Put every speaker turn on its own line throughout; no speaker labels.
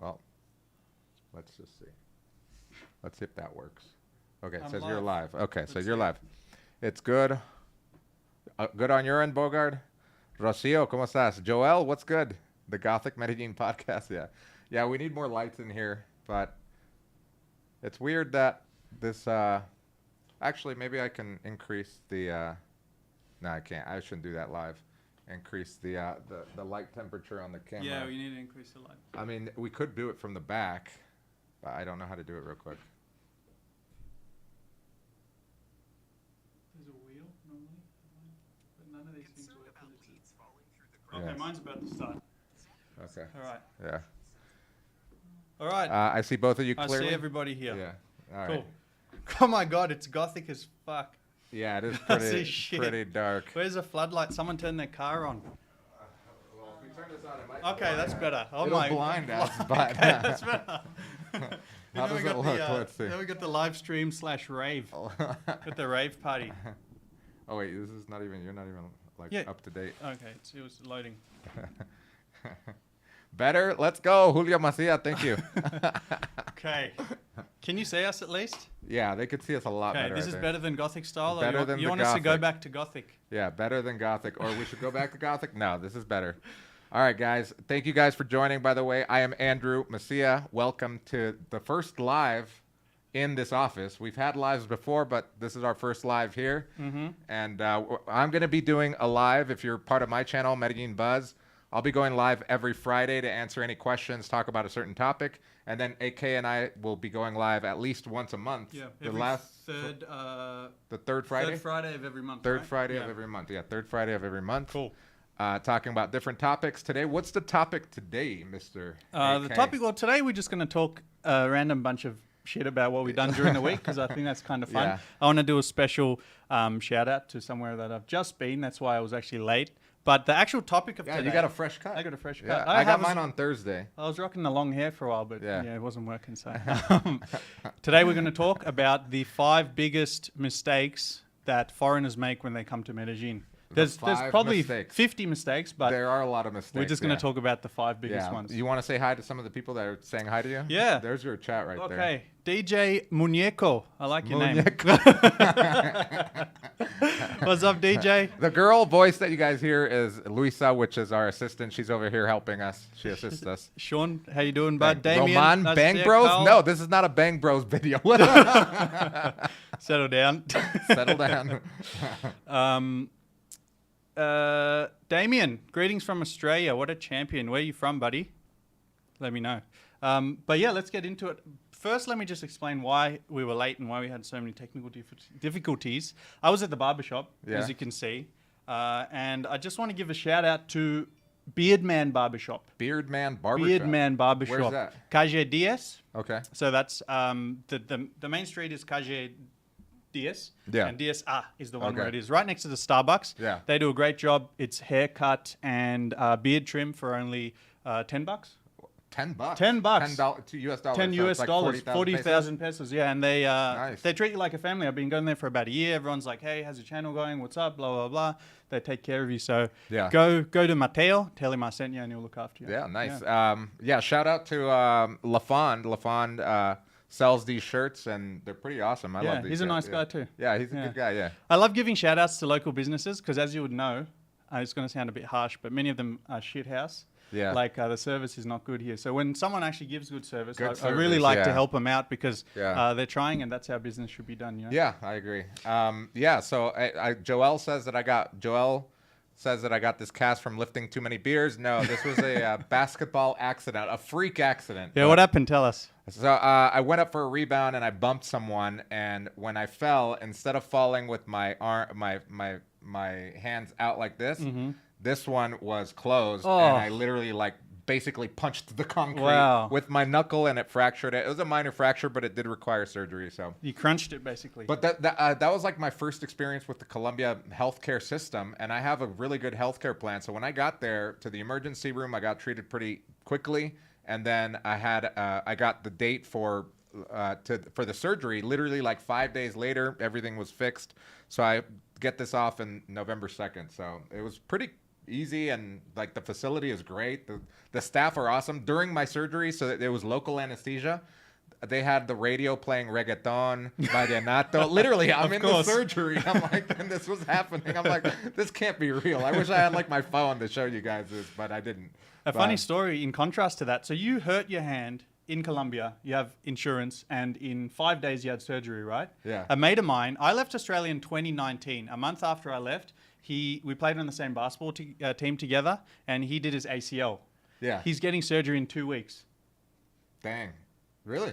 Well, let's just see. Let's see if that works. Okay, it
I'm
says
live.
you're live. Okay, so
Let's
you're
see.
live. It's good. Good on your end, Bogard. Rocio, ¿cómo estás? Joel, what's good? The Gothic Medellin podcast. Yeah. Yeah, we need more lights in here, but it's weird that this, actually, maybe I can increase the, no, I can't. I shouldn't do that live. Increase the light temperature on the camera.
Yeah, we need to increase the light.
I mean, we could do it from the back, but I don't know how to do it real quick.
There's a wheel normally, but none of these things work.
Yeah.
Okay, mine's about to start.
Okay.
All right.
Yeah.
All right.
I see both of you
I
clearly.
see everybody here.
Yeah. All
Cool.
right.
Oh my God, it's gothic as fuck.
Yeah, it is
I
pretty
see shit.
pretty dark.
Where's the floodlight? Someone turned their car on.
Well, if we turn this on, it might
Okay, that's better. Oh
It'll
my.
blind us, but
Okay, that's better.
How does it look? Let's see.
Then we got the live stream / rave. Got the rave party.
Oh wait, this is not even. You're not even like
Yeah.
up to date.
Okay, it was loading.
Better. Let's go, Julio Macia. Thank you.
Okay. Can you see us at least?
Yeah, they could see us a lot
Okay,
better.
this
I
is
think.
better than Gothic style?
Better
or you,
than
you
the
want us to go
Gothic.
back to Gothic?
Yeah, better than Gothic. Or we should go back to Gothic? No, this is better. All right, guys. Thank you guys for joining, by the way. I am Andrew Macia. Welcome to the first live in this office. We've had lives before, but this is our first live here.
Mm-hmm.
And I'm going to be doing a live. If you're part of my channel, Medellin Buzz, I'll be going live every Friday to answer any questions, talk about a certain topic. And then AK and I will be going live at least once a month.
Yeah,
the
every
the third Friday?
Third Friday of every month,
Third
right?
Friday
Yeah.
of every month. Yeah, third Friday of every month.
Cool.
Talking about different topics today. What's the topic today, Mr.
The
AK?
topic, well, today we're just going to talk a random bunch of shit about what we've done during the week because I think that's kind of fun.
Yeah.
I want to do a special shout out to somewhere that I've just been. That's why I was actually late. But the actual topic of
Yeah,
today...
you got a fresh cut.
I got a fresh cut.
Yeah, I got
have a-
mine on Thursday.
I was rocking the long hair for a while, but
Yeah.
yeah, it wasn't working. So today we're going to talk about the 5 biggest mistakes that foreigners make when they come to Medellin. There's
5
probably
mistakes.
50 mistakes, but
There are a lot of mistakes.
we're just going to
yeah.
talk about the 5 biggest
Yeah.
ones.
You want to say hi to some of the people that are saying hi to you?
Yeah.
There's your chat right there.
Okay, DJ Muñeco. I like your name. What's up, DJ?
The girl voice that you guys hear is Luisa, which is our assistant. She's over here helping us. She assists us.
Sean, how you doing, bud? Damien,
Roman,
nice
Bang
to see you.
Bros?
Carl,
No, this is not a Bang Bros video.
settle down.
Settle down.
Damien, greetings from Australia. What a champion. Where are you from, buddy? Let me know. But yeah, let's get into it. First, let me just explain why we were late and why we had so many technical difficulties. I was at the barbershop,
Yeah.
as you can see. And I just want to give a shout out to Beardman Barbershop.
Beardman Barbershop.
Beardman Barbershop.
Where's that?
Calle Diaz.
Okay.
So that's the main street is Calle Diaz.
Yeah.
And Diaz is the one
Okay.
where it is, right next to the Starbucks.
Yeah.
They do a great job. It's haircut and beard trim for only $10.
$10.
$10.
$10 to US dollars.
10
so
US
it's like
dollars, 40,000 pesos. Yeah, and they
Nice.
they treat you like a family. I've been going there for about a year. Everyone's like, "Hey, how's your channel going? What's up?" Blah blah blah. They take care of you. So
Yeah.
go to Mateo, tell him I sent you, and he'll look after you.
Yeah, nice.
Yeah.
Shout out to LaFond. LaFond sells these shirts, and they're pretty awesome. I
Yeah,
love these
he's a
shirts.
nice guy too.
Yeah, he's a
Yeah.
good guy, yeah.
I love giving shout outs to local businesses because, as you would know, it's going to sound a bit harsh, but many of them are shit house.
Yeah.
Like the service is not good here. So when someone actually gives good service,
Good
I really
service,
like
yeah.
to help them out because
Yeah.
they're trying, and that's how business should be done. You know?
Yeah, I agree. So Joel says that I got this cast from lifting too many beers. No, this was a basketball accident, a freak accident.
Yeah. What happened? Tell us.
So I went up for a rebound and I bumped someone, and when I fell, instead of falling with my arm, my hands out like this, this one was closed,
Oh.
and I literally basically punched the concrete
Wow.
with my knuckle, and it fractured it. It was a minor fracture, but it did require surgery. So.
You crunched it basically.
But that was like my first experience with the Colombia healthcare system, and I have a really good healthcare plan. So when I got there to the emergency room, I got treated pretty quickly, and then I got the date for the surgery. Literally like 5 days later, everything was fixed. So I get this off in November 2nd. So it was pretty easy, and like the facility is great. The staff are awesome. During my surgery, so there was local anesthesia. They had the radio playing reggaeton, vallenato. Literally, I'm in the surgery. I'm like, and this was happening. I'm like, this can't be real. I wish I had like my phone to show you guys this, but I didn't.
Funny story in contrast to that. So you hurt your hand in Colombia. You have insurance, and in 5 days you had surgery, right?
Yeah.
A mate of mine, I left Australia in 2019. A month after I left, we played on the same basketball team together, and he did his ACL.
Yeah.
He's getting surgery in 2 weeks.
Dang. Really?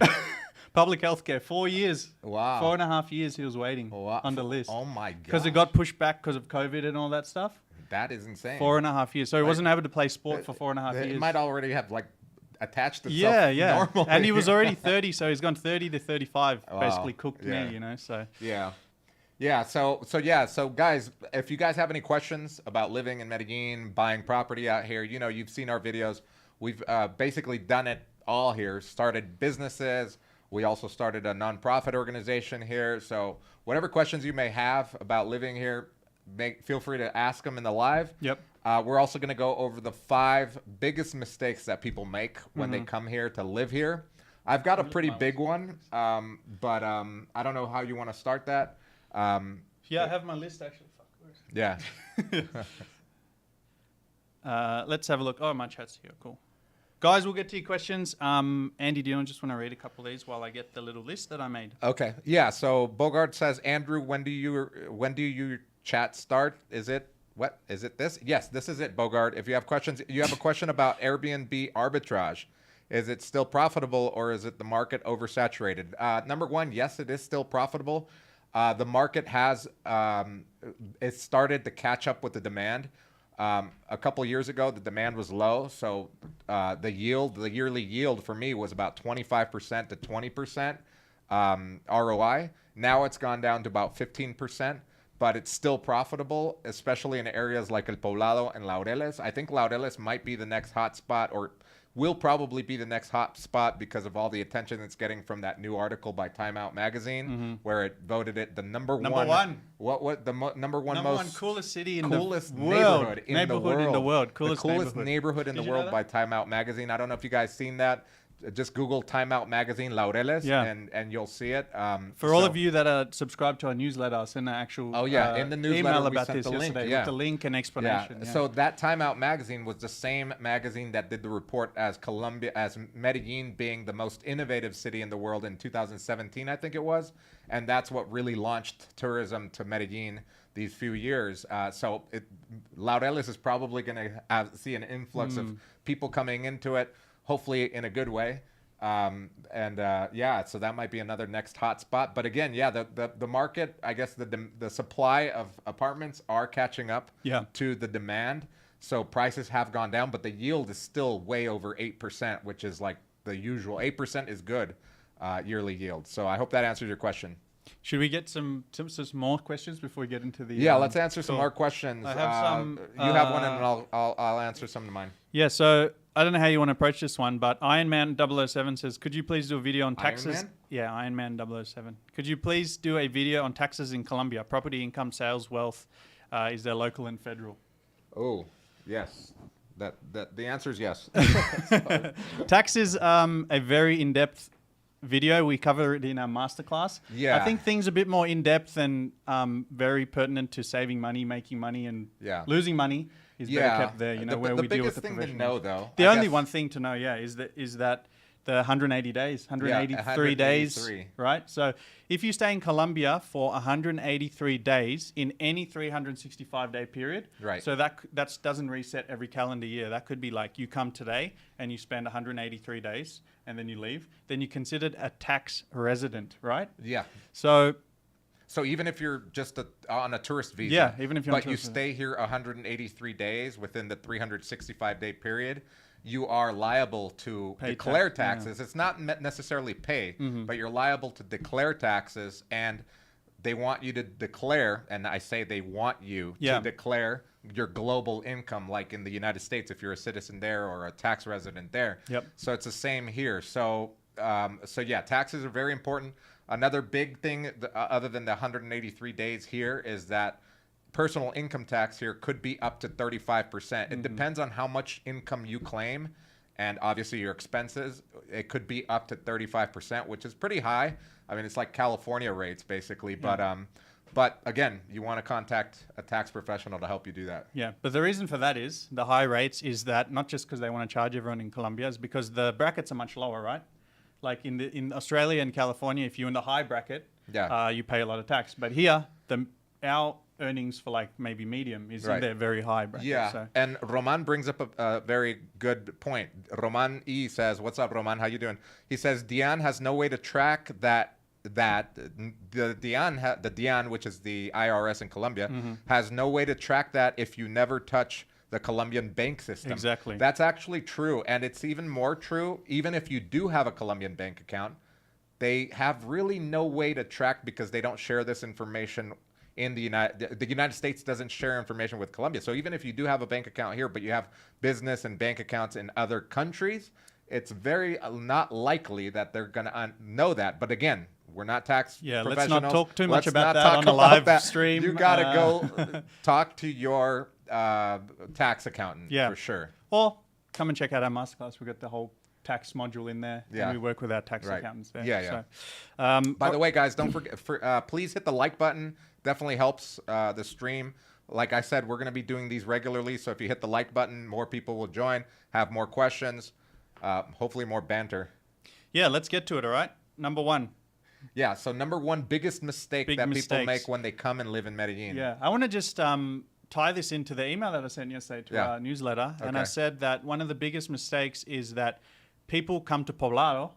Public healthcare, 4 years.
Wow.
4.5 years he was waiting on the list.
Oh my god.
Because it got pushed back because of COVID and all that stuff.
That is insane.
4.5 years. So he wasn't able to play sport for 4.5 years.
It might already have like attached itself normally.
And he was already 30, so he's gone 30 to 35,
Wow.
basically cooked me, so.
Yeah. So guys, if you guys have any questions about living in Medellin, buying property out here, you've seen our videos. We've basically done it all here, started businesses. We also started a nonprofit organization here. So whatever questions you may have about living here, feel free to ask them in the live.
Yep.
We're also going to go over the 5 biggest mistakes that people make when they come here to live here. I've got a pretty big one, but I don't know how you want to start that.
I have my list actually.
Yeah.
Let's have a look. Oh, my chat's here. Cool. Guys, we'll get to your questions. Andy, do you just want to read a couple of these while I get the little list that I made? Okay.
Yeah. So Bogart says, Andrew, when do you chat start? Is it this? Yes, this is it, Bogart. If you have questions, you have a question about Airbnb arbitrage. Is it still profitable, or is it the market oversaturated? Number one, yes, it is still profitable. The market has it started to catch up with the demand. A couple years ago, the demand was low, so the yearly yield for me was about 25% to 20% ROI. Now it's gone down to about 15%, but it's still profitable, especially in areas like El Poblado and Laureles. I think Laureles might be the next hot spot, or will probably be the next hot spot because of all the attention it's getting from that new article by Time Out magazine, where it voted it the number one. What the number one
coolest city in
coolest
the world.
neighborhood
in the world.
Coolest neighborhood in the world by Time Out magazine. I don't know if you guys seen that. Just Google Time Out magazine Laureles, and you'll see it.
For all of you that are subscribed to our newsletter, I'll send an actual
in the newsletter
email
we
about
sent
this
the link,
yesterday with the link and explanation.
Yeah. So that Time Out magazine was the same magazine that did the report as Medellin being the most innovative city in the world in 2017, I think it was, and that's what really launched tourism to Medellin these few years. Laureles is probably going to see an influx of people coming into it. Hopefully in a good way. So that might be another next hot spot. But again, the market, I guess the supply of apartments are catching up to the demand. So prices have gone down, but the yield is still way over 8%, which is like the usual. 8% is good yearly yield. So I hope that answers your question.
Should we get some more questions before we get into the...
Yeah, let's answer some more questions.
I have some...
You have one, and I'll answer some of mine.
Yeah, so I don't know how you want to approach this one, but Ironman 007 says, could you please do a video on taxes?
Ironman?
Yeah, Ironman 007. Could you please do a video on taxes in Colombia? Property, income, sales, wealth. Is there local and federal?
Oh, yes. The answer is yes.
Tax is a very in-depth video. We cover it in our masterclass.
Yeah.
I think things a bit more in-depth and very pertinent to saving money, making money, and losing money is better kept there, where we deal with the professionals. The biggest thing to know, though... The only one thing to know, is that the 180 days, 183 days, right? So if you stay in Colombia for 183 days in any 365-day period,
right?
So that doesn't reset every calendar year. That could be like you come today and you spend 183 days and then you leave. Then you're considered a tax resident, right?
Yeah.
So
even if you're just on a tourist visa,
even if you're
but you stay here 183 days within the 365-day period, you are liable to declare taxes. It's not necessarily pay, but you're liable to declare taxes, and they want you to declare, and I say they want you to declare your global income, like in the United States, if you're a citizen there or a tax resident there.
Yep.
So it's the same here. So taxes are very important. Another big thing, other than the 183 days here, is that personal income tax here could be up to 35%. It depends on how much income you claim, and obviously your expenses. It could be up to 35%, which is pretty high. I mean, it's like California rates basically, but again, you want to contact a tax professional to help you do that.
Yeah, but the reason for that is the high rates is that not just because they want to charge everyone in Colombia, is because the brackets are much lower, right? Like in Australia and California, if you're in the high bracket, you pay a lot of tax. But here, our earnings for like maybe medium is in their very high bracket.
Yeah,
so.
And Roman brings up a very good point. Roman E says, "What's up, Roman? How you doing?" He says, "Dian has no way to track that the DIAN, which is the IRS in Colombia, has no way to track that if you never touch the Colombian bank system."
Exactly.
That's actually true, and it's even more true even if you do have a Colombian bank account. They have really no way to track because they don't share this information in the United States doesn't share information with Colombia. So even if you do have a bank account here, but you have business and bank accounts in other countries, it's very not likely that they're going to know that. But again, we're not tax professionals.
Let's not talk too much
Let's
about
not
that
talk
on the
about
live stream.
You got to go talk to your tax accountant for sure.
Or come and check out our masterclass. We've got the whole tax module in there.
Yeah.
And we work with our tax accountants there.
Yeah.
So,
by the way, guys, don't forget, please hit the like button. Definitely helps the stream. Like I said, we're going to be doing these regularly. So if you hit the like button, more people will join, have more questions, hopefully more banter.
Yeah, let's get to it, all right? Number one.
Yeah, so number one, biggest mistake people make when they come and live in Medellin.
Yeah, I want to just tie this into the email that I sent yesterday to our newsletter. And I said that one of the biggest mistakes is that people come to Poblado,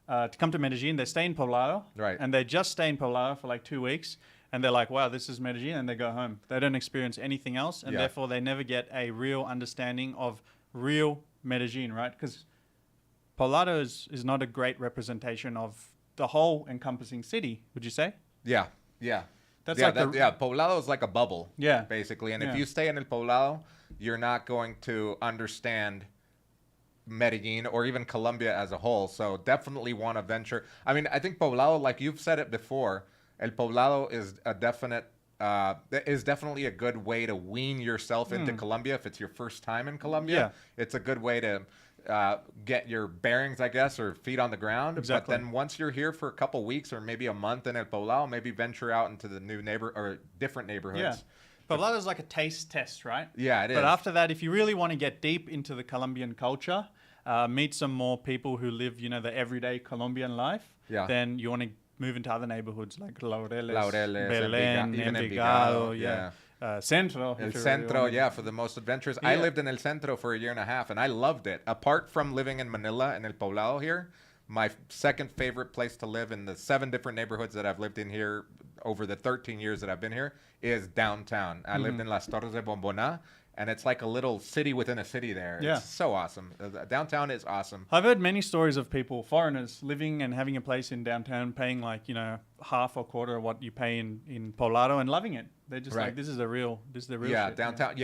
to come to Medellin, they stay in Poblado, and they just stay in Poblado for like 2 weeks, and they're like, wow, this is Medellin, and they go home. They don't experience anything else, and therefore they never get a real understanding of real Medellin, right? Because Poblado is not a great representation of the whole encompassing city, would you say?
Yeah. Poblado is like a bubble, basically. And if you stay in El Poblado, you're not going to understand Medellin or even Colombia as a whole. So definitely want to venture. I mean, I think Poblado, like you've said it before, El Poblado is definitely a good way to wean yourself into Colombia if it's your first time in Colombia. It's a good way to get your bearings, I guess, or feet on the ground.
Exactly.
But then once you're here for a couple weeks or maybe a month in El Poblado, maybe venture out into the new different neighborhoods.
Yeah. Poblado is like a taste test, right?
Yeah, it is.
But after that, if you really want to get deep into the Colombian culture, meet some more people who live, the everyday Colombian life, then you want to move into other neighborhoods like Laureles, Belén, Envigado, Centro.
El Centro, for the most adventurous. I lived in El Centro for 1.5 years, and I loved it. Apart from living in Manila and El Poblado here, my second favorite place to live in the 7 different neighborhoods that I've lived in here over the 13 years that I've been here is downtown. I lived in Las Torres de Bombona, and it's like a little city within a city there.
Yeah.
It's so awesome. Downtown is awesome.
I've heard many stories of people, foreigners, living and having a place in downtown, paying like, half or quarter of what you pay in Poblado and loving it. They're just like, this is the real shit.
Downtown,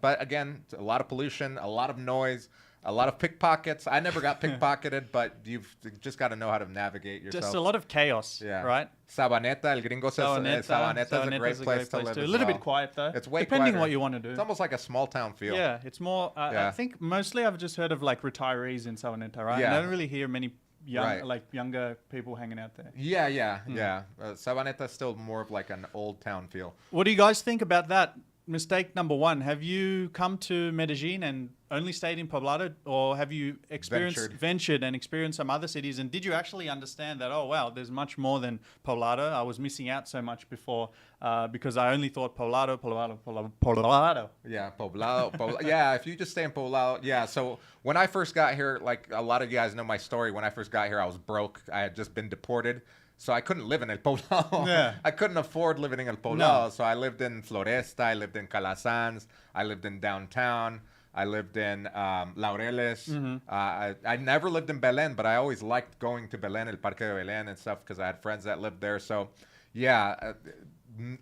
but again, a lot of pollution, a lot of noise, a lot of pickpockets. I never got pickpocketed, but you've just got to know how to navigate yourself.
Just a lot of chaos, right?
Sabaneta, El Gringo says Sabaneta is a great place to live.
A little bit quiet, though.
It's way
depending
quieter.
What you want to do.
It's almost like a small town feel.
Yeah, it's more, I think mostly I've just heard of like retirees in Sabaneta, right?
Yeah.
I don't really hear many younger people hanging out there.
Sabaneta is still more of like an old town feel.
What do you guys think about that? Mistake number one, have you come to Medellin and only stayed in Poblado, or have you ventured and experienced some other cities? And did you actually understand that, oh, wow, there's much more than Poblado? I was missing out so much before because I only thought Poblado.
Yeah, Poblado. Yeah, if you just stay in Poblado. Yeah, so when I first got here, like a lot of you guys know my story. When I first got here, I was broke. I had just been deported. So I couldn't live in El Poblado.
Yeah.
I couldn't afford living in El Poblado. No. So I lived in Floresta. I lived in Calasanz. I lived in downtown. I lived in Laureles. I never lived in Belén, but I always liked going to Belén, El Parque de Belén and stuff because I had friends that lived there. So,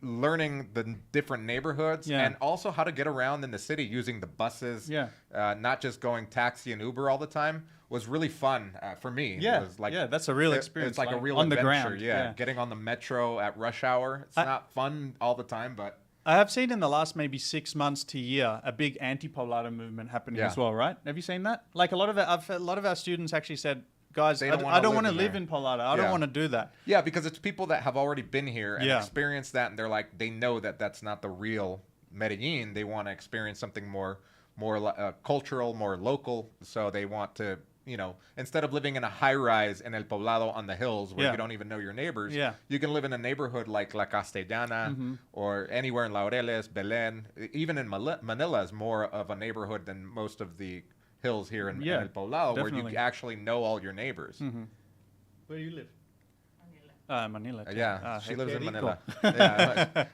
learning the different neighborhoods and also how to get around in the city using the buses, not just going taxi and Uber all the time, was really fun for me.
Yeah,
it was like,
that's a real experience.
It's like a real
on
adventure.
The ground.
Yeah, getting on the metro at rush hour. It's not fun all the time, but
I have seen in the last maybe 6 months to year a big anti-Poblado movement happening
Yeah.
as well, right? Have you seen that? Like a lot of our students actually said, guys,
They
I
don't wanna
don't want to
live in
live
there.
in Poblado. I don't
Yeah.
want to do that.
Yeah, because it's people that have already been here and
Yeah.
experienced that, and they're like, they know that that's not the real Medellin. They want to experience something more cultural, more local. So they want to, instead of living in a high rise in El Poblado on the hills where
Yeah.
you don't even know your neighbors,
Yeah.
you can live in a neighborhood like La Castellana or anywhere in Laureles, Belén. Even in Manila is more of a neighborhood than most of the hills here in
Yeah,
El Poblado, where
definitely.
you actually know all your neighbors.
Where do you live? Manila. Too.
Yeah, she lives
qué
in
rico.
Manila.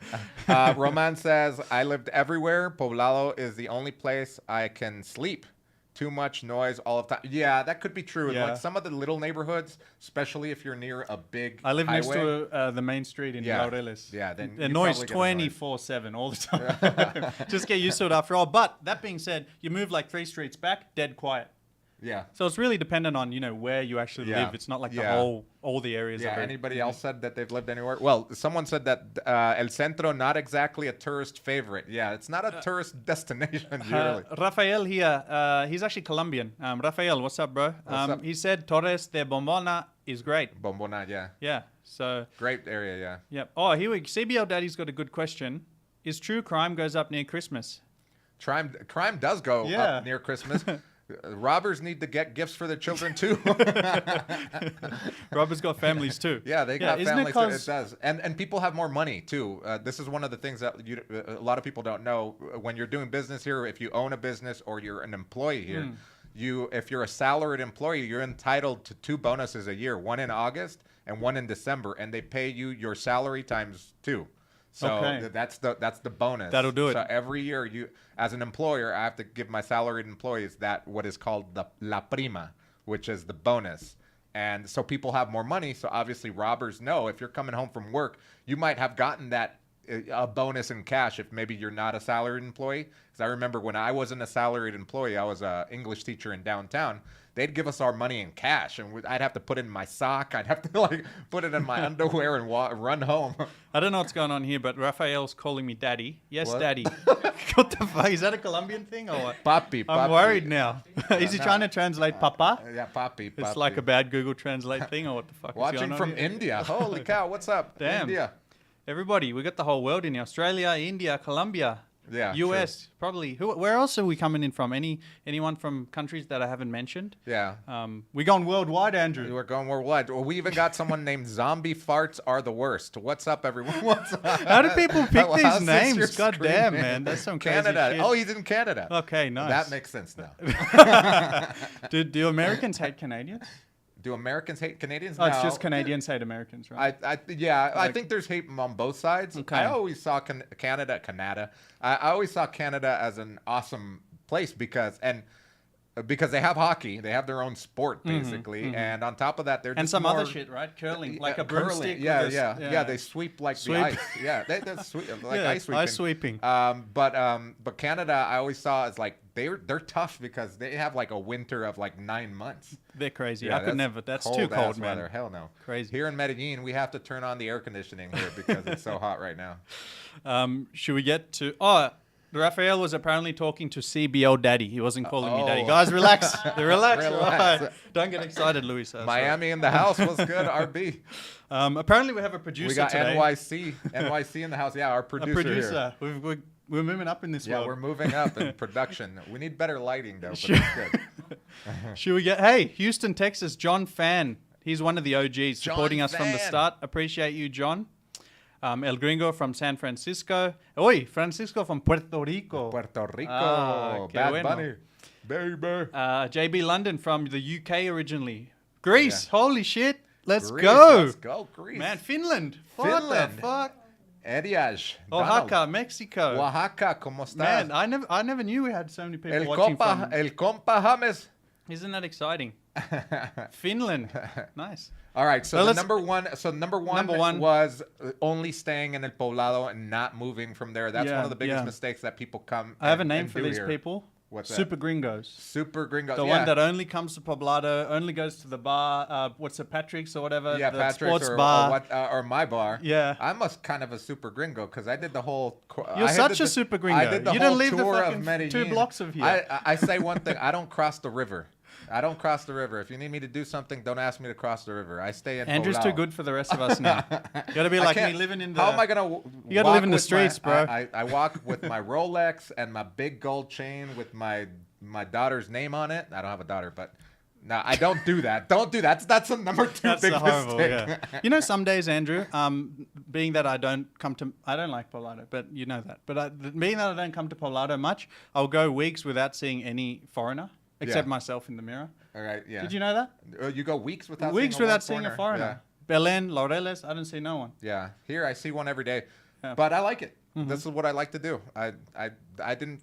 Yeah. Roman says, I lived everywhere. Poblado is the only place I can sleep. Too much noise all the time. Yeah, that could be true. In
Yeah.
like some of the little neighborhoods, especially if you're near a big
I live next
highway.
to the main street in
Yeah.
Laureles.
Yeah, then
the
you
noise
probably get annoyed.
24/7 all the time. Just get used to it after all. But that being said, you move like 3 streets back, dead quiet.
Yeah.
So it's really dependent on where you actually
Yeah.
live. It's not like
Yeah.
all the areas.
Yeah,
are very-
anybody else said that they've lived anywhere? Well, someone said that El Centro, not exactly a tourist favorite. Yeah, it's not a tourist destination, generally.
Rafael here, he's actually Colombian. Rafael, what's up, bro?
What's up?
He said Torres de Bombona is great.
Bombona, yeah.
Yeah. So,
Great area, yeah.
yep. Oh, here we CBL Daddy's got a good question. Is true crime goes up near Christmas?
Crime does go
Yeah.
up near Christmas. Robbers need to get gifts for their children too.
Robert's got families too.
Yeah, they got
isn't
families.
it 'cause-
It does, and people have more money too. This is one of the things that a lot of people don't know. When you're doing business here, if you own a business or you're an employee here, if you're a salaried employee, you're entitled to 2 bonuses a year, one in August and one in December, and they pay you your salary times 2. So
Okay.
that's the bonus.
That'll do it.
So every year, as an employer, I have to give my salaried employees what is called the la prima, which is the bonus. And so people have more money. So obviously, robbers know if you're coming home from work, you might have gotten that a bonus in cash if maybe you're not a salaried employee. Because I remember when I wasn't a salaried employee, I was an English teacher in downtown. They'd give us our money in cash, and I'd have to put it in my sock. I'd have to put it in my underwear and run home.
I don't know what's going on here, but Rafael's calling me daddy. Yes,
What?
daddy. What the fuck? Is that a Colombian thing or what?
Papi,
I'm
papi.
worried now. Is he
No.
trying to translate papa?
Yeah, papi.
It's like a bad Google Translate thing or what the fuck is
Watching
going on
from
here?
India. Holy cow, what's up?
Damn.
India.
Everybody, we got the whole world in here. Australia, India, Colombia,
Yeah,
US, probably. Where else are we coming in from? Anyone from countries that I haven't mentioned?
Yeah.
We gone worldwide, Andrew.
We're going worldwide. Well, we even got someone named Zombie Farts Are the Worst. What's up, everyone? What's up?
How do people pick
How's
these
this
names?
your
God
screen
damn,
name?
man. That's some crazy
Canada.
shit.
Oh, he's in Canada.
Okay, nice.
That makes sense now.
Do Americans hate Canadians?
Do Americans hate Canadians?
Oh, it's
No.
just Canadians hate Americans, right?
I think there's hate on both sides.
Okay.
I always saw Canada. I always saw Canada as an awesome place because they have hockey, they have their own sport basically, and on top of that, they're
and
just
some
more,
other shit, right? Curling, like a
curling.
broomstick.
Yeah,
with a
yeah. They sweep like
Sweep.
the ice. Yeah, that's sweep, like
Yeah,
ice sweeping.
ice sweeping.
But Canada, I always saw as like they're tough because they have like a winter of like 9 months.
They're crazy.
Yeah,
I could
that's
never. That's
cold
too
ass
cold, man.
weather. Hell no.
Crazy.
Here in Medellin, we have to turn on the air conditioning here because it's so hot right now.
Should we get to? Oh, Raphael was apparently talking to CBL Daddy. He wasn't calling me Daddy.
Oh.
Guys, relax. Relax.
Relax.
Right. Don't get excited, Luis.
Miami in the house. What's good, RB?
Apparently, we have a producer
We got
today.
NYC in the house. Yeah, our
A
producer, here.
producer. We're moving up in this
Yeah,
world.
we're moving up in production. We need better lighting though, but
Sure.
it's good.
Should we get? Hey, Houston, Texas. John Fan. He's one of the OGs supporting us from the
Fan.
start. Appreciate you, John. El Gringo from San Francisco. Oi, Francisco from Puerto Rico.
Puerto Rico,
qué
Bad
bueno.
Bunny, baby.
JB London from the UK originally. Greece.
Yeah.
Holy shit. Let's
Greece,
go.
Let's go, Greece.
Man, Finland. What
Finland.
the fuck?
Elias.
Oaxaca, Mexico.
Oaxaca, ¿cómo estás?
Man, I never knew we had so many people watching from.
El compa James.
Isn't that exciting? Finland. Nice.
All right, so
Well,
the
let's-
number one was only staying in El Poblado and not moving from there. That's
Yeah,
one of the biggest
yeah.
mistakes that people come.
I have a
and-
name
and
for
do
these
here.
people.
What's that?
Super Gringos.
Super Gringo.
The
yeah.
one that only comes to Poblado, only goes to the bar. What's it, Patrick's or whatever?
Yeah,
the
Patrick's
sports
or,
bar.
or my bar.
Yeah.
I'm kind of a super gringo because I did the whole.
You're such a super gringo.
I did the
You
whole
didn't leave the
tour
fucking
of Medellin.
2 blocks of here.
I say one thing. I don't cross the river. I don't cross the river. If you need me to do something, don't ask me to cross the river. I stay in.
Andrew's
Poblado.
too good for the rest of us now. You gotta be
I
like
can't-
me, living in the.
How am I gonna?
You gotta live in the streets, bro.
I walk with my Rolex and my big gold chain with my daughter's name on it. I don't have a daughter, but no, I don't do that. Don't do that. That's a number 2
That's
big
a horrible,
mistake.
yeah. You know, some days, Andrew, being that I don't like Poblado, but you know that. But being that I don't come to Poblado much, I'll go weeks without seeing any foreigner except myself in the mirror.
All right. Yeah.
Did you know that?
You go weeks without
Seeing a foreigner. Belén, Laureles, I didn't see no one.
Yeah. Here I see one every day,
Yeah.
but I like it. This is what I like to do. I didn't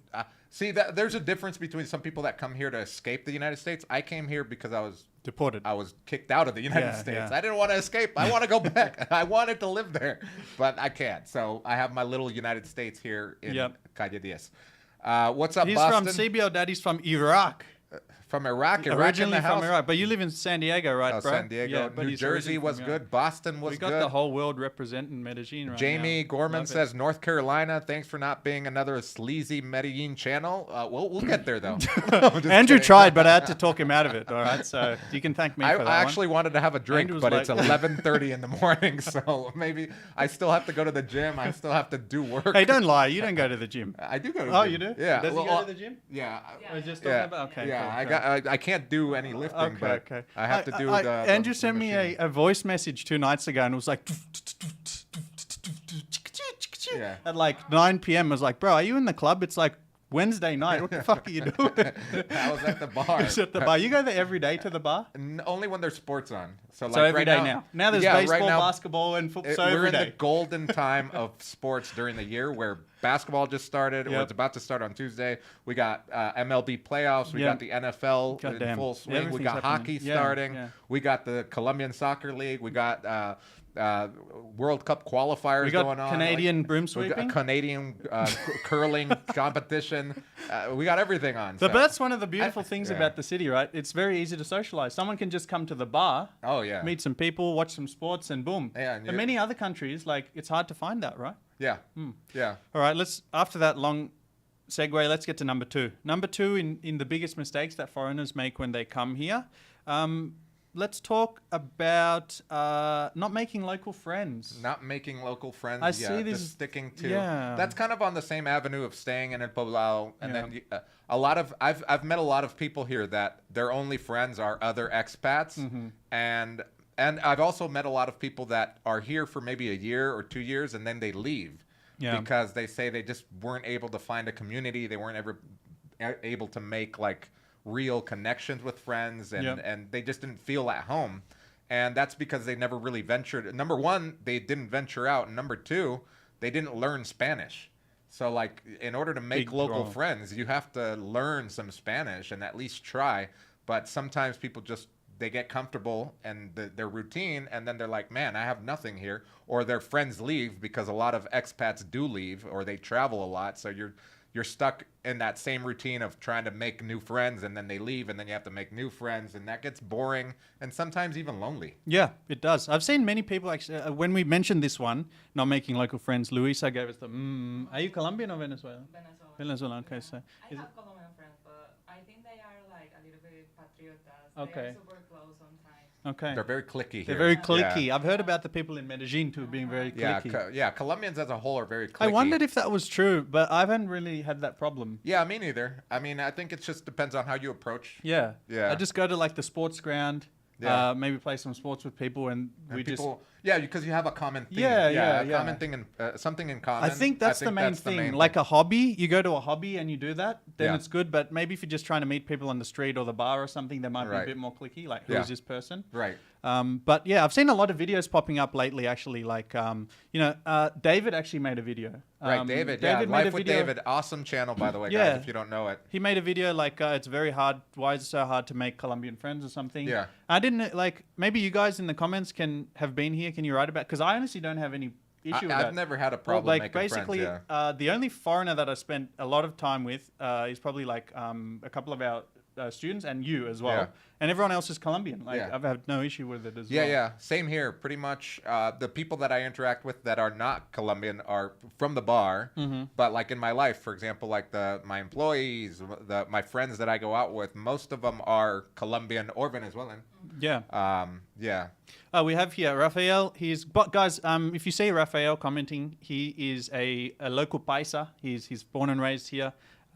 see that there's a difference between some people that come here to escape the United States. I came here because I was
Deported.
I was kicked out of the United
Yeah,
States.
yeah.
I didn't want to escape. I want to go back. I wanted to live there, but I can't. So I have my little United States here in Calle 10. What's up,
He's
Boston?
from CBO Daddy's from Iraq.
From Iraq. Iraq in
Originally
the
from
house.
Iraq. But you live in San Diego, right,
Oh,
bro?
San Diego.
Yeah, but
New
he's
Jersey
originally
was
from
good.
Iraq.
Boston was
We got
good.
the whole world representing Medellin right
Jamie
now.
Gorman
Love it.
says North Carolina. Thanks for not being another sleazy Medellin channel. We'll get there though. I'm just
Andrew
kidding.
tried, but I had to talk him out of it. All right, so you can thank me for that
I actually wanted to have a drink,
Andrew's
but
like-
it's 11:30 in the morning, so maybe I still have to go to the gym. I still have to do work.
Hey, don't lie. You don't go to the gym.
I do go to the
Oh,
gym.
you do?
Yeah.
Does
well,
he go to the gym?
Yeah.
I was just
Yeah.
talking about. Okay.
Yeah.
cool.
I can't do any lifting, but
Okay.
I have to do the.
Andrew
the
sent me
machine.
a voice message 2 nights ago, and it was like.
Yeah.
At like 9 p.m. I was like, bro, are you in the club? It's like Wednesday night. What the fuck are you doing?
I was at the bar.
It's at the bar. You go there every day to the bar?
Only when there's sports on. So like
So every
right
day now. Now there's
yeah, right
baseball,
now,
basketball, and football. So
we're
every
in the
day.
golden time of sports during the year where basketball just started or
Yep.
it's about to start on Tuesday. We got MLB playoffs. We
Yep.
got the NFL in
Goddamn.
full swing. We
Everything's
got
happening.
hockey
Yeah,
starting.
yeah.
We got the Colombian Soccer League. We got World Cup qualifiers
We got
going on.
Canadian broom
we got
sweeping.
Canadian curling competition. We got everything on.
But
so-
that's one of the beautiful things
yeah.
about the city, right? It's very easy to socialize. Someone can just come to the bar,
Oh yeah.
meet some people, watch some sports, and boom.
Yeah, and
In many other countries, like it's hard to find that, right?
Yeah. Yeah.
All right, after that long segue, let's get to number 2. Number 2 in the biggest mistakes that foreigners make when they come here. Let's talk about not making local friends.
Not making local friends.
I see these-
just sticking to.
yeah.
That's kind of on the same avenue of staying in Poblado, and
Yeah.
then a lot of I've met a lot of people here that their only friends are other expats,
Mm-hmm.
and I've also met a lot of people that are here for maybe a year or 2 years, and then they leave
Yeah.
because they say they just weren't able to find a community. They weren't ever able to make like real connections with friends, and
Yep.
and they just didn't feel at home. And that's because they never really ventured. Number one, they didn't venture out. And number two, they didn't learn Spanish. So, like, in order to make
Big
local
draw.
friends, you have to learn some Spanish and at least try. But sometimes people just, they get comfortable and their routine, and then they're like, man, I have nothing here. Or their friends leave because a lot of expats do leave, or they travel a lot. So you're stuck in that same routine of trying to make new friends, and then they leave, and then you have to make new friends, and that gets boring and sometimes even lonely.
Yeah, it does. I've seen many people actually. When we mentioned this one, not making local friends, Luisa gave us the. Are you Colombian or Venezuela?
Venezuela.
Venezuela. Okay, so.
I
is it-
have Colombian friends, but I think they are like a little bit patriotas.
Okay.
They are super close sometimes.
Okay.
They're very cliquey
They're
here.
very
Yeah.
cliquey. I've heard about the people in Medellin too being very
Yeah,
cliquey.
Colombians as a whole are very cliquey.
I wondered if that was true, but I haven't really had that problem.
Yeah, me neither. I mean, I think it just depends on how you approach.
Yeah.
Yeah.
I just go to like the sports ground,
Yeah.
maybe play some sports with people, and we
And people, yeah, because you have a common theme.
Yeah,
a
yeah.
common thing and something in
just.
common.
I think that's the main thing. Like a hobby, you go to a hobby and you do that, then
Yeah.
it's good. But maybe if you're just trying to meet people on the street or the bar or something, they might be a
Right.
bit more cliquey. Like, who
Yeah.
is this person?
right.
But yeah, I've seen a lot of videos popping up lately. Actually, like David actually made a video.
Right, David.
David
Yeah,
made a
Life with
video.
David. Awesome channel, by the way,
Yeah.
guys, if you don't know it.
He made a video like it's very hard. Why is it so hard to make Colombian friends or something?
Yeah.
I didn't like. Maybe you guys in the comments have been here. Can you write about? Because I honestly don't have any issue with
I've
that.
never had a
Well,
problem
like
making
basically,
friends.
the only foreigner that I spent a lot of time with is probably like a couple of our students and you as well,
Yeah.
and everyone else is Colombian. Like
Yeah.
I've had no issue with it as
Yeah,
well.
yeah. Same here. Pretty much the people that I interact with that are not Colombian are from the bar.
Mm-hmm.
But like in my life, for example, like my employees, my friends that I go out with, most of them are Colombian or Venezuelan.
Yeah.
Yeah.
We have here Rafael. But guys, if you see Rafael commenting, he is a local paisa. He's born and raised here.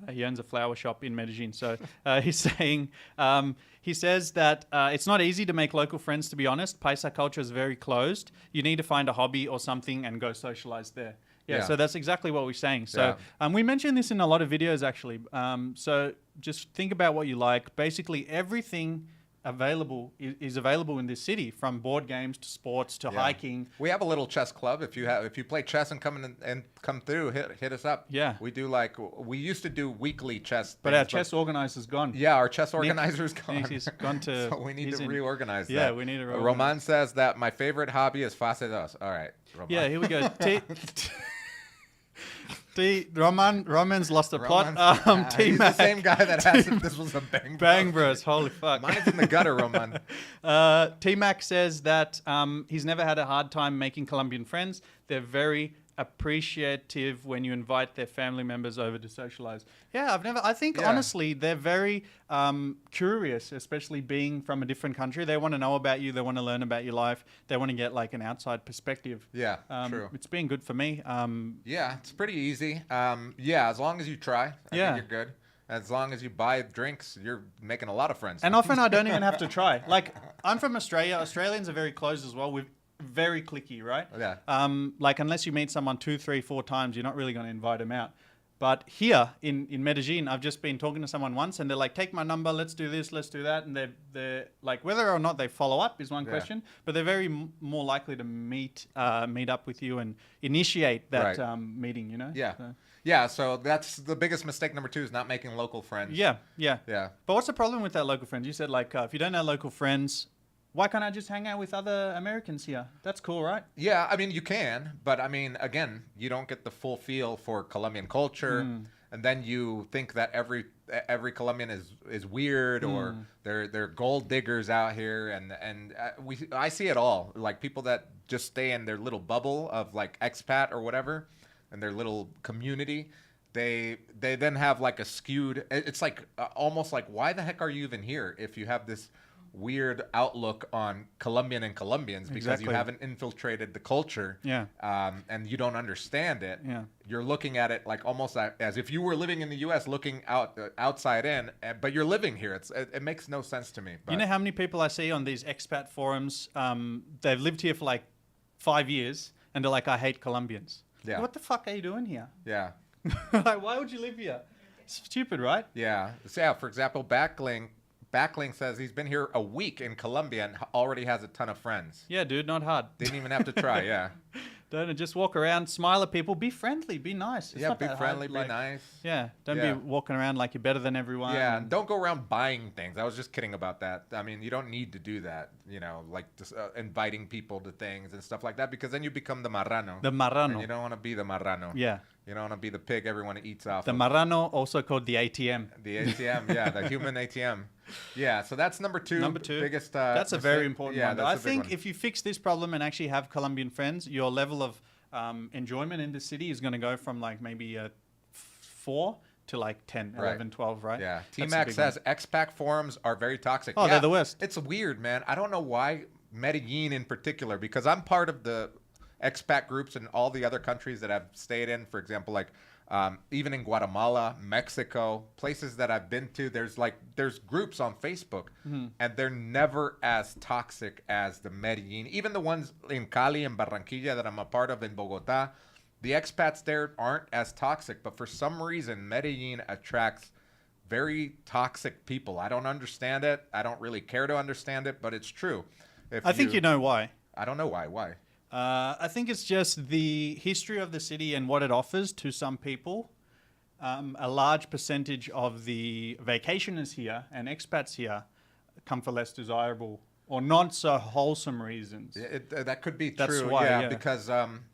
He owns a flower shop in Medellin. So he's saying, he says that it's not easy to make local friends, to be honest. Paisa culture is very closed. You need to find a hobby or something and go socialize there. Yeah,
Yeah.
so that's exactly what we're saying. So we mentioned this in a lot of videos, actually. So just think about what you like. Basically, everything available is available in this city, from board games to sports to hiking.
We have a little chess club. If you play chess and come through, hit us up.
Yeah.
We used to do weekly chess.
But
things,
our chess organizer's gone.
Yeah, our chess organizer's gone.
He's gone to.
So we need
he's
to
in-
reorganize that.
Yeah, we need to reorganize.
Roman says that my favorite hobby is fase dos. All right, Roman.
Yeah, here we go. Roman's lost a plot.
He's the same guy that asked if this was a bang
Bang Bros. Holy fuck.
Mine's in the gutter, Roman.
T-Mac says that he's never had a hard time making Colombian friends. They're very appreciative when you invite their family members over to socialize. Yeah, I think honestly, they're very curious, especially being from a different country. They want to know about you. They want to learn about your life. They want to get like an outside perspective.
Yeah, true.
It's been good for me.
Yeah, it's pretty easy. Yeah, as long as you try, I think you're good. As long as you buy drinks, you're making a lot of friends.
And often I don't even have to try. Like, I'm from Australia. Australians are very closed as well. We're very cliquey, right?
Yeah.
Like, unless you meet someone 2, 3, 4 times, you're not really going to invite them out. But here in Medellin, I've just been talking to someone once, and they're like, take my number, let's do this, let's do that. And they're like, whether or not they follow up is one question, but they're very more likely to meet up with you and initiate that meeting, you know?
Yeah.
So.
Yeah, so that's the biggest mistake. Number 2 is not making local friends.
Yeah.
Yeah.
But what's the problem with that local friends? You said, like, if you don't have local friends, why can't I just hang out with other Americans here? That's cool, right?
Yeah, I mean, you can, but I mean, again, you don't get the full feel for Colombian culture, and then you think that every Colombian is weird or they're gold diggers out here, and I see it all, like people that just stay in their little bubble of like expat or whatever, and their little community. They then have like a skewed. It's like almost like, why the heck are you even here if you have this weird outlook on Colombian and Colombians because you haven't infiltrated the culture, and you don't understand it. You're looking at it like almost as if you were living in the U.S. looking outside in, but you're living here. It makes no sense to me. But
you know how many people I see on these expat forums? They've lived here for like 5 years, and they're like, "I hate Colombians."
Yeah.
What the fuck are you doing here?
Yeah.
Like, why would you live here? It's stupid, right?
Yeah. So yeah. For example, Backlink says he's been here a week in Colombia and already has a ton of friends.
Yeah, dude, not hard.
Didn't even have to try. Yeah.
Don't just walk around, smile at people, be friendly, be nice. It's
Yeah.
not
Be
that
friendly.
hard.
Be nice.
Yeah, don't
Yeah.
be walking around like you're better than everyone.
Yeah, and don't go around buying things. I was just kidding about that. I mean, you don't need to do that, you know, like just, inviting people to things and stuff like that, because then you become the marrano.
The marrano.
And you don't want to be the marrano.
Yeah.
You don't want to be the pig everyone eats off
The
of.
marrano, also called the ATM.
The ATM, yeah, the human ATM. Yeah, so that's number 2.
Number 2.
Biggest.
That's a very important one.
That's
I
a big
think
one.
if you fix this problem and actually have Colombian friends, your level of enjoyment in the city is going to go from like maybe 4 to like 10, 11, 12, right?
Yeah.
That's a
T-Mac
big
says expat forums are very toxic.
Oh,
Yeah,
they're the worst.
It's weird, man. I don't know why Medellin in particular, because I'm part of the expat groups in all the other countries that I've stayed in. For example, like even in Guatemala, Mexico, places that I've been to, there's groups on Facebook, and they're never as toxic as the Medellin. Even the ones in Cali and Barranquilla that I'm a part of in Bogota, the expats there aren't as toxic, but for some reason, Medellin attracts very toxic people. I don't understand it. I don't really care to understand it, but it's true.
I think you know why.
I don't know why. Why?
I think it's just the history of the city and what it offers to some people. A large percentage of the vacationers here and expats here come for less desirable or not so wholesome reasons.
That could be
That's
true.
why,
yeah,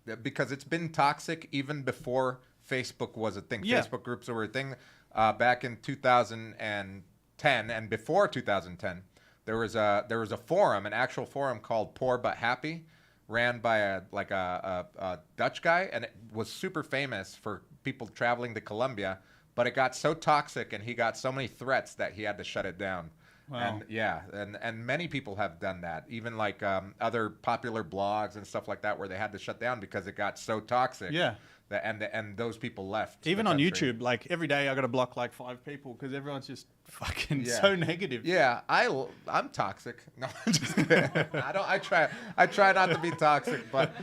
yeah.
because it's been toxic even before Facebook was a thing.
Yeah.
Facebook groups were a thing back in 2010 and before 2010. There was a forum, an actual forum called Poor But Happy, ran by a Dutch guy, and it was super famous for people traveling to Colombia. But it got so toxic, and he got so many threats that he had to shut it down.
Wow.
And many people have done that. Even like other popular blogs and stuff like that, where they had to shut down because it got so toxic.
Yeah.
And those people left.
Even
the
on
country.
YouTube, like every day I got to block like 5 people because everyone's just fucking
Yeah.
so negative.
Yeah, I'm toxic. No, I'm just kidding. I try not to be toxic, but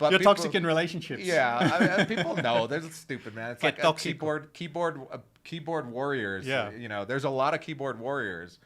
You're
people,
toxic in relationships.
Yeah, people know. There's stupid, man. It's
Get
like
toxic.
keyboard warriors.
Yeah.
You know, there's a lot of keyboard warriors.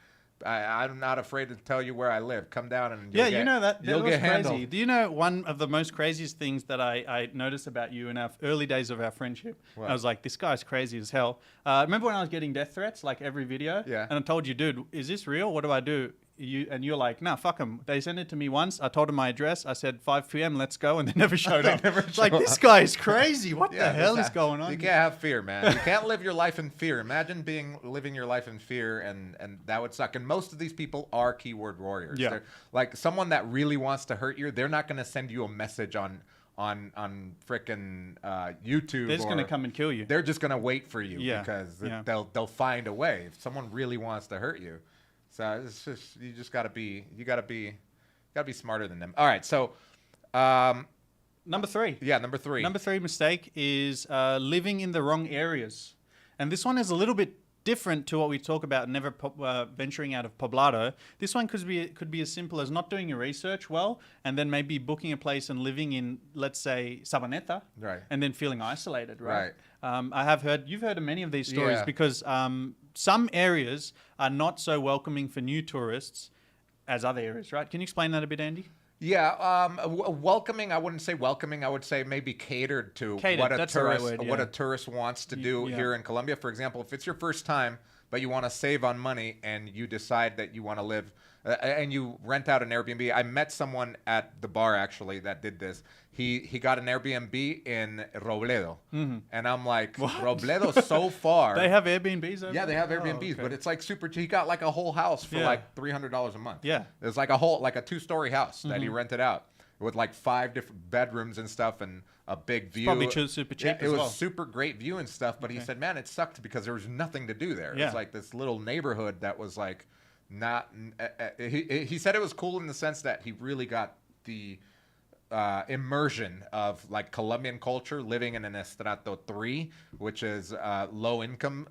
I'm not afraid to tell you where I live. Come down and
Yeah, you know that
you'll
was
get
crazy.
handled.
Do you know one of the most craziest things that I noticed about you in our early days of our friendship?
What?
I was like, this guy's crazy as hell. Remember when I was getting death threats like every video?
Yeah.
And I told you, dude, is this real? What do I do? You're like, nah, fuck them. They sent it to me once. I told them my address. I said 5 p.m. Let's go, and they never showed up. It's like, this guy is crazy. What the hell is going on?
You can't have fear, man. You can't live your life in fear. Imagine living your life in fear, and that would suck. And most of these people are keyboard warriors.
Yeah.
They're, like someone that really wants to hurt you, they're not going to send you a message on frickin' YouTube.
They're just gonna come and kill you.
They're just going to wait for you
Yeah.
because
Yeah.
they'll find a way. If someone really wants to hurt you, so it's just you gotta be smarter than them. All right, so
Number 3.
yeah, number 3.
Number 3 mistake is living in the wrong areas. And this one is a little bit different to what we talk about never venturing out of Poblado. This one could be as simple as not doing your research well and then maybe booking a place and living in, let's say, Sabaneta.
Right.
And then feeling isolated, right? You've heard of many of these stories
Yeah.
because some areas are not so welcoming for new tourists as other areas, right? Can you explain that a bit, Andy?
Yeah, welcoming. I wouldn't say welcoming. I would say maybe catered to what a
that's the right
tourist
word,
what
yeah.
a tourist wants to do
Yeah.
here in Colombia. For example, if it's your first time, but you want to save on money and you decide that you want to live and you rent out an Airbnb. I met someone at the bar actually that did this. He got an Airbnb in Robledo, and I'm like, Robledo's so far.
They have Airbnbs over
Yeah, they have
there?
Airbnbs,
Oh, okay.
but it's like super cheap. He got like a whole house for
Yeah.
like $300 a month.
Yeah.
It's like a 2-story house that he rented out with like 5 different bedrooms and stuff and a big view.
Probably super cheap
It
as
was
well.
super great view and stuff, but he said, man, it sucked because there was nothing to do there.
Yeah.
It's like this little neighborhood that was like not. He said it was cool in the sense that he really got the immersion of like Colombian culture living in an estrato 3, which is low income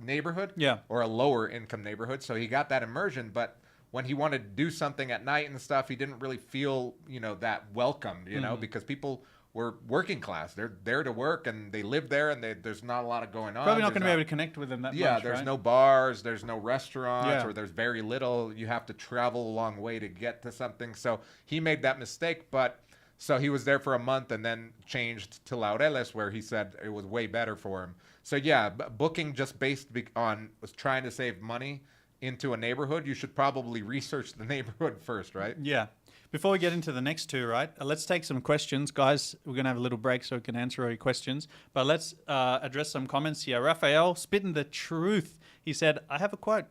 neighborhood,
Yeah.
or a lower income neighborhood. So he got that immersion, but when he wanted to do something at night and stuff, he didn't really feel, that welcomed, because people were working class. They're there to work and they live there and there's not a lot of going on.
Probably not
There's
going to be able to connect with them that
Yeah,
much,
there's
right?
no bars, there's no restaurants,
Yeah.
or there's very little. You have to travel a long way to get to something. So he made that mistake, so he was there for a month and then changed to Laureles, where he said it was way better for him. So yeah, booking just based on was trying to save money into a neighborhood, you should probably research the neighborhood first, right?
Yeah. Before we get into the next two, right, let's take some questions. Guys, we're going to have a little break so we can answer all your questions. But let's address some comments here. Raphael, spitting the truth. He said, I have a quote.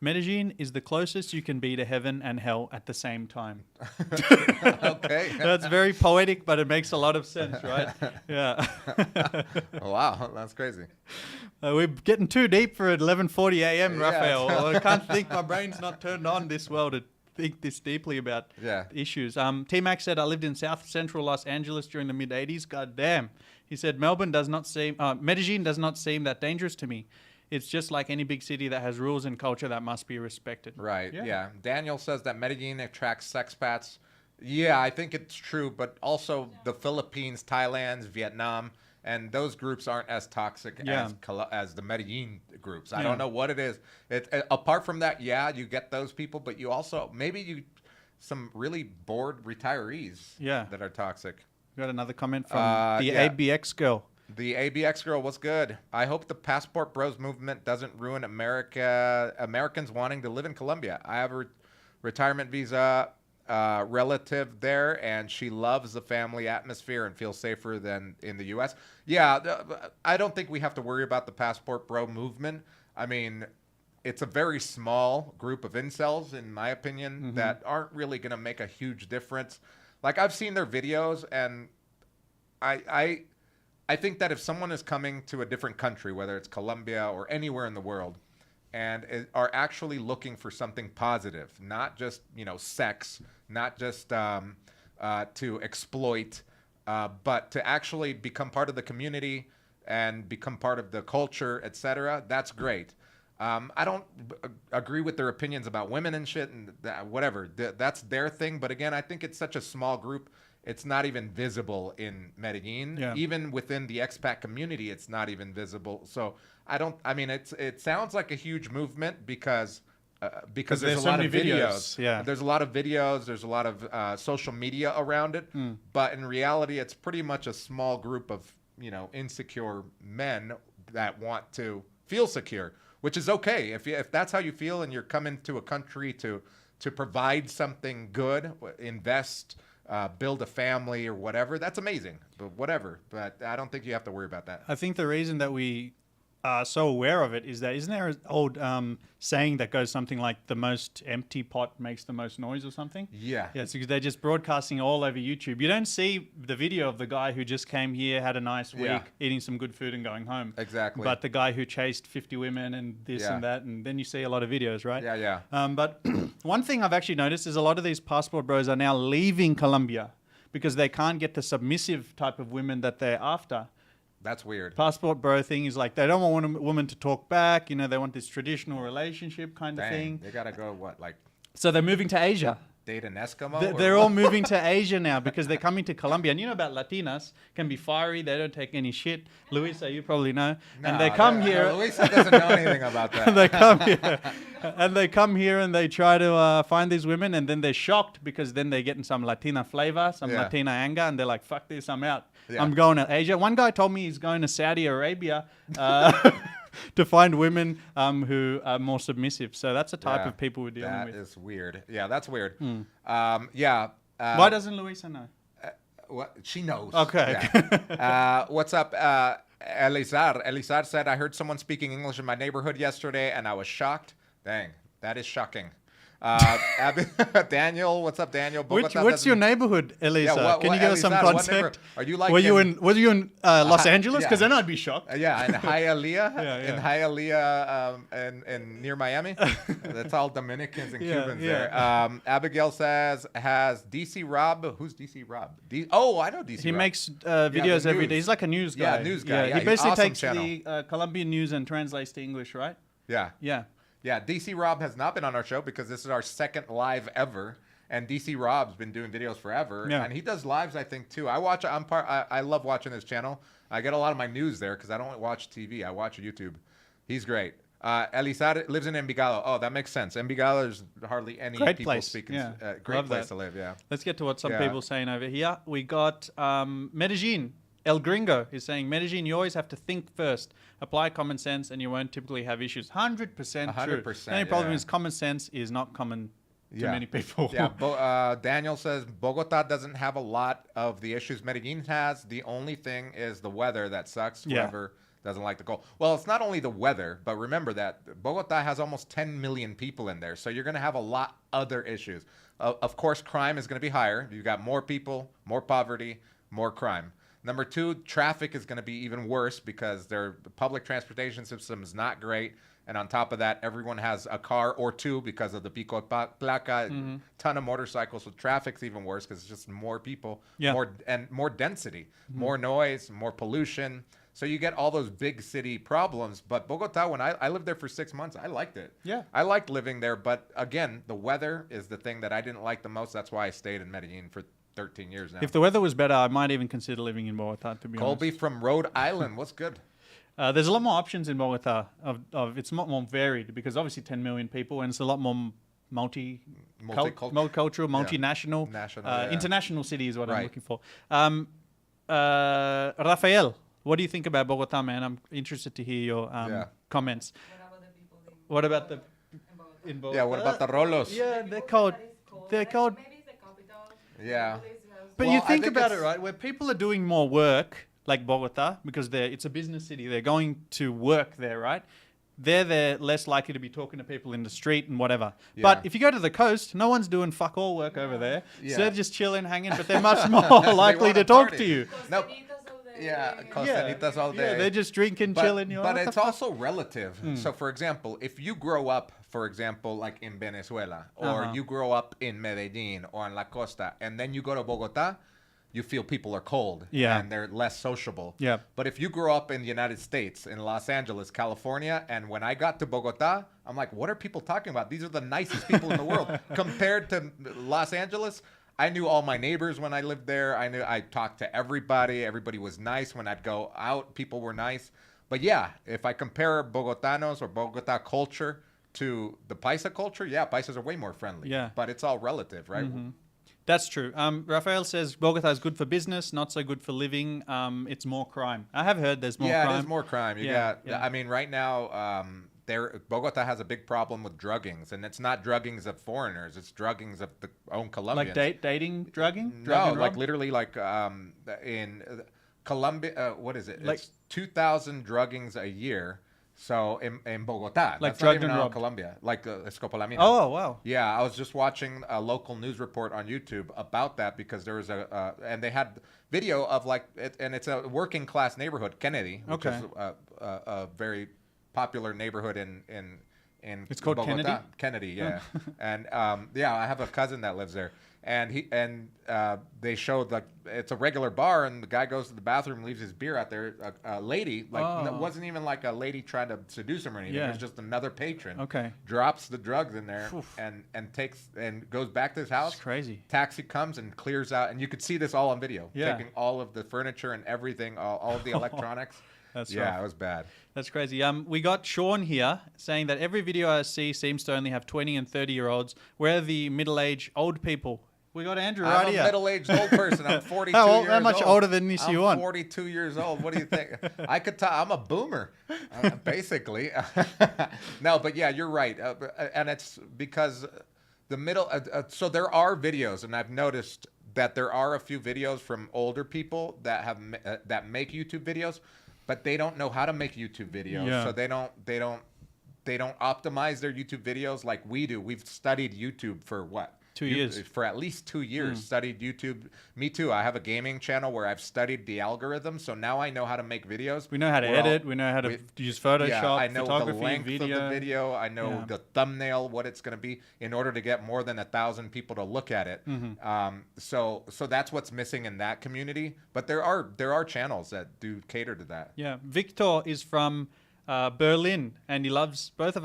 Medellin is the closest you can be to heaven and hell at the same time.
Okay.
That's very poetic, but it makes a lot of sense, right? Yeah.
Wow, that's crazy.
We're getting too deep for 11:40 a.m.,
Yeah.
Raphael. I can't think. My brain's not turned on this well to think this deeply about
Yeah.
issues. T-Max said, I lived in South Central Los Angeles during the mid-'80s. God damn. He said, Medellin does not seem that dangerous to me. It's just like any big city that has rules and culture that must be respected.
Right.
Yeah.
Yeah. Daniel says that Medellin attracts sexpats. Yeah, I think it's true, but also the Philippines, Thailand, Vietnam, and those groups aren't as toxic
Yeah.
as the Medellin groups. I
Yeah.
don't know what it is. Apart from that, yeah, you get those people, but you also some really bored retirees.
Yeah.
That are toxic.
Got another comment from the
yeah.
ABX girl.
The ABX girl was good. I hope the Passport Bros movement doesn't ruin Americans wanting to live in Colombia. I have a retirement visa relative there, and she loves the family atmosphere and feels safer than in the U.S. Yeah, I don't think we have to worry about the passport bro movement. I mean, it's a very small group of incels, in my opinion, that aren't really going to make a huge difference. Like, I've seen their videos, and I think that if someone is coming to a different country, whether it's Colombia or anywhere in the world, and are actually looking for something positive, not just, sex, not just to exploit, but to actually become part of the community and become part of the culture, etc., that's great. I don't agree with their opinions about women and shit and whatever. That's their thing. But again, I think it's such a small group. It's not even visible in Medellin.
Yeah.
Even within the expat community, it's not even visible. So it sounds like a huge movement because there's a
so
lot
many
of videos.
Yeah.
There's a lot of videos. There's a lot of social media around it. But in reality, it's pretty much a small group of, insecure men that want to feel secure, which is okay. If that's how you feel and you're coming to a country to provide something good, invest, build a family or whatever, that's amazing. But whatever. But I don't think you have to worry about that.
I think the reason that we are so aware of it is that isn't there an old saying that goes something like the most empty pot makes the most noise or something?
Yeah.
Yeah, it's because they're just broadcasting all over YouTube. You don't see the video of the guy who just came here, had a nice week, eating some good food and going home.
Exactly.
But the guy who chased 50 women and this and that, and then you see a lot of videos, right?
Yeah, yeah.
But one thing I've actually noticed is a lot of these passport bros are now leaving Colombia because they can't get the submissive type of women that they're after.
That's weird.
Passport bro thing is like they don't want a woman to talk back. They want this traditional relationship kind of thing.
They gotta go
So they're moving to Asia.
date an Eskimo?
They're all moving to Asia now because they're coming to Colombia. And you know about Latinas, can be fiery. They don't take any shit. Luisa, you probably know. And they come here.
Luisa doesn't know anything about that.
They come here and they try to find these women, and then they're shocked because then they're getting some Latina flavor, some Latina anger, and they're like, fuck this, I'm out.
Yeah.
I'm going to Asia. One guy told me he's going to Saudi Arabia to find women who are more submissive. So that's the type of people we're dealing with.
That is weird. Yeah, that's weird.
Why doesn't Luisa know?
What she knows.
Okay.
Yeah. What's up, Elizar? Elizar said, I heard someone speaking English in my neighborhood yesterday, and I was shocked. Dang, that is shocking. Daniel, what's up, Daniel?
What's your neighborhood, Elisa?
Yeah,
Can you give us some context?
Are you like?
Were you in Los Angeles? Because then I'd be shocked.
Yeah, in Hialeah, in Hialeah, and near Miami. That's all Dominicans and Cubans there. Abigail says, has DC Rob? Who's DC Rob? I know DC.
He
Rob.
makes videos every day. He's like a news guy.
Yeah, news guy. Yeah,
he basically
awesome
takes the Colombian news and translates to English, right?
Yeah.
Yeah.
Yeah, DC Rob has not been on our show because this is our second live ever, and DC Rob's been doing videos forever, and he does lives, I think, too. I love watching his channel. I get a lot of my news there because I don't watch TV. I watch YouTube. He's great. Elizar lives in Envigado. Oh, that makes sense. Envigado, there's hardly any people speaking. Great place to live, yeah.
Let's get to what some people are saying over here. We got Medellin. El Gringo is saying, Medellin, you always have to think first. Apply common sense and you won't typically have issues. 100% true.
100%.
The only problem is common sense is not common to many people.
Yeah. Daniel says, Bogota doesn't have a lot of the issues Medellin has. The only thing is the weather that sucks. Whoever doesn't like the cold. Well, it's not only the weather, but remember that Bogota has almost 10 million people in there. So you're going to have a lot other issues. Of course, crime is going to be higher. You've got more people, more poverty, more crime. Number two, traffic is going to be even worse because their public transportation system is not great. And on top of that, everyone has a car or two because of the pico placa, ton of motorcycles. So traffic's even worse because it's just more people, more density, more noise, more pollution. So you get all those big city problems. But Bogota, when I lived there for 6 months, I liked it.
Yeah.
I liked living there. But again, the weather is the thing that I didn't like the most. That's why I stayed in Medellin for 13 years now.
If the weather was better, I might even consider living in Bogota, to be
Colby
honest.
from Rhode Island, what's good?
There's a lot more options in Bogota. It's a lot more varied because obviously 10 million people, and it's a lot more multicultural, multinational, international city is what I'm looking for. Rafael, what do you think about Bogota, man? I'm interested to hear your comments.
What about the people in
What about the...
in Bogota?
in Bogota.
Yeah, what about the Rolos?
Yeah, they're called. They're called.
Maybe it's the capital.
Yeah.
But
Well,
you
I
think
think
about it,
it's-
right? Where people are doing more work, like Bogota, because it's a business city. They're going to work there, right? They're less likely to be talking to people in the street and whatever.
Yeah.
But if you go to the coast, no one's doing fuck all work over there.
Yeah.
So they're just chilling, hanging, but they're much more likely
wanna
to talk
party.
to you.
No.
Costanitas all day.
Yeah, costanitas all day.
Yeah, they're just drinking,
But,
chilling. You're
but
like,
it's
"What the
also relative. So, for example, if you grow up, for example, like in Venezuela, or you grow up in Medellin or in La Costa, and then you go to Bogota, you feel people are cold
Yeah.
and they're less sociable.
Yeah.
But if you grow up in the United States, in Los Angeles, California, and when I got to Bogota, I'm like, what are people talking about? These are the nicest people in the world. Compared to Los Angeles, I knew all my neighbors when I lived there. I talked to everybody. Everybody was nice. When I'd go out, people were nice. But yeah, if I compare Bogotanos or Bogota culture to the Paisa culture, yeah, Paisas are way more friendly.
Yeah.
But it's all relative, right?
That's true. Rafael says Bogota is good for business, not so good for living. It's more crime. I have heard there's more crime.
Yeah, there's more crime. You
Yeah,
got.
yeah.
I mean, right now, Bogota has a big problem with druggings, and it's not druggings of foreigners; it's druggings of the own Colombians.
Like dating, drugging? Drug
No,
and
like
rob?
literally, like in Colombia. What is it?
Like-
It's 2,000 druggings a year. So in Bogota,
Like
that's not
drugged
even
and
out
robbed.
Colombia, like Escopolamina.
Oh, wow.
Yeah, I was just watching a local news report on YouTube about that because there was and they had video of and it's a working class neighborhood, Kennedy, which
Okay.
is a very popular neighborhood in
It's called
Bogota.
Kennedy?
Kennedy, yeah. And yeah, I have a cousin that lives there, and they showed like it's a regular bar, and the guy goes to the bathroom, leaves his beer out there. A lady, like
Oh.
it wasn't even like a lady trying to seduce him or anything.
Yeah.
It was just another patron.
Okay.
Drops the drugs in there
Oof.
and takes and goes back to his house.
It's crazy.
Taxi comes and clears out, and you could see this all on video.
Yeah.
Taking all of the furniture and everything, all of the electronics.
That's
yeah,
rough.
it was bad.
That's crazy. We got Sean here saying that every video I see seems to only have 20 and 30-year-olds. We're the middle-aged old people. We got Andrew right
I'm
here.
a middle-aged old person. I'm 42
How old-
years
how much
old.
older than this
I'm
you want?
42 years old. What do you think? I could tell. I'm a boomer, basically. No, but yeah, you're right. And it's because the middle. So there are videos, and I've noticed that there are a few videos from older people that have that make YouTube videos, but they don't know how to make YouTube videos.
Yeah.
So they don't optimize their YouTube videos like we do. We've studied YouTube for what?
2 years.
For at least 2 years, studied YouTube. Me too. I have a gaming channel where I've studied the algorithm, so now I know how to make videos.
We know how to
We're all-
edit. We know how to use Photoshop,
yeah, I know
photography,
the length
video.
of the video. I know
Yeah.
the thumbnail, what it's going to be, in order to get more than 1,000 people to look at it. So that's what's missing in that community. But there are channels that do cater to that.
Yeah, Victor is from Berlin, and he loves both of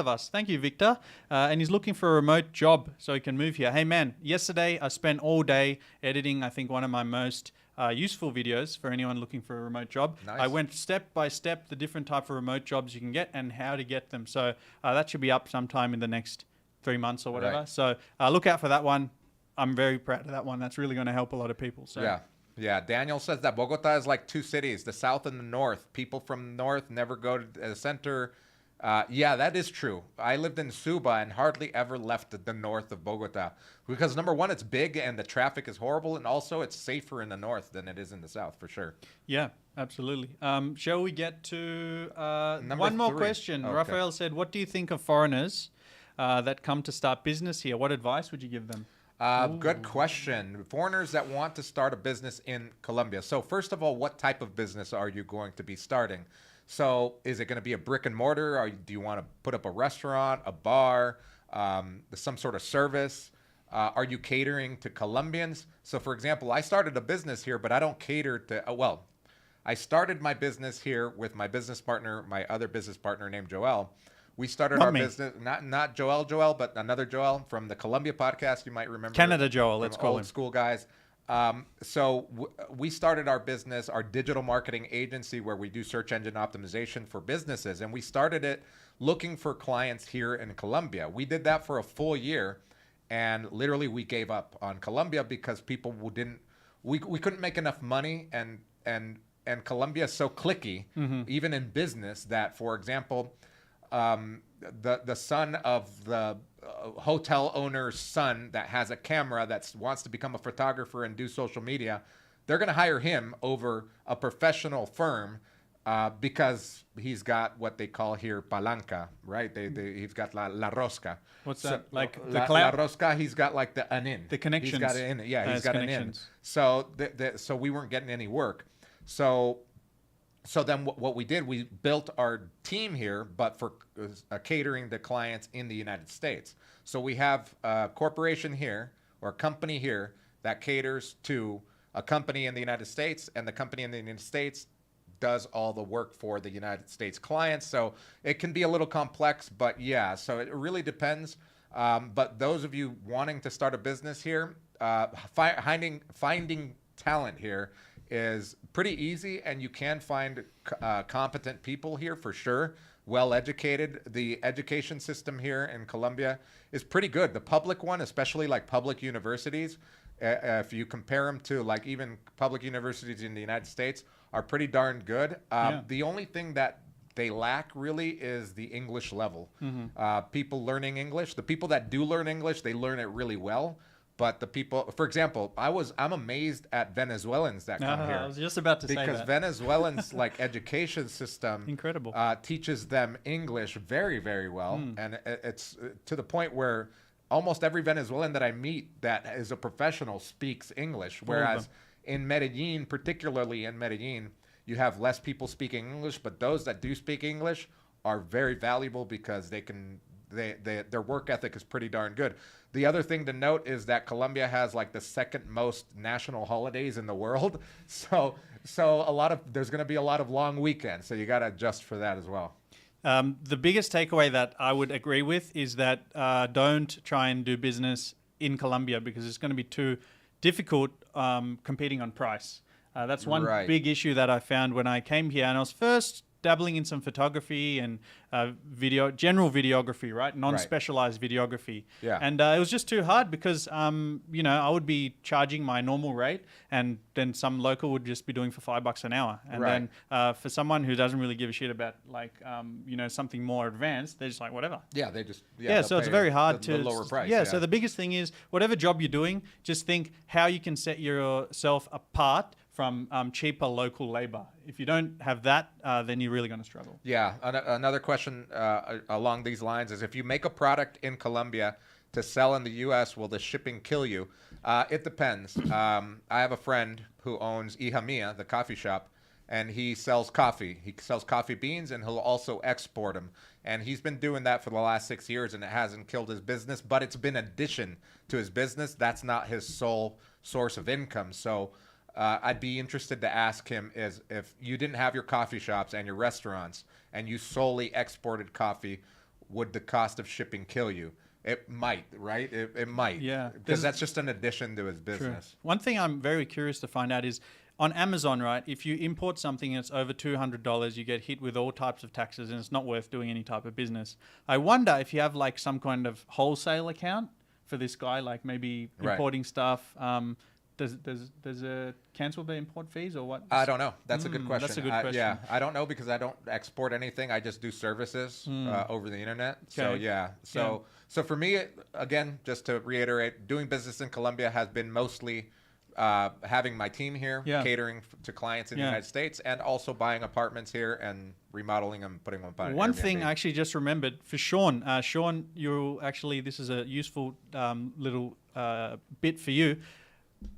us. Thank you, Victor. And he's looking for a remote job so he can move here. Hey, man, yesterday I spent all day editing, I think, one of my most useful videos for anyone looking for a remote job.
Nice.
I went step by step the different type of remote jobs you can get and how to get them. So that should be up sometime in the next 3 months or whatever.
Right.
So look out for that one. I'm very proud of that one. That's really going to help a lot of people. So
Yeah. Yeah, Daniel says that Bogota is like two cities, the south and the north. People from the north never go to the center. Yeah, that is true. I lived in Suba and hardly ever left the north of Bogota because, number one, it's big and the traffic is horrible, and also it's safer in the north than it is in the south, for sure.
Yeah, absolutely. Shall we get to
Number
one more
3.
question?
Okay.
Raphael said, what do you think of foreigners that come to start business here? What advice would you give them?
Good question. Foreigners that want to start a business in Colombia. So first of all, what type of business are you going to be starting? So is it going to be a brick and mortar? Or do you want to put up a restaurant, a bar, some sort of service? Are you catering to Colombians? So for example, I started a business here, but I don't cater to, I started my business here with my business partner, my other business partner named Joel. We started
Not
our
me.
business, not Joel, but another Joel from the Colombia podcast. You might remember
Canada Joel,
from
let's call
old
him.
school guys. So we started our business, our digital marketing agency, where we do search engine optimization for businesses, and we started it looking for clients here in Colombia. We did that for a full year, and literally we gave up on Colombia because people we couldn't make enough money, and Colombia is so cliquey, even in business, that, for example, the son of the hotel owner's son that has a camera that wants to become a photographer and do social media, they're going to hire him over a professional firm because he's got what they call here palanca, right? He's got la rosca.
What's that? Like
la rosca, he's got like an in.
The connections.
He's got an in. Yeah, he's got an in. So so we weren't getting any work. So then what we did, we built our team here, but for catering to clients in the United States. So we have a corporation here or a company here that caters to a company in the United States, and the company in the United States does all the work for the United States clients. So it can be a little complex, but yeah, so it really depends. But those of you wanting to start a business here, finding talent here is pretty easy, and you can find competent people here for sure, well educated. The education system here in Colombia is pretty good. The public one, especially like public universities, if you compare them to like even public universities in the United States, are pretty darn good. The only thing that they lack really is the English level. People learning English, the people that do learn English, they learn it really well. But the people, for example, I'm amazed at Venezuelans that come here.
I was just about to say that.
Because Venezuelans' like education system
incredible
teaches them English very, very well. And it's to the point where almost every Venezuelan that I meet that is a professional speaks English. Whereas in Medellin, particularly in Medellin, you have less people speaking English, but those that do speak English are very valuable because their work ethic is pretty darn good. The other thing to note is that Colombia has like the second most national holidays in the world. So there's going to be a lot of long weekends. So you got to adjust for that as well.
The biggest takeaway that I would agree with is that don't try and do business in Colombia because it's going to be too difficult competing on price. That's one big issue that I found when I came here, and I was first dabbling in some photography and general videography, right? Non-specialized videography.
Yeah.
And it was just too hard because, I would be charging my normal rate, and then some local would just be doing for $5 an hour. And then for someone who doesn't really give a shit about something more advanced, they're just like, whatever.
Yeah, they just,
so it's very hard to
the lower price.
Yeah, so the biggest thing is whatever job you're doing, just think how you can set yourself apart from cheaper local labor. If you don't have that, then you're really going to struggle.
Yeah. Another question along these lines is, if you make a product in Colombia to sell in the U.S., will the shipping kill you? It depends. I have a friend who owns Hija Mia, the coffee shop, and he sells coffee. He sells coffee beans, and he'll also export them. And he's been doing that for the last 6 years, and it hasn't killed his business, but it's been addition to his business. That's not his sole source of income. So I'd be interested to ask him is, if you didn't have your coffee shops and your restaurants and you solely exported coffee, would the cost of shipping kill you? It might, right? It might.
Yeah.
Because that's just an addition to his business.
True. One thing I'm very curious to find out is on Amazon, right? If you import something that's over $200, you get hit with all types of taxes, and it's not worth doing any type of business. I wonder if you have like some kind of wholesale account for this guy, like maybe importing stuff. Does it cancel the import fees or what?
I don't know. That's a good question.
That's a good question.
Yeah, I don't know because I don't export anything. I just do services over the internet. Okay. So for me, again, just to reiterate, doing business in Colombia has been mostly having my team here, catering to clients in the United States, and also buying apartments here and remodeling them, putting them on
One
Airbnb.
thing I actually just remembered for Sean. Sean, this is a useful little bit for you.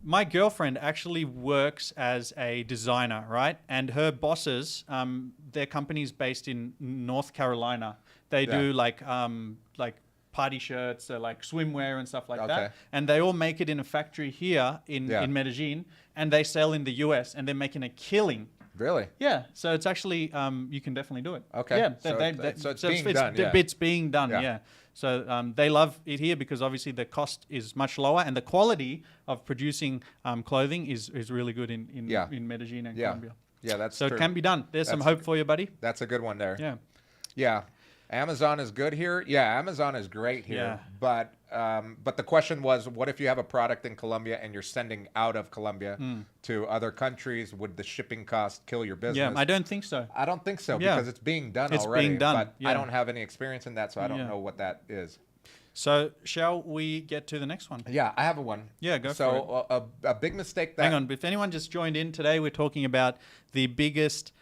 My girlfriend actually works as a designer, right? And her bosses, their company's based in North Carolina. They do like party shirts, like swimwear and stuff like that. And they all make it in a factory here in Medellin, and they sell in the US, and they're making a killing.
Really?
Yeah. So it's actually you can definitely do it.
Okay.
Yeah.
So it's being done.
It's being done. Yeah. So they love it here because obviously the cost is much lower, and the quality of producing clothing is really good in Medellin and Colombia.
Yeah, that's
so
true.
It can be done. There's some hope for you, buddy.
That's a good one there.
Yeah.
Yeah. Amazon is good here. Yeah, Amazon is great here. But the question was, what if you have a product in Colombia and you're sending out of Colombia to other countries? Would the shipping cost kill your business?
Yeah, I don't think so.
I don't think so because it's being done already.
Being done.
But I don't have any experience in that, so I don't know what that is.
So shall we get to the next one?
Yeah, I have one.
Yeah, go for it.
So a big mistake that...
Hang on, if anyone just joined in today, we're talking about the biggest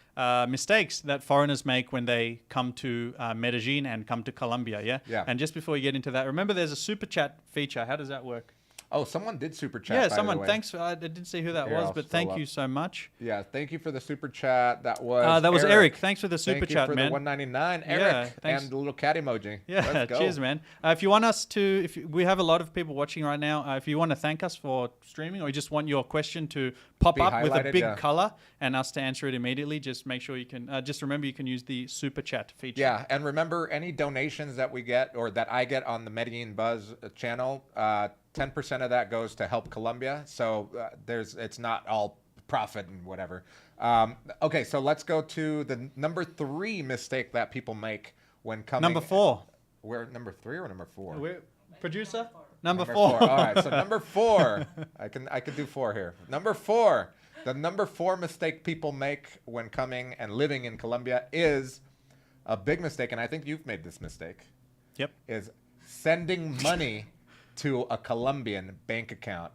mistakes that foreigners make when they come to Medellin and come to Colombia,
Yeah.
And just before you get into that, remember there's a super chat feature. How does that work?
Oh, someone did super chat.
Yeah,
by
someone.
the way.
Thanks. I didn't see who that
Here,
was,
I'll
but
scroll
thank
up.
you so much.
Yeah, thank you for the super chat. That was
Eric. Thanks for the super
thank
chat,
you for
man.
the 199,
Yeah,
Eric,
thanks.
and the little cat emoji.
Yeah,
Let's go.
cheers, man. If you want us to, we have a lot of people watching right now. If you want to thank us for streaming, or you just want your question to pop
Be
up with a
highlighted,
big color and us to answer it immediately, just make sure you can. Just remember, you can use the super chat feature.
Yeah, and remember, any donations that we get or that I get on the Medellin Buzz channel, 10% of that goes to help Colombia. So it's not all profit and whatever. Okay, so let's go to the number 3 mistake that people make when coming.
Number 4.
We're number 3 or number 4?
Producer. Number 4.
All right, so number 4. I can do 4 here. Number 4. The number 4 mistake people make when coming and living in Colombia is a big mistake, and I think you've made this mistake.
Yep.
Is sending money to a Colombian bank account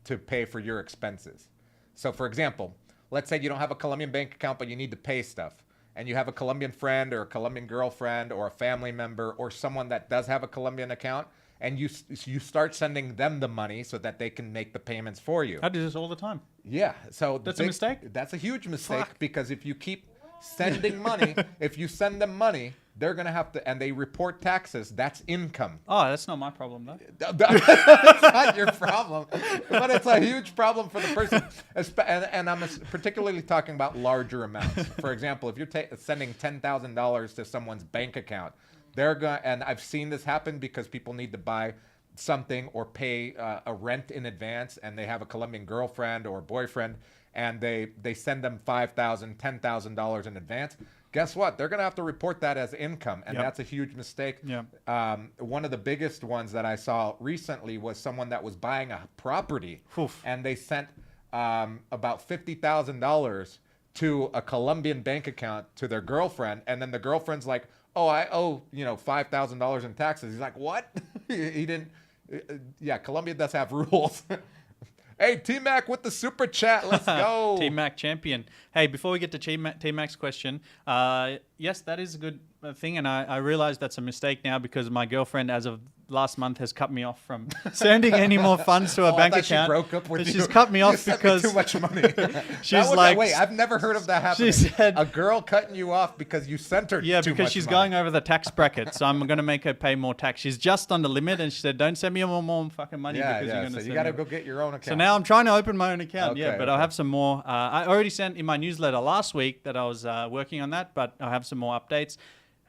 to pay for your expenses. So, for example, let's say you don't have a Colombian bank account, but you need to pay stuff, and you have a Colombian friend or a Colombian girlfriend or a family member or someone that does have a Colombian account, and you start sending them the money so that they can make the payments for you.
I do this all the time.
Yeah, so
That's a mistake?
That's a huge mistake because if you keep sending money, if you send them money, they're going to have to, and they report taxes, that's income.
Oh, that's not my problem, though.
That's not your problem, but it's a huge problem for the person. And I'm particularly talking about larger amounts. For example, if you're sending $10,000 to someone's bank account, they're going, and I've seen this happen because people need to buy something or pay a rent in advance, and they have a Colombian girlfriend or boyfriend, and they send them $5,000, $10,000 in advance. Guess what? They're going to have to report that as income, and that's a huge mistake. One of the biggest ones that I saw recently was someone that was buying a property, and they sent about $50,000 to a Colombian bank account to their girlfriend, and then the girlfriend's like, "Oh, I owe $5,000 in taxes." He's like, "What?" He didn't. Yeah, Colombia does have rules. Hey, T-Mac with the super chat. Let's go.
T-Mac champion. Hey, before we get to T-Mac's question, yes, that is a good thing, and I realize that's a mistake now because my girlfriend, as of last month, has cut me off from sending any more funds to her bank account.
She broke up with you.
She's cut me off because
too much money.
She's like,
wait, I've never heard of that happening.
She said,
a girl cutting you off because you sent her too much
because she's
money.
going over the tax bracket, so I'm going to make her pay more tax. She's just on the limit, and she said, "Don't send me more fucking money because you're going to."
So you got to go get your own account.
So now I'm trying to open my own account.
Okay,
but I'll have some more. I already sent in my newsletter last week that I was working on that, but I'll have some more updates.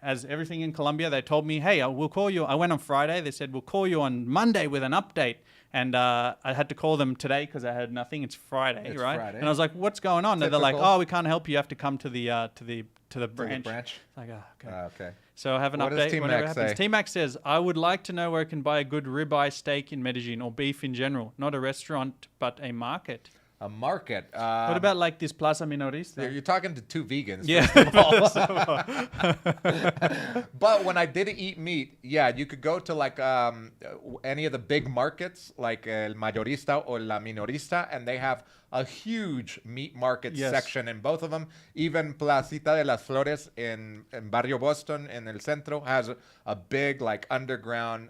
As everything in Colombia, they told me, "Hey, we'll call you." I went on Friday. They said, "We'll call you on Monday with an update." And I had to call them today because I heard nothing. It's Friday, right?
Friday.
And I was like, "What's going on?" They're like, "Oh, we can't help you. You have to come to the branch."
Branch.
Like, okay.
Okay.
So I have an
What does
update.
T-Mac
Whatever happens.
say?
T-Mac says, "I would like to know where I can buy a good ribeye steak in Medellin or beef in general, not a restaurant, but a market."
A market.
What about like this Plaza Minorista?
You're talking to two vegans.
Yeah.
First of all. But when I did eat meat, yeah, you could go to like any of the big markets, like El Mayorista or La Minorista, and they have a huge meat market section in both of them. Even Placita de las Flores in Barrio Boston in El Centro has a big like underground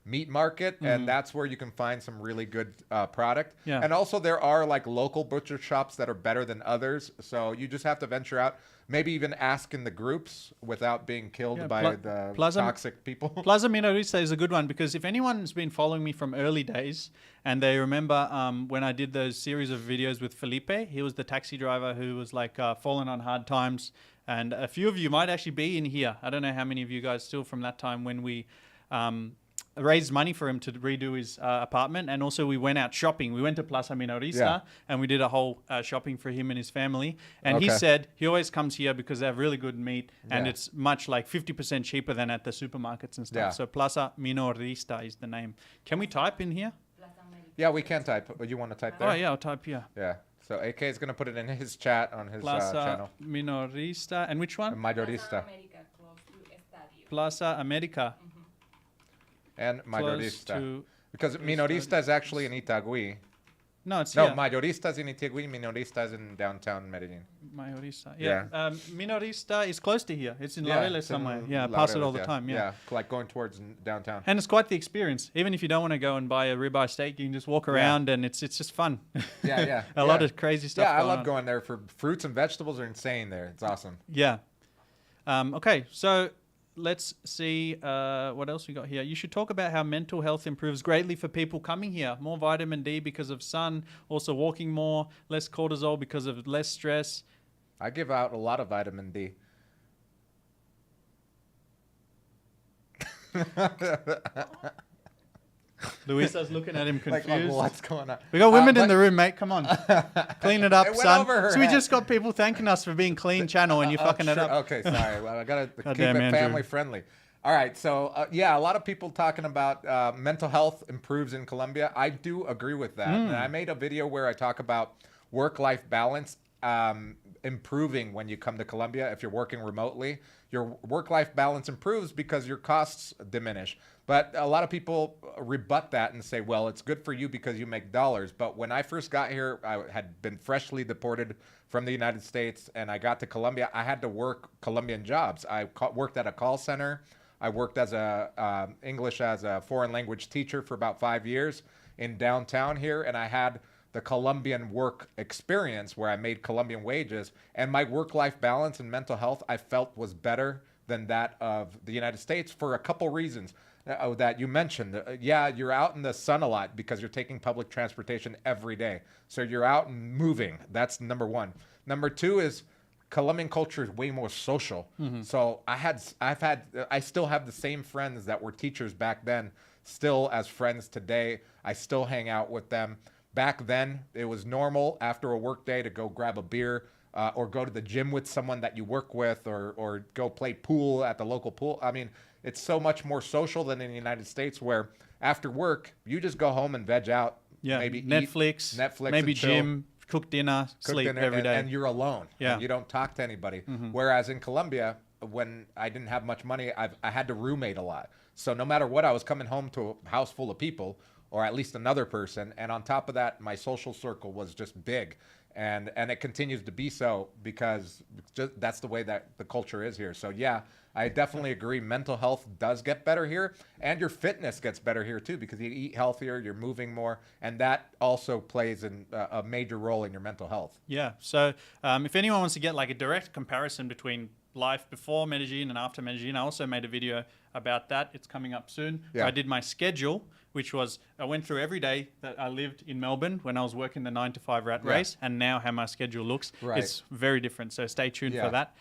meat market, and that's where you can find some really good product.
Yeah.
And also there are like local butcher shops that are better than others, so you just have to venture out, maybe even ask in the groups without being killed by the toxic people.
Plaza Minorista is a good one because if anyone's been following me from early days and they remember when I did those series of videos with Felipe, he was the taxi driver who was like falling on hard times, and a few of you might actually be in here. I don't know how many of you guys still from that time when we raised money for him to redo his apartment, and also we went out shopping. We went to Plaza Minorista,
Yeah.
and we did a whole shopping for him and his family. And he
Okay.
said he always comes here because they have really good meat, and
Yeah.
it's much like 50% cheaper than at the supermarkets and stuff.
Yeah.
So Plaza Minorista is the name. Can we type in here?
Plaza America.
Yeah, we can type. But you want to type there?
Oh yeah, I'll type here.
Yeah. So AK is gonna put it in his chat on his
Plaza
channel.
Minorista, and which one?
Plaza
Majorista
America, close to Estadio.
Plaza America.
and
Close
Majorista.
to
Because Minorista is actually in Itagüí.
no, it's
No,
here.
Majorista is in Itagüí. Minorista is in downtown Medellin.
Mayorista. Yeah. Minorista is close to here. It's in
Yeah,
Laureles
it's in
somewhere. Yeah, I pass it all
Laureles,
the time. Yeah.
like going towards downtown.
And it's quite the experience. Even if you don't want to go and buy a ribeye steak, you can just walk around and it's just fun.
Yeah, yeah.
A lot of crazy stuff.
Yeah, I
going
love
on.
going there for fruits and vegetables are insane there. It's awesome.
Yeah. Okay, so let's see what else we got here. You should talk about how mental health improves greatly for people coming here. More vitamin D because of sun, also walking more, less cortisol because of less stress.
I give out a lot of vitamin D.
Luisa's looking at him
Like,
confused.
what's going on?
We got women in
but-
the room, mate. Come on. Clean it up,
It went
son.
over her
So we
head.
just got people thanking us for being clean channel and you're fucking it
Sure.
up.
Okay, sorry. Well, I gotta keep
Goddamn,
it
Andrew.
family friendly. All right, so yeah, a lot of people talking about mental health improves in Colombia. I do agree with that. And I made a video where I talk about work-life balance improving when you come to Colombia. If you're working remotely, your work-life balance improves because your costs diminish. But a lot of people rebut that and say, well, it's good for you because you make dollars. But when I first got here, I had been freshly deported from the United States, and I got to Colombia. I had to work Colombian jobs. I worked at a call center. I worked as a English as a foreign language teacher for about 5 years in downtown here, and I had the Colombian work experience where I made Colombian wages, and my work-life balance and mental health I felt was better than that of the United States for a couple reasons that you mentioned. Yeah, you're out in the sun a lot because you're taking public transportation every day, so you're out and moving. That's number one. Number two is Colombian culture is way more social. So I still have the same friends that were teachers back then, still as friends today. I still hang out with them. Back then, it was normal after a work day to go grab a beer or go to the gym with someone that you work with or go play pool at the local pool. I mean, it's so much more social than in the United States where after work, you just go home and veg out.
Yeah,
Maybe eat,
Netflix, maybe
and chill.
gym, cook dinner,
Cook
sleep
dinner,
every day.
and you're alone.
Yeah.
And you don't talk to anybody. Whereas in Colombia, when I didn't have much money, I had to roommate a lot. So no matter what, I was coming home to a house full of people, or at least another person. And on top of that, my social circle was just big. And it continues to be so because that's the way that the culture is here. So yeah, I definitely agree. Mental health does get better here, and your fitness gets better here too because you eat healthier, you're moving more, and that also plays a major role in your mental health.
Yeah. So if anyone wants to get like a direct comparison between life before Medellin and after Medellin, I also made a video about that. It's coming up soon.
Yeah.
I did my schedule, which was I went through every day that I lived in Melbourne when I was working the 9 to 5 rat race, and now how my schedule looks.
Right.
It's very different. So stay tuned
Yeah.
for that.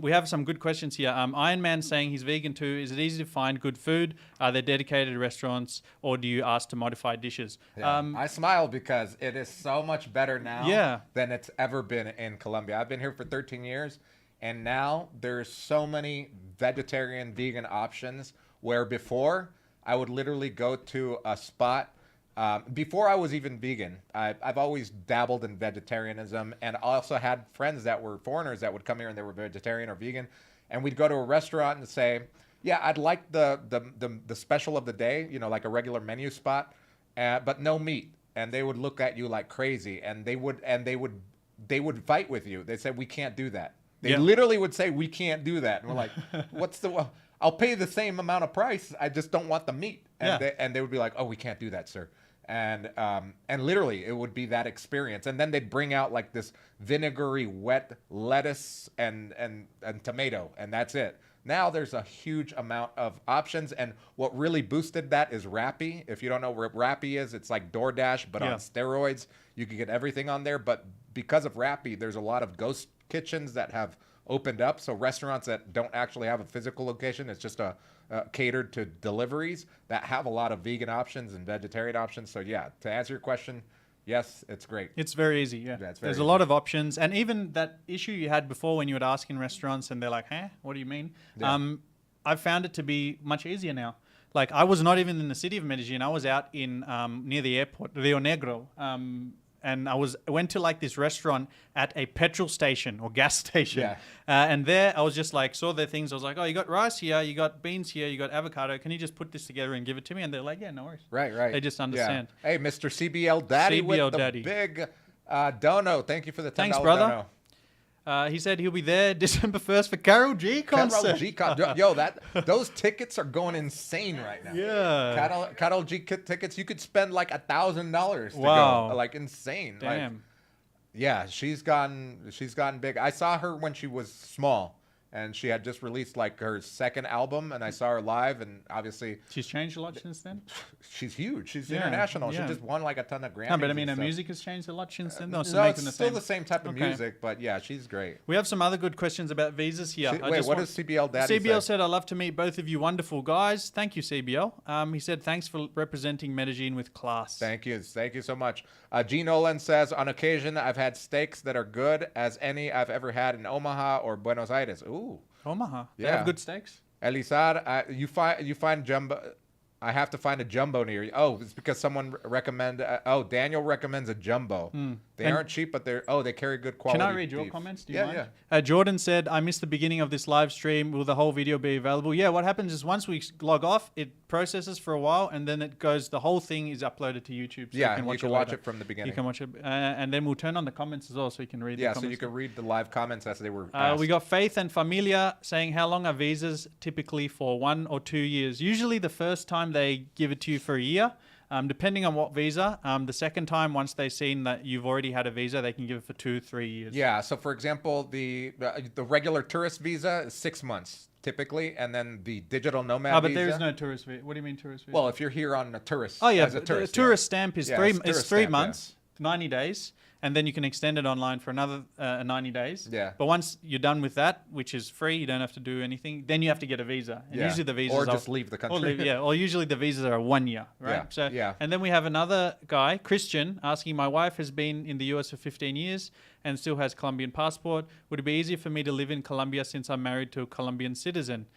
We have some good questions here. Iron Man saying he's vegan too. Is it easy to find good food? Are there dedicated restaurants, or do you ask to modify dishes?
Yeah. I smile because it is so much better now
Yeah.
than it's ever been in Colombia. I've been here for 13 years, and now there's so many vegetarian, vegan options where before I would literally go to a spot. Before I was even vegan, I've always dabbled in vegetarianism, and I also had friends that were foreigners that would come here and they were vegetarian or vegan, and we'd go to a restaurant and say, "Yeah, I'd like the special of the day, you know, like a regular menu spot, but no meat." And they would look at you like crazy, and they would fight with you. They said, "We can't do that." They
Yeah.
literally would say, "We can't do that," and we're like, "What's the?" Well, I'll pay the same amount of price. I just don't want the meat. And
Yeah.
they would be like, "Oh, we can't do that, sir." And literally it would be that experience. And then they'd bring out like this vinegary wet lettuce and tomato, and that's it. Now there's a huge amount of options, and what really boosted that is Rappi. If you don't know what Rappi is, it's like DoorDash but
Yeah.
on steroids. You can get everything on there, but because of Rappi, there's a lot of ghost kitchens that have opened up. So restaurants that don't actually have a physical location, it's just catered to deliveries that have a lot of vegan options and vegetarian options. So yeah, to answer your question, yes, it's great.
It's very easy, yeah.
Yeah, it's
There's
very
a lot
easy.
of options. And even that issue you had before when you would ask in restaurants and they're like, huh, what do you mean?
Yeah.
I've found it to be much easier now. Like, I was not even in the city of Medellin. I was out in near the airport, Rio Negro. And I went to like this restaurant at a petrol station or gas station.
Yeah.
And there I was just like, saw their things. I was like, oh, you got rice here, you got beans here, you got avocado. Can you just put this together and give it to me? And they're like, yeah, no worries.
Right.
They just understand.
Yeah. Hey, Mr. CBL Daddy with
CBL
the
Daddy.
big dono. Thank you for the $10
Thanks, brother.
dono.
He said he'll be there December 1st for Carol G concert.
Karol G Yo, those tickets are going insane right now.
Yeah.
Karol G tickets, you could spend like $1,000 to
Wow.
go. Like insane.
Damn.
Like, yeah, she's gotten big. I saw her when she was small, and she had just released like her second album, and I saw her live, and obviously
She's changed a lot since then.
she's huge. She's
Yeah,
international.
yeah.
She just won like a ton of Grammys.
No, but I mean,
and
her
stuff.
music has changed a lot since then.
No,
Still making
it's still the same type of
Okay.
music, but yeah, she's great.
We have some other good questions about visas here.
Wait, what does CBL Daddy
CBL
say?
said, I love to meet both of you wonderful guys. Thank you, CBL. He said, thanks for representing Medellin with class.
Thank you so much. G Nolan says, on occasion, I've had steaks that are good as any I've ever had in Omaha or Buenos Aires. Ooh.
Omaha. They
Yeah.
have good steaks.
Elizar, you find jumbo. I have to find a jumbo near you. Oh, it's because someone Daniel recommends a jumbo. They
And-
aren't cheap, but they carry good quality.
Can I read your
beef.
comments? Do you
Yeah,
mind?
yeah.
Jordan said, I missed the beginning of this live stream. Will the whole video be available? Yeah, what happens is once we log off, it processes for a while, and then it goes, the whole thing is uploaded to YouTube. So
Yeah,
you can watch,
watch
it,
it from the beginning.
You can watch it. And then we'll turn on the comments as well, so you can read the
Yeah,
comments.
so you can read the live comments as they were asked.
We got Faith and Familia saying, how long are visas typically for? 1 or 2 years? Usually the first time they give it to you for a year. Depending on what visa. The second time, once they've seen that you've already had a visa, they can give it for 2-3 years.
Yeah, so for example, the regular tourist visa is 6 months typically, and then the digital nomad
But
visa.
there is no tourist visa. What do you mean tourist visa?
Well, if you're here on a tourist.
Oh yeah,
as a
but
tourist,
the tourist stamp is
Yeah,
three.
it's
It's
tourist
3
stamp, yeah.
months, 90 days, and then you can extend it online for another 90 days.
Yeah.
But once you're done with that, which is free, you don't have to do anything. Then you have to get a visa, and
Yeah.
usually the visas
Or
are,
just leave the country.
Or usually the visas are 1 year, right?
Yeah,
So
yeah.
And then we have another guy, Christian, asking, my wife has been in the US for 15 years and still has Colombian passport. Would it be easier for me to live in Colombia since I'm married to a Colombian citizen?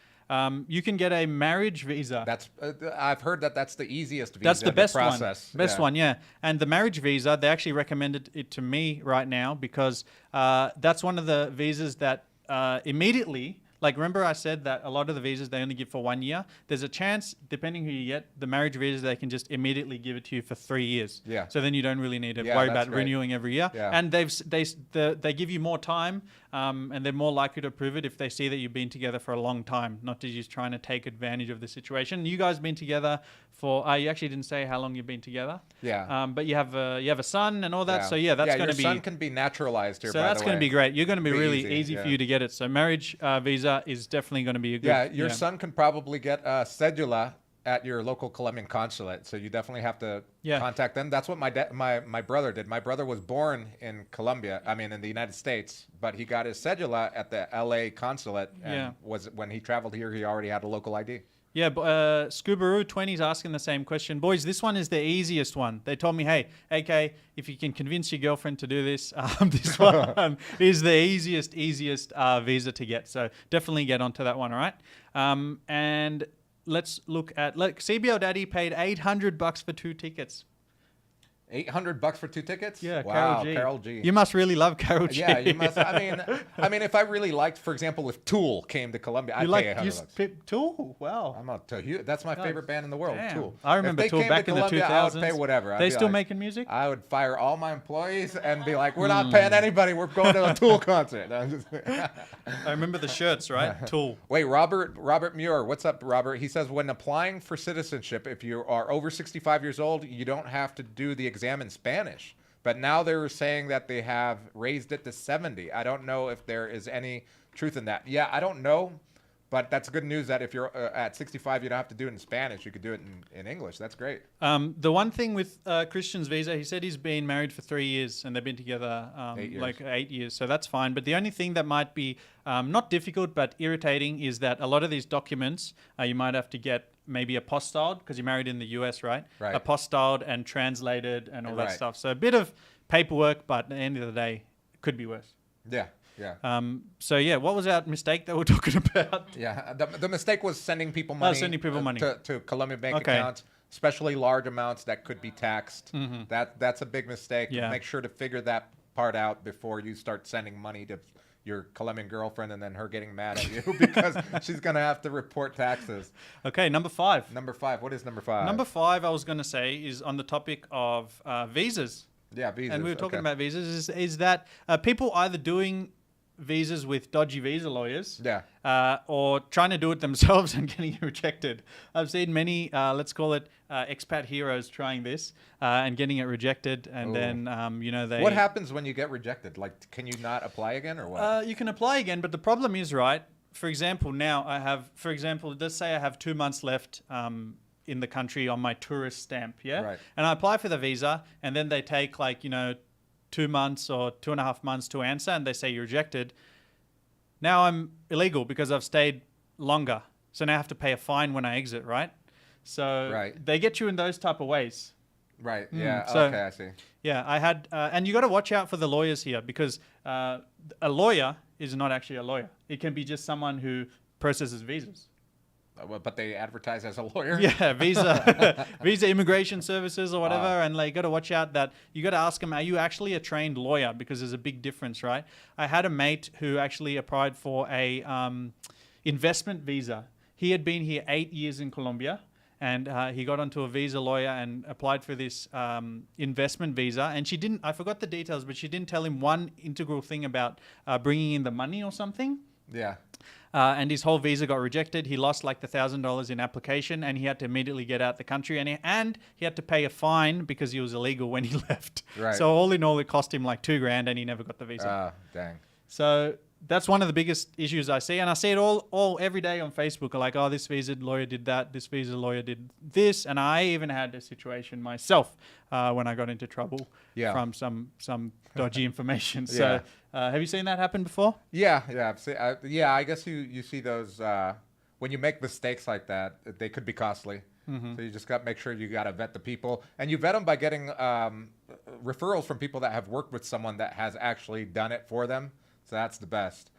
You can get a marriage visa.
That's I've heard that's the easiest visa.
That's the best
process.
one. Best one, yeah. And the marriage visa, they actually recommended it to me right now because that's one of the visas that immediately, like remember I said that a lot of the visas they only give for 1 year. There's a chance, depending who you get, the marriage visa they can just immediately give it to you for 3 years.
Yeah.
So then you don't really need to
Yeah,
worry
that's
about
great.
renewing every year.
Yeah.
And they give you more time, and they're more likely to approve it if they see that you've been together for a long time, not to just trying to take advantage of the situation. You guys been together for you actually didn't say how long you've been together.
Yeah.
But you have a son and all that. So yeah, that's going to be.
Your son can be naturalized here.
So
by
that's
the
going to
way.
be great. You're going to be
Be
really
easy,
easy
yeah.
for you to get it. So marriage visa is definitely going to be a good.
Yeah, your son can probably get a cedula at your local Colombian consulate. So you definitely have to contact them. That's what my brother did. My brother was born in Colombia. I mean, in the United States, but he got his cedula at the LA consulate. And was when he traveled here, he already had a local ID.
Yeah, but Scubaroo20 is asking the same question. Boys, this one is the easiest one. They told me, hey, AK, if you can convince your girlfriend to do this, this one is the easiest visa to get. So definitely get onto that one, all right? And let's look at, CBO Daddy paid $800 for 2 tickets.
$800 for 2 tickets?
Yeah,
wow,
Karol G. You must really love Karol G.
Yeah, you must. I mean, if I really liked, for example, if Tool came to Colombia, I'd pay $800.
Tool? Wow.
I'm not Tool. That's my favorite band in the world.
Damn.
Tool.
I remember
if they
Tool
came
back
to
in the
Colombia,
2000s.
I would pay whatever. I'd
They
be
still
like,
making music?
I would fire all my employees and be like, "We're not paying anybody. We're going to a Tool concert."
I remember the shirts, right? Tool.
Wait, Robert Muir, what's up, Robert? He says when applying for citizenship, if you are over 65 years old, you don't have to do the exam in Spanish. But now they're saying that they have raised it to 70. I don't know if there is any truth in that. Yeah, I don't know. But that's good news that if you're at 65, you don't have to do it in Spanish. You could do it in English. That's great.
The one thing with Christian's visa, he said he's been married for 3 years and they've been together
8 years.
like 8 years. So that's fine. But the only thing that might be not difficult but irritating is that a lot of these documents you might have to get maybe apostilled because you're married in the US, right?
Right.
Apostilled and translated and all that
Right.
stuff. So a bit of paperwork, but at the end of the day, it could be worse.
Yeah. Yeah.
So yeah, what was our mistake that we're talking about?
Yeah. The mistake was sending people money.
Sending people money.
To Colombian bank
Okay.
accounts, especially large amounts that could be taxed.
Mm-hmm.
That's a big mistake.
Yeah.
Make sure to figure that part out before you start sending money to your Colombian girlfriend and then her getting mad at you because she's gonna have to report taxes.
Okay, number 5.
Number 5. What is number 5?
Number 5, I was going to say, is on the topic of visas.
Yeah, visas.
And we were talking
okay.
about visas. Is that people either doing visas with dodgy visa lawyers,
Yeah.
or trying to do it themselves and getting it rejected. I've seen many, let's call it expat heroes, trying this and getting it rejected, and
Ooh.
then they.
What happens when you get rejected? Like, can you not apply again or what?
You can apply again, but the problem is, right? For example, now I have, let's say I have 2 months left in the country on my tourist stamp, yeah?
Right.
And I apply for the visa, and then they take 2 months or 2.5 months to answer, and they say you're rejected. Now I'm illegal because I've stayed longer. So now I have to pay a fine when I exit, right? So
Right.
they get you in those type of ways.
Right. Yeah.
so-
Okay, I see.
Yeah, I had, and you got to watch out for the lawyers here because a lawyer is not actually a lawyer. It can be just someone who processes visas.
But they advertise as a lawyer.
Yeah, visa immigration services or whatever.
Wow.
And you got to watch out that you got to ask them, are you actually a trained lawyer? Because there's a big difference, right? I had a mate who actually applied for a investment visa. He had been here 8 years in Colombia. And he got onto a visa lawyer and applied for this investment visa. And she didn't, I forgot the details, but she didn't tell him one integral thing about bringing in the money or something.
Yeah.
And his whole visa got rejected. He lost like the $1,000 in application, and he had to immediately get out the country. And he had to pay a fine because he was illegal when he left.
Right.
So all in all, it cost him like $2,000, and he never got the visa.
Dang.
So that's one of the biggest issues I see, and I see it all every day on Facebook. Like, oh, this visa lawyer did that, this visa lawyer did this, and I even had a situation myself when I got into trouble from some dodgy information. So, have you seen that happen before?
Yeah. I've seen, I guess you see those when you make mistakes like that, they could be costly. So you just got to make sure you got to vet the people, and you vet them by getting referrals from people that have worked with someone that has actually done it for them. So that's the best.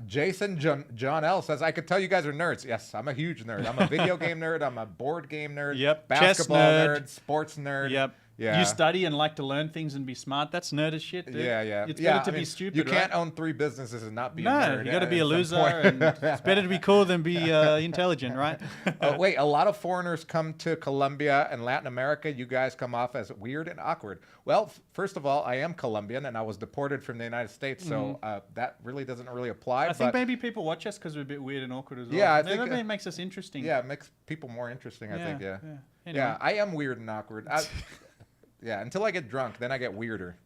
Jason John L says, I could tell you guys are nerds. Yes, I'm a huge nerd. I'm a video game nerd. I'm a board game nerd.
Yep.
Basketball
Chess nerd.
sports nerd.
Yep.
Yeah.
You study and like to learn things and be smart. That's nerd as shit, dude.
Yeah.
It's
yeah,
better to
I mean,
be stupid,
You can't
right?
own 3 businesses and not be a
No,
nerd.
you got to be a
at some
loser,
point.
and it's better to be cool than be intelligent, right?
Wait, a lot of foreigners come to Colombia and Latin America. You guys come off as weird and awkward. Well, first of all, I am Colombian and I was deported from the United States, so that really doesn't really apply.
I think maybe people watch us because we're a bit weird and awkward as well.
Yeah, I
Maybe
think,
it makes us interesting.
Yeah, it makes people more interesting, I think, yeah.
Anyway.
Yeah, I am weird and awkward. Yeah, until I get drunk, then I get weirder.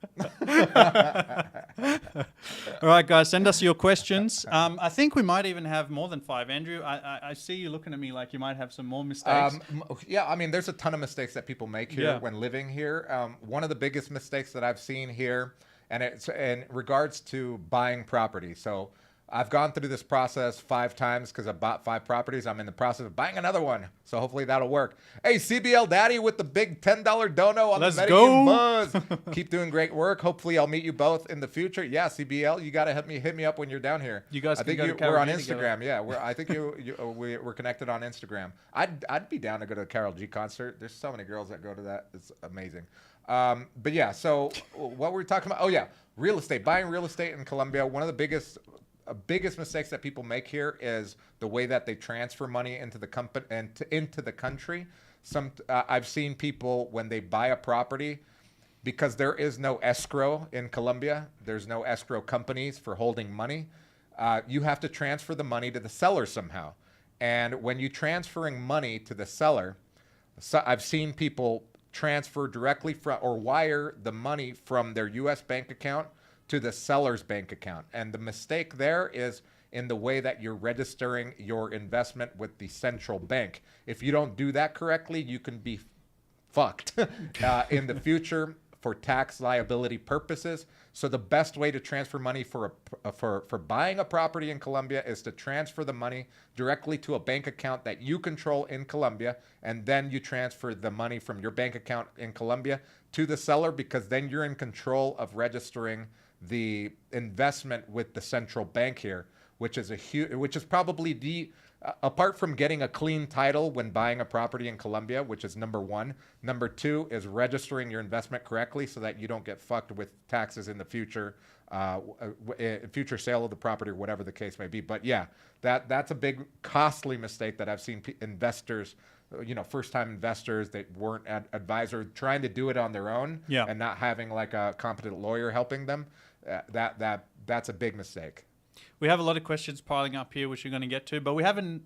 All right, guys, send us your questions. I think we might even have more than 5. Andrew, I see you looking at me like you might have some more mistakes.
Yeah, I mean, there's a ton of mistakes that people make here when living here. One of the biggest mistakes that I've seen here, and it's in regards to buying property. So I've gone through this process 5 times because I bought 5 properties. I'm in the process of buying another one. So hopefully that'll work. Hey, CBL Daddy with the big $10 dono on
Let's
the
go.
Medellin Buzz. Keep doing great work. Hopefully I'll meet you both in the future. Yeah, CBL, you got to hit me up when you're down here.
You guys
I
can
think
go to
we're on
Carol G
Instagram.
together.
Yeah, I think we're connected on Instagram. I'd be down to go to a Carol G concert. There's so many girls that go to that. It's amazing. But yeah, so what were we talking about? Oh yeah, real estate. Buying real estate in Colombia. One of the biggest mistakes that people make here is the way that they transfer money into the company and into the country. I've seen people when they buy a property, because there is no escrow in Colombia. There's no escrow companies for holding money. You have to transfer the money to the seller somehow. And when you're transferring money to the seller, I've seen people transfer directly from or wire the money from their U.S. bank account to the seller's bank account. And the mistake there is in the way that you're registering your investment with the central bank. If you don't do that correctly, you can be fucked in the future for tax liability purposes. So the best way to transfer money for buying a property in Colombia is to transfer the money directly to a bank account that you control in Colombia, and then you transfer the money from your bank account in Colombia to the seller, because then you're in control of registering the investment with the central bank here, which is probably the apart from getting a clean title when buying a property in Colombia, which is number one. Number two is registering your investment correctly so that you don't get fucked with taxes in the future, future sale of the property or whatever the case may be. But yeah, that's a big costly mistake that I've seen investors, first-time investors that weren't advisor trying to do it on their own and not having like a competent lawyer helping them. That's a big mistake.
We have a lot of questions piling up here, which we're going to get to, but we haven't.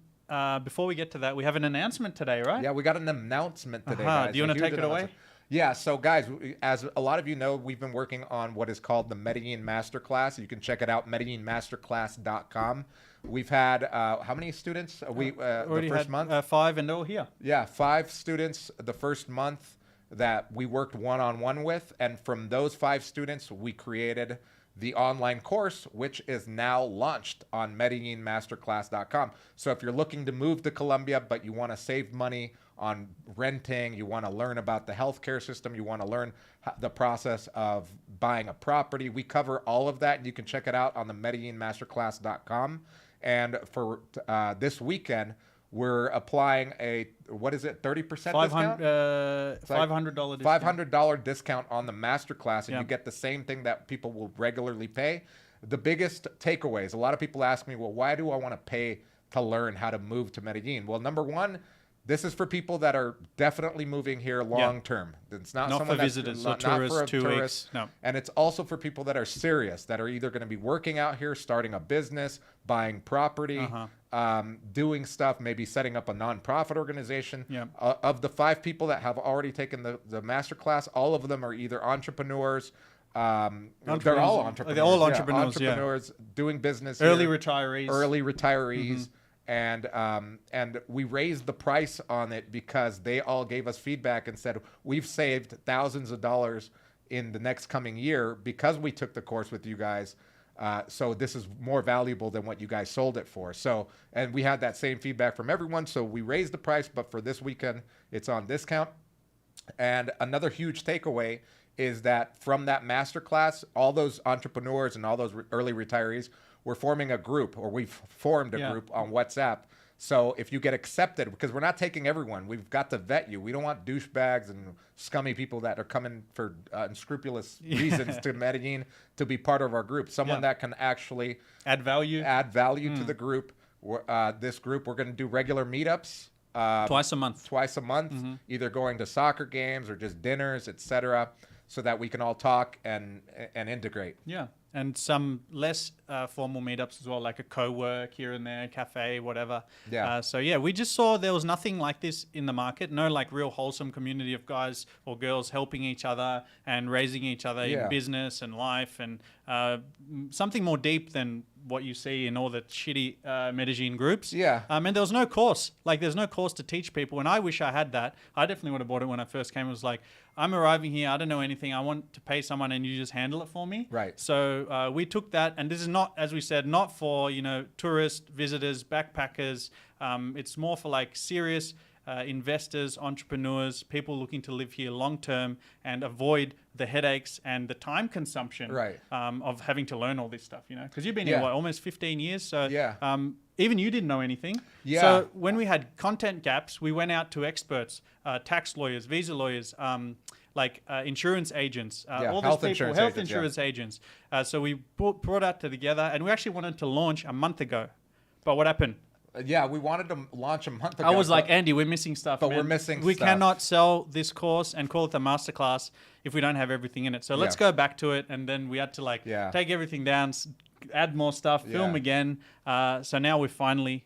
Before we get to that, we have an announcement today, right?
Yeah, we got an announcement today, guys.
Do you want to take it away?
Yeah, so guys, as a lot of you know, we've been working on what is called the Medellin Masterclass. You can check it out, MedellinMasterclass.com. We've had, how many students? The first month?
5 and all here.
Yeah, 5 students the first month that we worked one-on-one with. And from those 5 students, we created the online course, which is now launched on MedellinMasterclass.com. So if you're looking to move to Colombia, but you want to save money on renting, you want to learn about the healthcare system, you want to learn the process of buying a property, we cover all of that. And you can check it out on the MedellinMasterclass.com. And for this weekend, we're applying a, what is it, 30% discount?
$500 discount.
$500 discount on the masterclass, and you get the same thing that people will regularly pay. The biggest takeaways, a lot of people ask me, well, why do I want to pay to learn how to move to Medellin? Well, number one, this is for people that are definitely moving here long term. It's not
for visitors or tourists,
for
2 weeks. No.
And it's also for people that are serious, that are either going to be working out here, starting a business, buying property, doing stuff, maybe setting up a nonprofit organization. Of the 5 people that have already taken the masterclass, all of them are either entrepreneurs. They're all entrepreneurs.
They're all entrepreneurs.
Entrepreneurs doing business.
Early
here,
retirees.
And we raised the price on it because they all gave us feedback and said, we've saved thousands of dollars in the next coming year because we took the course with you guys. So this is more valuable than what you guys sold it for. So, and we had that same feedback from everyone. So we raised the price, but for this weekend, it's on discount. And another huge takeaway is that from that masterclass, all those entrepreneurs and all those early retirees, we're forming a group, or we've formed a group on WhatsApp. So if you get accepted, because we're not taking everyone, we've got to vet you. We don't want douchebags and scummy people that are coming for unscrupulous reasons to Medellin to be part of our group. Someone that can actually
add value
to the group. This group, we're going to do regular meetups.
Twice a month,
either going to soccer games or just dinners, etc., so that we can all talk and integrate.
Yeah. And some less formal meetups as well, like a co-work here and there, cafe, whatever.
Yeah.
So yeah, we just saw there was nothing like this in the market. No like real wholesome community of guys or girls helping each other and raising each other in business and life, and something more deep than what you see in all the shitty Medellin groups.
Yeah.
And there was no course. Like there's no course to teach people. And I wish I had that. I definitely would have bought it when I first came. It was like, I'm arriving here. I don't know anything. I want to pay someone and you just handle it for me.
Right.
So we took that. And this is not, as we said, not for, tourists, visitors, backpackers. It's more for like serious investors, entrepreneurs, people looking to live here long term and avoid the headaches and the time consumption of having to learn all this stuff, because you've been here almost 15 years. So even you didn't know anything.
Yeah.
So when we had content gaps, we went out to experts, tax lawyers, visa lawyers, insurance agents, all these people, health insurance agents. So we brought that together, and we actually wanted to launch a month ago. But what happened?
Yeah, we wanted to launch a month ago.
I was like, Andy, we're missing stuff.
But
man.
we're missing
We
stuff.
cannot sell this course and call it the masterclass if we don't have everything in it. So let's go back to it. And then we had to take everything down, add more stuff, film again. So now we've finally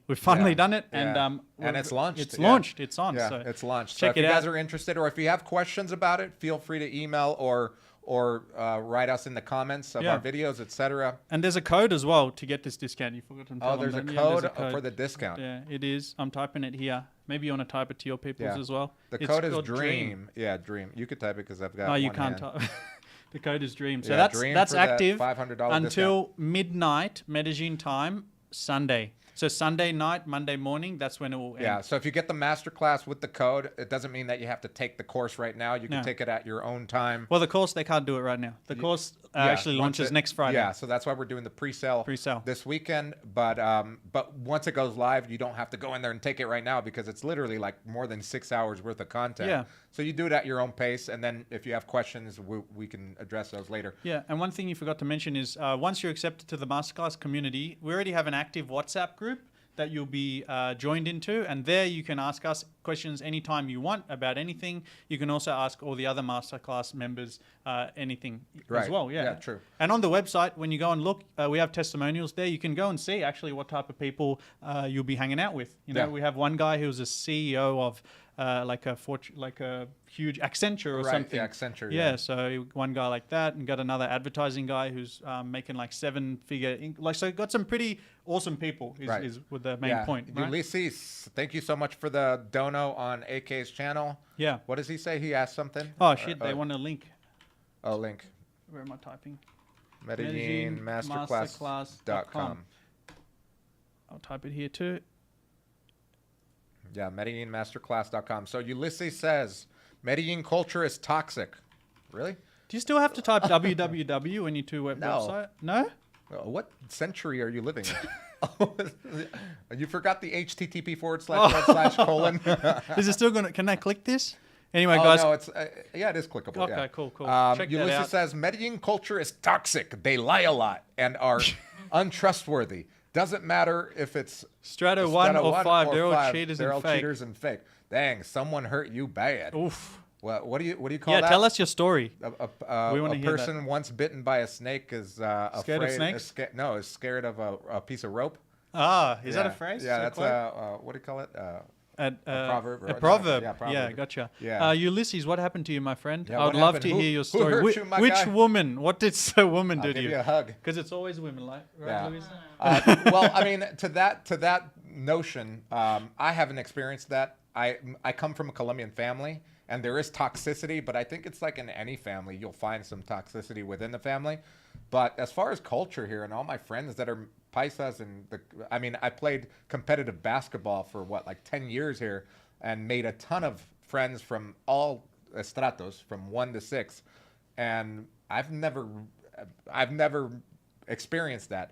done it. And
it's launched.
It's launched. It's on.
Yeah,
so
it's launched.
Check
so if
it
you guys
out.
are interested, or if you have questions about it, feel free to email or or write us in the comments of our videos, etc.
And there's a code as well to get this discount. You forgot to tell
Oh,
them
there's
that.
a
Yeah,
code
there's a
for the discount.
Yeah, it is. I'm typing it here. Maybe you want to type it to your peoples as well.
The
It's
code is
called
Dream. Yeah, Dream. You could type it because I've got.
No, you
one
can't
hand.
type. The code is Dream. So
Yeah, Dream
that's
for that
active
$500
until midnight Medellin time Sunday. So Sunday night, Monday morning, that's when it will end.
Yeah, so if you get the masterclass with the code, it doesn't mean that you have to take the course right now. You can take it at your own time.
Well, the course, they can't do it right now. The course actually launches next Friday.
Yeah, so that's why we're doing the pre-sale this weekend. But once it goes live, you don't have to go in there and take it right now because it's literally like more than 6 hours worth of content.
Yeah.
So you do it at your own pace, and then if you have questions, we can address those later.
Yeah, and one thing you forgot to mention is once you're accepted to the Masterclass community, we already have an active WhatsApp group that you'll be joined into, and there you can ask us questions anytime you want about anything. You can also ask all the other Masterclass members anything as well. Yeah,
true.
And on the website, when you go and look, we have testimonials there. You can go and see actually what type of people you'll be hanging out with. You know, we have one guy who's a CEO of like a huge Accenture or something.
Yeah, Accenture.
Yeah, so one guy like that, and got another advertising guy who's making like 7-figure. So got some pretty awesome people. Is with the main point. Right?
Ulysses, thank you so much for the dono on AK's channel.
Yeah.
What does he say? He asked something.
Oh shit! They want a link.
Oh, link.
Where am I typing?
MedellinMasterclass.com.
I'll type it here too.
Yeah, MedellinMasterclass.com. So Ulysses says, Medellin culture is toxic. Really?
Do you still have to type www when you do website? No?
What century are you living in? You forgot the http:///::.
Is it still going to... Can I click this? Anyway, guys.
No, it's yeah, it is clickable.
Okay,
yeah.
cool. Check
Ulysses
that out.
says Medellin culture is toxic. They lie a lot and are untrustworthy. Doesn't matter if it's
Strato 1 or 5. They're all cheaters
They're
and
all
fake.
cheaters and fake. Dang, someone hurt you bad.
Oof.
Well, what do you call that?
Yeah, tell us your story.
A
We wanna hear
person once bitten by a snake is
Scared of snakes?
Is scared of a piece of rope.
Ah, is that a phrase?
Yeah,
Is
that's
that
what do you call it?
a
proverb.
A proverb.
Yeah, proverb.
Yeah, gotcha.
Yeah.
Ulysses, what happened to you, my friend?
Yeah,
I would
what
love
happened?
to hear your
Who
story.
hurt you, my
Which
guy?
woman? What did the woman do
I'll
to
give you a hug.
Because it's always women, right?
Yeah.
Louise?
Well, I mean, to that notion, I haven't experienced that. I come from a Colombian family, and there is toxicity, but I think it's like in any family, you'll find some toxicity within the family. But as far as culture here, and all my friends that are paisas, I played competitive basketball for like 10 years here, and made a ton of friends from all estratos, from 1 to 6, and I've never experienced that.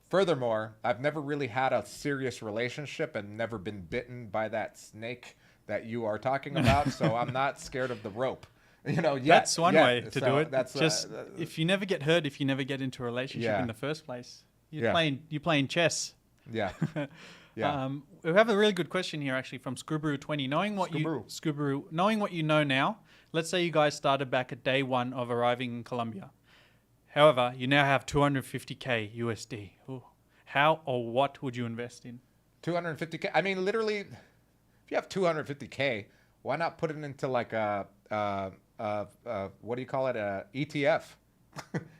Furthermore, I've never really had a serious relationship and never been bitten by that snake that you are talking about, so I'm not scared of the rope.
That's one way to do it.
That's
just if you never get hurt, if you never get into a relationship in the first place, you're playing chess.
Yeah. Yeah.
We have a really good question here, actually, from Scoobaroo20. Knowing what you know now, let's say you guys started back at day 1 of arriving in Colombia. However, you now have 250K USD. Ooh. How or what would you invest in? 250K.
I mean, literally, if you have 250K, why not put it into like a what do you call it? A ETF.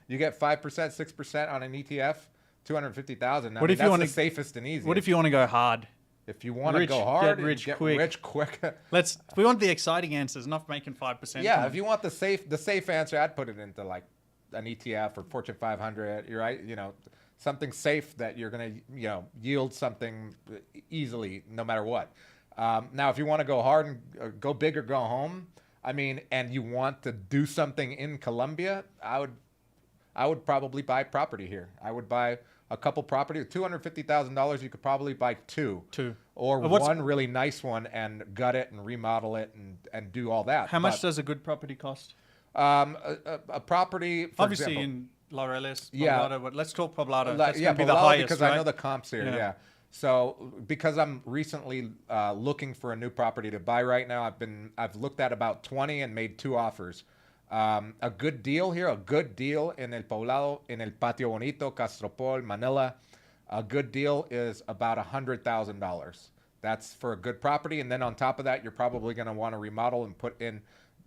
You get 5%, 6% on an ETF. 250,000. That's the safest and easiest.
What if you want to go hard?
If you want to go hard,
get rich
quick.
We want the exciting answers, not making 5%.
Yeah, if you want the safe answer, I'd put it into like an ETF or Fortune 500. You're right. Something safe that you're gonna yield something easily, no matter what. Now, if you want to go hard and go big or go home, I mean, and you want to do something in Colombia, I would probably buy property here. I would buy a couple property. $250,000, you could probably buy two. Or one really nice one and gut it and remodel it and do all that.
How much does a good property cost?
A property, for
obviously
example,
in Laureles, Poblado, but let's talk Poblado. That's
yeah,
going to be the
Poblado,
highest,
because
right?
I know the comps here. Yeah. So because I'm recently looking for a new property to buy right now, I've looked at about 20 and made 2 offers. A good deal here, a good deal in El Poblado, in El Patio Bonito, Castropol, Manila. A good deal is about $100,000. That's for a good property. And then on top of that, you're probably going to want to remodel and put in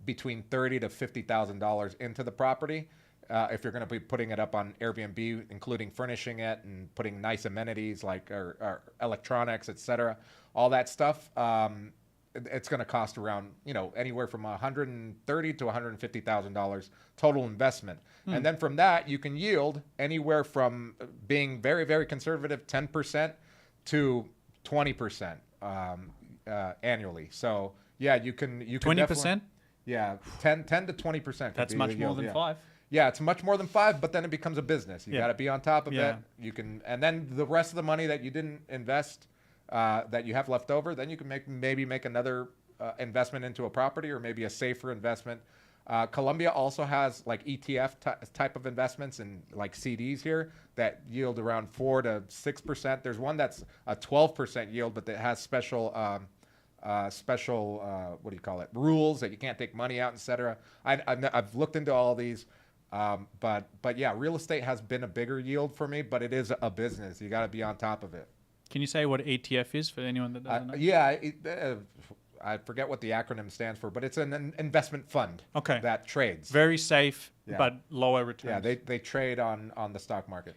between $30,000 to $50,000 into the property. If you're going to be putting it up on Airbnb, including furnishing it and putting nice amenities like or electronics, etc., all that stuff, it's going to cost around anywhere from $130,000 to $150,000 total investment. And then from that, you can yield anywhere from being very, very conservative, 10% to 20% annually. So yeah, you can
20%.
Yeah, 10 to 20%.
That's much more than 5.
Yeah, it's much more than 5, but then it becomes a business. You got to be on top of it. You can, and then the rest of the money that you didn't invest, that you have left over, then you can maybe make another investment into a property or maybe a safer investment. Colombia also has like ETF type of investments and like CDs here that yield around 4 to 6%. There's one that's a 12% yield, but that has special what do you call it, rules that you can't take money out, etc. I've looked into all these. But yeah, real estate has been a bigger yield for me, but it is a business. You got to be on top of it.
Can you say what ETF is for anyone that doesn't know?
Yeah, I forget what the acronym stands for, but it's an investment fund.
Okay.
That trades.
Very safe, but lower returns.
Yeah, they trade on the stock market.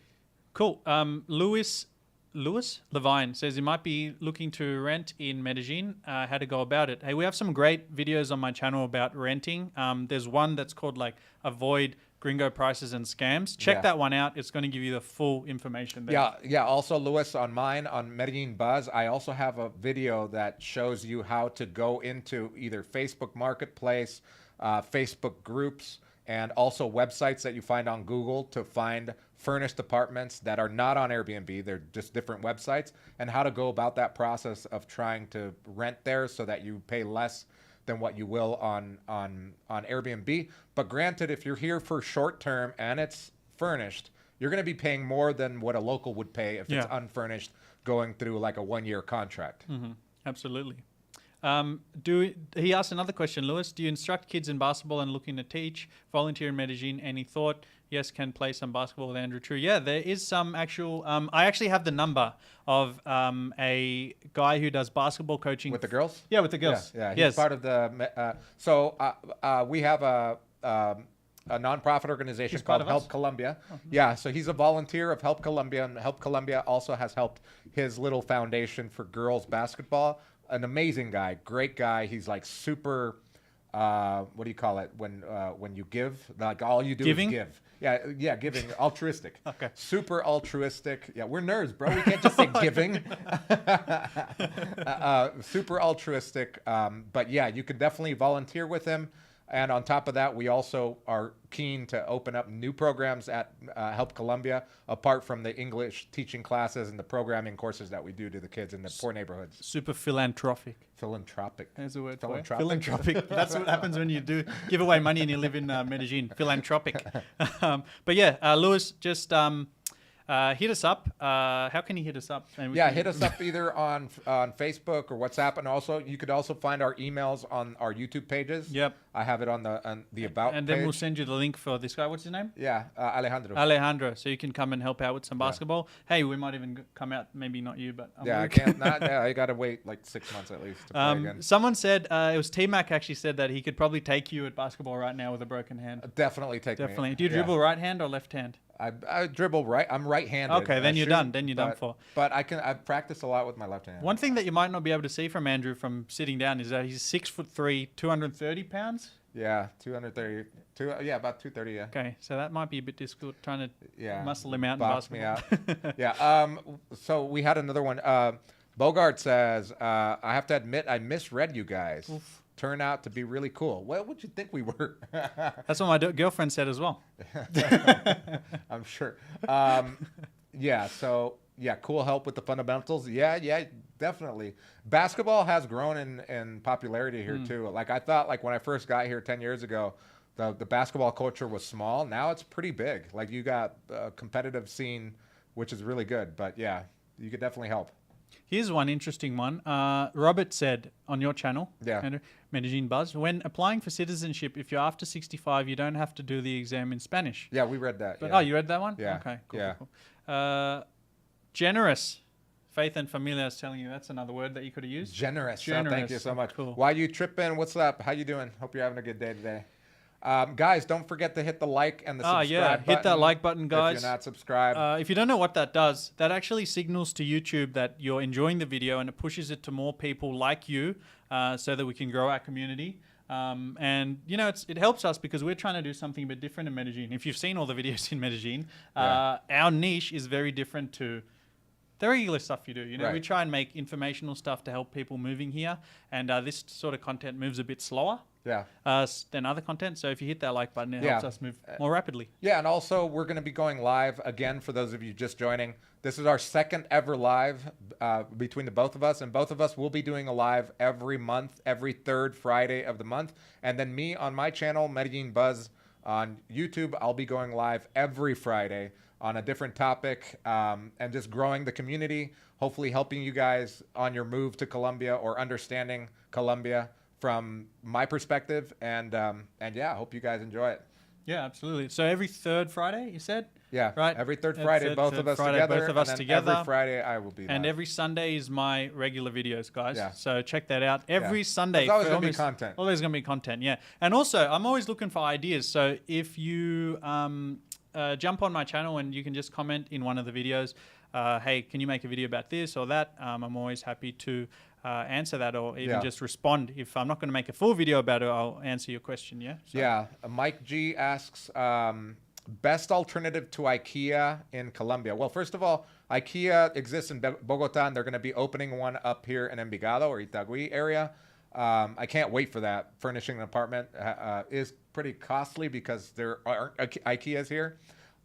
Cool. Louis Levine says he might be looking to rent in Medellin. How to go about it? Hey, we have some great videos on my channel about renting. There's one that's called like Avoid Gringo Prices and Scams. Check that one out. It's going to give you the full information there.
Yeah. Also, Louis, on mine, on Medellin Buzz, I also have a video that shows you how to go into either Facebook Marketplace, Facebook groups, and also websites that you find on Google to find furnished apartments that are not on Airbnb. They're just different websites, and how to go about that process of trying to rent there so that you pay less than what you will on Airbnb. But granted, if you're here for short term and it's furnished, you're going to be paying more than what a local would pay if it's unfurnished, going through like a 1-year contract.
Mm-hmm. Absolutely. He asked another question, Lewis. Do you instruct kids in basketball and looking to teach? Volunteer in Medellin? Any thought? Yes, can play some basketball with Andrew. True. Yeah, there is some actual. I actually have the number of a guy who does basketball coaching
with the girls.
Yeah, with the girls.
Yeah, he's part of the. We have a nonprofit organization called Help Colombia. Oh, yeah, so he's a volunteer of Help Colombia, and Help Colombia also has helped his little foundation for girls basketball. An amazing guy, great guy. He's like super. What do you call it when you give? Like all you do is give. Yeah, giving, altruistic.
Okay.
Super altruistic. Yeah, we're nerds, bro. We can't just say giving. Super altruistic. But yeah, you can definitely volunteer with him. And on top of that, we also are keen to open up new programs at Help Colombia, apart from the English teaching classes and the programming courses that we do to the kids in the poor neighborhoods.
Super philanthropic.
Philanthropic.
There's a word
Philanthropic.
for it. Philanthropic. That's what happens when you do give away money and you live in Medellin. Philanthropic. But yeah, Lewis, just hit us up. How can you hit us up?
Hit us up either on Facebook or WhatsApp, and also you could also find our emails on our YouTube pages.
Yep,
I have it on the about.
And then we'll send you the link for this guy. What's his name?
Yeah, Alejandro.
Alejandro. So you can come and help out with some basketball. Hey, we might even come out. Maybe not you, but
I can't. I gotta wait like 6 months at least to play again.
Someone said it was T-Mac actually said that he could probably take you at basketball right now with a broken hand.
Definitely take me.
Definitely. Do you dribble right hand or left hand?
I dribble right. I'm right-handed.
Okay, then you're done. Then you're done for.
But I've practiced a lot with my left hand.
One thing that you might not be able to see from Andrew from sitting down is that he's 6'3", 230 pounds.
Yeah, 230. About 230. Yeah.
Okay, so that might be a bit difficult trying to muscle him out.
Box me out. Yeah. So we had another one. Bogart says, I have to admit I misread you guys. Oof. Turn out to be really cool. What would you think we were?
That's what my girlfriend said as well.
I'm sure. Cool help with the fundamentals. Yeah, definitely. Basketball has grown in popularity here too. Like I thought, like when I first got here 10 years ago, the basketball culture was small. Now it's pretty big. Like you got a competitive scene, which is really good. But yeah, you could definitely help.
Here's one interesting one. Robert said on your channel, Andrew, Medellin Buzz, when applying for citizenship, if you're after 65, you don't have to do the exam in Spanish.
Yeah, we read that.
Oh, you read that one?
Yeah.
Okay, cool.
Yeah.
Cool. Generous Faith and familia is telling you that's another word that you could have used.
Generous. So thank you so much.
Cool.
Why you tripping? What's up? How you doing? Hope you're having a good day today. Guys, don't forget to hit the like and the subscribe button.
Hit that like button, guys.
If you're not subscribed.
If you don't know what that does, that actually signals to YouTube that you're enjoying the video, and it pushes it to more people like you, so that we can grow our community. And you know, it helps us because we're trying to do something a bit different in Medellin. If you've seen all the videos in Medellin, our niche is very different to the regular stuff you do. You know, we try and make informational stuff to help people moving here, and this sort of content moves a bit slower than other content. So if you hit that like button, it helps us move more rapidly.
Yeah, and also we're going to be going live again for those of you just joining. This is our second ever live between the both of us, and both of us will be doing a live every month, every third Friday of the month. And then me on my channel, Medellin Buzz on YouTube, I'll be going live every Friday on a different topic, and just growing the community, hopefully helping you guys on your move to Colombia or understanding Colombia from my perspective. And yeah, I hope you guys enjoy it.
Yeah, absolutely. So every third Friday, you said?
Yeah,
right.
Every third Friday, both of us together.
Both of us together.
Every Friday, I will be live.
And every Sunday is my regular videos, guys.
Yeah.
So check that out. Every Sunday.
There's always going to be content.
Always going to be content, yeah. And also, I'm always looking for ideas. So if you jump on my channel and you can just comment in one of the videos, hey, can you make a video about this or that? I'm always happy to answer that, or even just respond. If I'm not going to make a full video about it, I'll answer your question, yeah? So.
Yeah. Mike G asks, best alternative to IKEA in Colombia. Well, first of all, IKEA exists in Bogota, and they're going to be opening one up here in Envigado or Itagüí area. I can't wait for that. Furnishing an apartment is pretty costly because there aren't IKEAs here.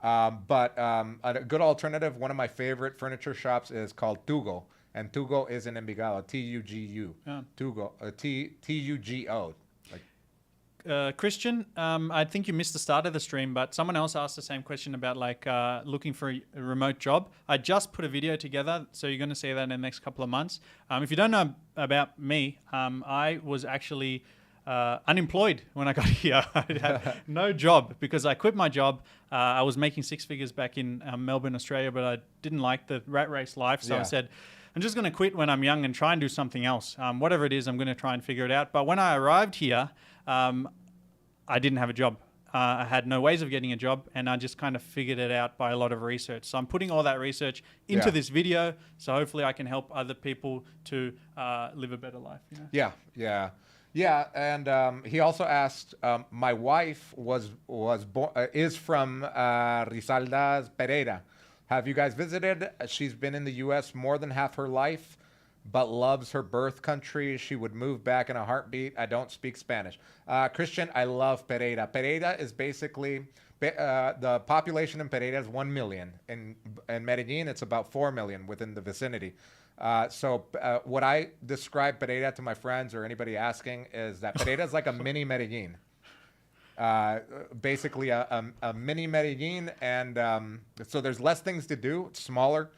But a good alternative, one of my favorite furniture shops is called Tugo. And Tugo is in Envigado, T-U-G-U. Tugo, T-U-G-O.
Christian, I think you missed the start of the stream, but someone else asked the same question about like looking for a remote job. I just put a video together, so you're going to see that in the next couple of months. If you don't know about me, I was actually unemployed when I got here. I had no job because I quit my job. I was making six figures back in Melbourne, Australia, but I didn't like the rat race life, so I said, I'm just going to quit when I'm young and try and do something else. Whatever it is, I'm going to try and figure it out. But when I arrived here, I didn't have a job. I had no ways of getting a job, and I just kind of figured it out by a lot of research. So I'm putting all that research into this video, so hopefully I can help other people to live a better life. You know?
Yeah, and he also asked, my wife is from Risaralda, Pereira. Have you guys visited? She's been in the U.S. more than half her life, but loves her birth country. She would move back in a heartbeat. I don't speak Spanish. Christian, I love Pereira. Pereira is basically, the population in Pereira is 1 million. In Medellin, it's about 4 million within the vicinity. So what I describe Pereira to my friends or anybody asking is that Pereira is like a mini Medellin. Basically a mini Medellin, and so there's less things to do. It's smaller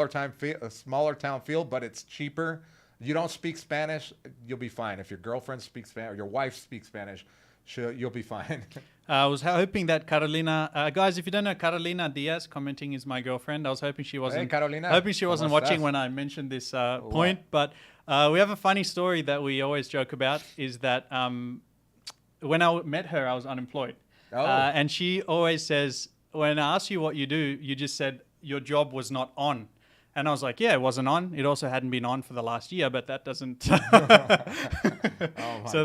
town feel, but it's cheaper. You don't speak Spanish, you'll be fine. If your girlfriend speaks Spanish or your wife speaks Spanish, you'll be fine.
I was hoping that Carolina, guys, if you don't know, Carolina Diaz commenting is my girlfriend. I was hoping she wasn't.
Hey, Carolina.
Hoping she wasn't watching when I mentioned this point. But we have a funny story that we always joke about. Is that when I met her, I was unemployed, and she always says, when I ask you what you do, you just said your job was not on. And I was like, yeah, it wasn't on. It also hadn't been on for the last year, but that doesn't. So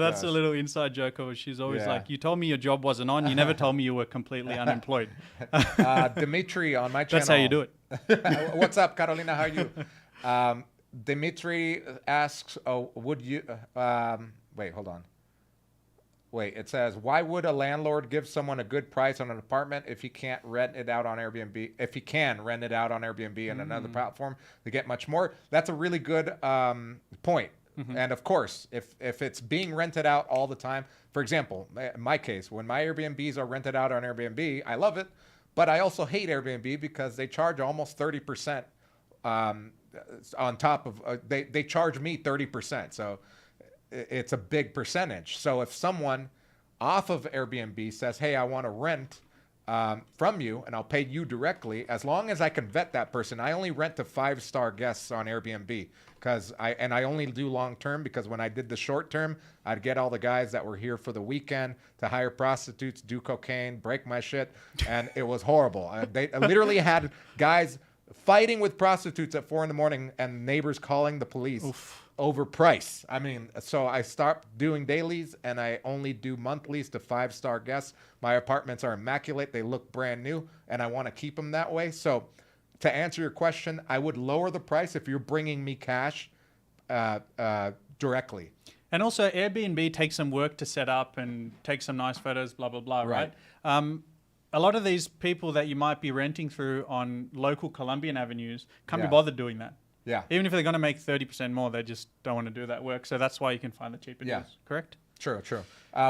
that's a little inside joke of her. She's always like, you told me your job wasn't on. You never told me you were completely unemployed.
Dimitri on my channel.
That's how you do it.
What's up, Carolina? How are you? Dimitri asks, would you... wait, hold on. Wait, it says, why would a landlord give someone a good price on an apartment if he can't rent it out on Airbnb? If he can rent it out on Airbnb and another platform to get much more? That's a really good point. And of course, if it's being rented out all the time, for example, in my case, when my Airbnbs are rented out on Airbnb, I love it, but I also hate Airbnb because they charge almost 30% on top of, they charge me 30%. So it's a big percentage. So if someone off of Airbnb says, hey, I want to rent from you, and I'll pay you directly as long as I can vet that person. I only rent to 5-star guests on Airbnb because I only do long term because when I did the short term, I'd get all the guys that were here for the weekend to hire prostitutes, do cocaine, break my shit, and it was horrible. They literally had guys fighting with prostitutes at 4 a.m. and neighbors calling the police.
Oof.
Over price. I mean, so I stopped doing dailies and I only do monthlies to 5-star guests. My apartments are immaculate. They look brand new and I want to keep them that way. So to answer your question, I would lower the price if you're bringing me cash directly.
And also Airbnb takes some work to set up and take some nice photos, blah, blah, blah, right? A lot of these people that you might be renting through on local Colombian avenues can't be bothered doing that.
Yeah.
Even if they're going to make 30% more, they just don't want to do that work. So that's why you can find the cheaper deals. Correct?
True.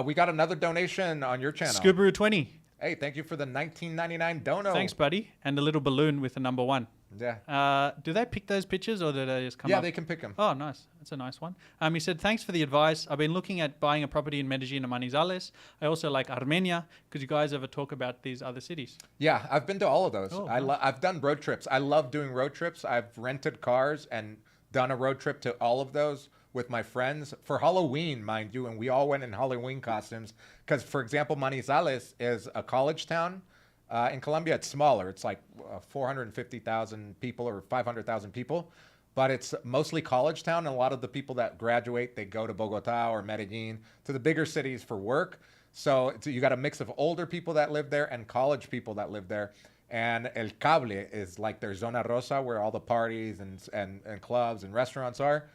We got another donation on your channel.
Scubaroo 20.
Hey, thank you for the $19.99 dono.
Thanks, buddy. And a little balloon with the number 1.
Yeah.
Do they pick those pictures or do they just come up?
Yeah, they can pick them.
Oh, nice. That's a nice one. He said, thanks for the advice. I've been looking at buying a property in Medellin and Manizales. I also like Armenia. Could you guys ever talk about these other cities?
Yeah, I've been to all of those.
Oh,
I've done road trips. I love doing road trips. I've rented cars and done a road trip to all of those with my friends for Halloween, mind you, and we all went in Halloween costumes. Because, for example, Manizales is a college town. In Colombia, it's smaller. It's like 450,000 people or 500,000 people. But it's mostly college town. And a lot of the people that graduate, they go to Bogota or Medellin, to the bigger cities for work. So you got a mix of older people that live there and college people that live there. And El Cable is like their Zona Rosa, where all the parties and clubs and restaurants are.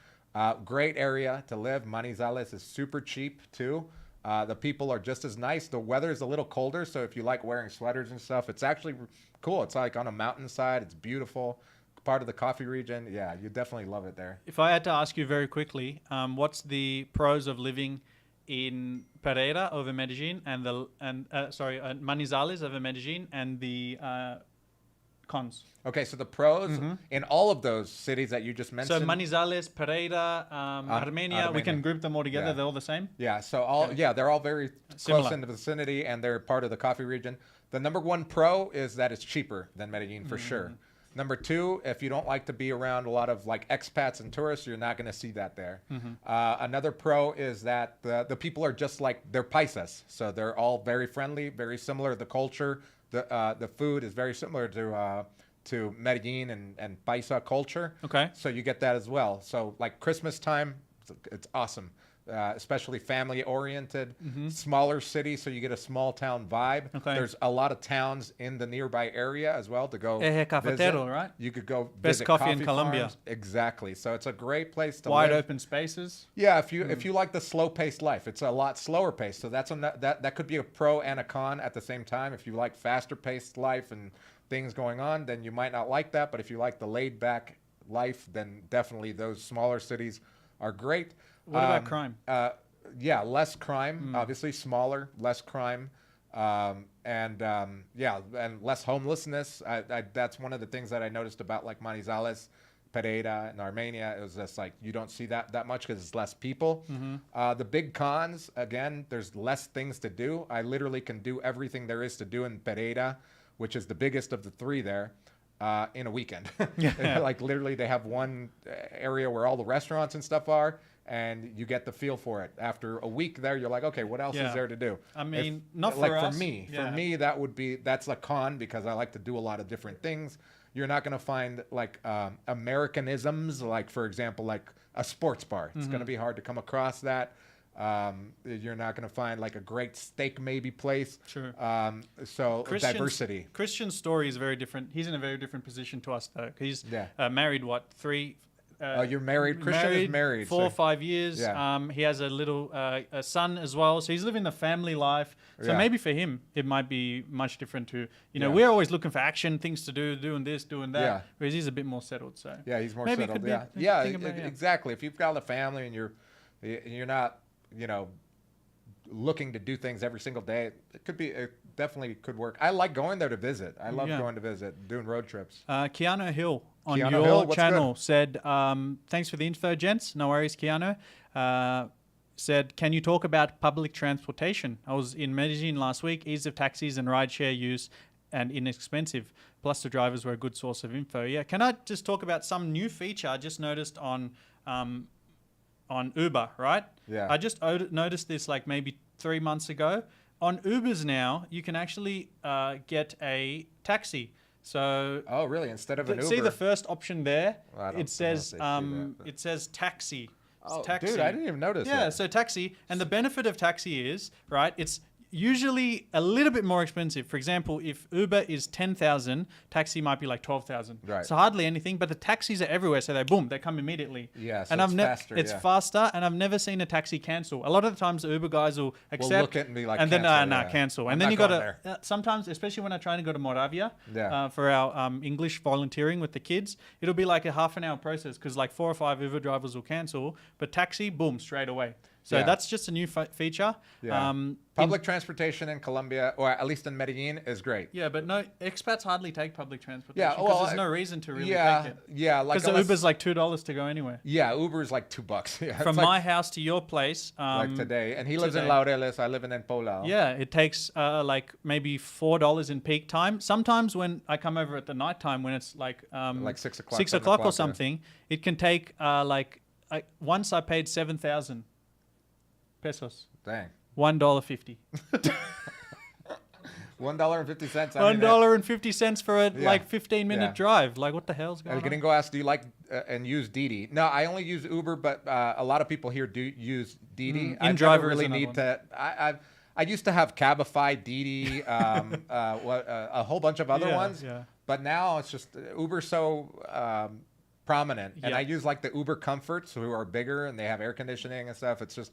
Great area to live. Manizales is super cheap, too. The people are just as nice. The weather is a little colder, so if you like wearing sweaters and stuff, it's actually cool. It's like on a mountainside. It's beautiful. Part of the coffee region. Yeah, you definitely love it there.
If I had to ask you very quickly, what's the pros of living in Pereira over Medellin and Manizales over Medellin and the cons?
Okay, so the pros in all of those cities that you just mentioned.
So Manizales, Pereira, Armenia, we can group them all together.
Yeah.
They're all the same?
Yeah, so they're all very close in the vicinity and they're part of the coffee region. The number one pro is that it's cheaper than Medellin for sure. Number 2, if you don't like to be around a lot of like expats and tourists, you're not going to see that there. Another pro is that the people are just like, they're paisas. So they're all very friendly, very similar. The culture, the food is very similar to Medellin and paisa culture.
Okay.
So you get that as well. So like Christmas time, it's awesome. Especially family oriented, smaller city, so you get a small town vibe.
Okay.
There's a lot of towns in the nearby area as well to go
Eje Cafetero,
visit.
right?
You could go
Best
visit
coffee in Colombia.
farms. Exactly. So it's a great place to
Wide
live.
open spaces.
Yeah, if you like the slow paced life, it's a lot slower paced. So that could be a pro and a con at the same time. If you like faster paced life and things going on, then you might not like that. But if you like the laid back life, then definitely those smaller cities are great.
What about crime?
Less crime, obviously smaller, less crime, and less homelessness. That's one of the things that I noticed about like Manizales, Pereira, and Armenia. It was just like you don't see that much because it's less people. The big cons, again, there's less things to do. I literally can do everything there is to do in Pereira, which is the biggest of the 3 there. In a weekend. Like literally they have one area where all the restaurants and stuff are, and you get the feel for it. After a week there, you're like, okay, what else is there to do?
I mean, not for
like
us.
For me, that's a con because I like to do a lot of different things. You're not going to find like Americanisms, like for example, like a sports bar. It's going to be hard to come across that. You're not going to find like a great steak maybe place.
Sure.
So diversity.
Christian's story is very different. He's in a very different position to us though. He's married, what, 3?
You're married. Christian is married.
4 or 5 years.
Yeah.
He has a little a son as well. So he's living the family life. So maybe for him, it might be much different to, we're always looking for action, things to do, doing this, doing that.
Yeah.
Whereas he's a bit more settled. So
yeah, he's more
maybe
settled.
It
Exactly. If you've got a family and you're not, looking to do things every single day, it definitely could work. I like going there to visit. I love going to visit, doing road trips.
Keanu Hill on
Keanu Hill,
your channel said, thanks for the info, gents. No worries, Keanu. said, can you talk about public transportation? I was in Medellin last week. Ease of taxis and rideshare use and inexpensive. Plus the drivers were a good source of info. Yeah. Can I just talk about some new feature I just noticed on Uber, right?
Yeah.
I just noticed this like maybe 3 months ago. On Ubers now, you can actually get a taxi. So
Oh, really? Instead of an Uber?
see the first option there?
Well, I don't know
It says
if they see that, but-
it says taxi. It's
Oh,
taxi.
dude, I didn't even notice
Yeah,
that.
so taxi, and the benefit of taxi is, right, it's usually a little bit more expensive. For example, if Uber is 10,000, taxi might be like 12,000.
Right.
So hardly anything, but the taxis are everywhere, so they come immediately.
Yeah, so
and
it's faster,
It's
yeah.
faster, and I've never seen a taxi cancel. A lot of the times the Uber guys will accept
look at it and be like,
and then
cancel,
nah,
yeah.
cancel.
I'm
And then
not
you
going
gotta sometimes, especially when I'm trying to go to Moravia
Yeah.
for our English volunteering with the kids, it'll be like a half an hour process because like 4 or 5 Uber drivers will cancel, but taxi, boom, straight away. So
Yeah.
that's just a new feature.
Yeah. Public transportation in Colombia, or at least in Medellin, is great.
Yeah, but no expats hardly take public transportation.
Yeah,
because
well,
there's no reason to really
yeah,
take it.
yeah, like
Because the
unless-
Uber's like $2 to go anywhere.
yeah, Uber's like $2. Yeah,
From
it's like,
my house to your place.
like today, and he lives in
today.
Laureles. I live in Poblado.
Yeah, it takes like maybe $4 in peak time. Sometimes when I come over at the night time, when it's like
6 o'clock,
6
7
o'clock
o'clock,
or something, it can take once I paid 7,000 pesos,
Dang.
$1.50.
$1.50.
$1.50 for a
Yeah.
like 15-minute
Yeah.
drive. Like what the hell's going
El
on?
Gringo asked, do you like and use Didi? No, I only use Uber, but a lot of people here do use Didi. I
InDriver
never
is
really
another
need
one.
to. I used to have Cabify, Didi, a whole bunch of other
Yeah,
ones,
yeah.
but now it's just Uber's so prominent, and
Yeah.
I use like the Uber Comforts, who are bigger and they have air conditioning and stuff. It's just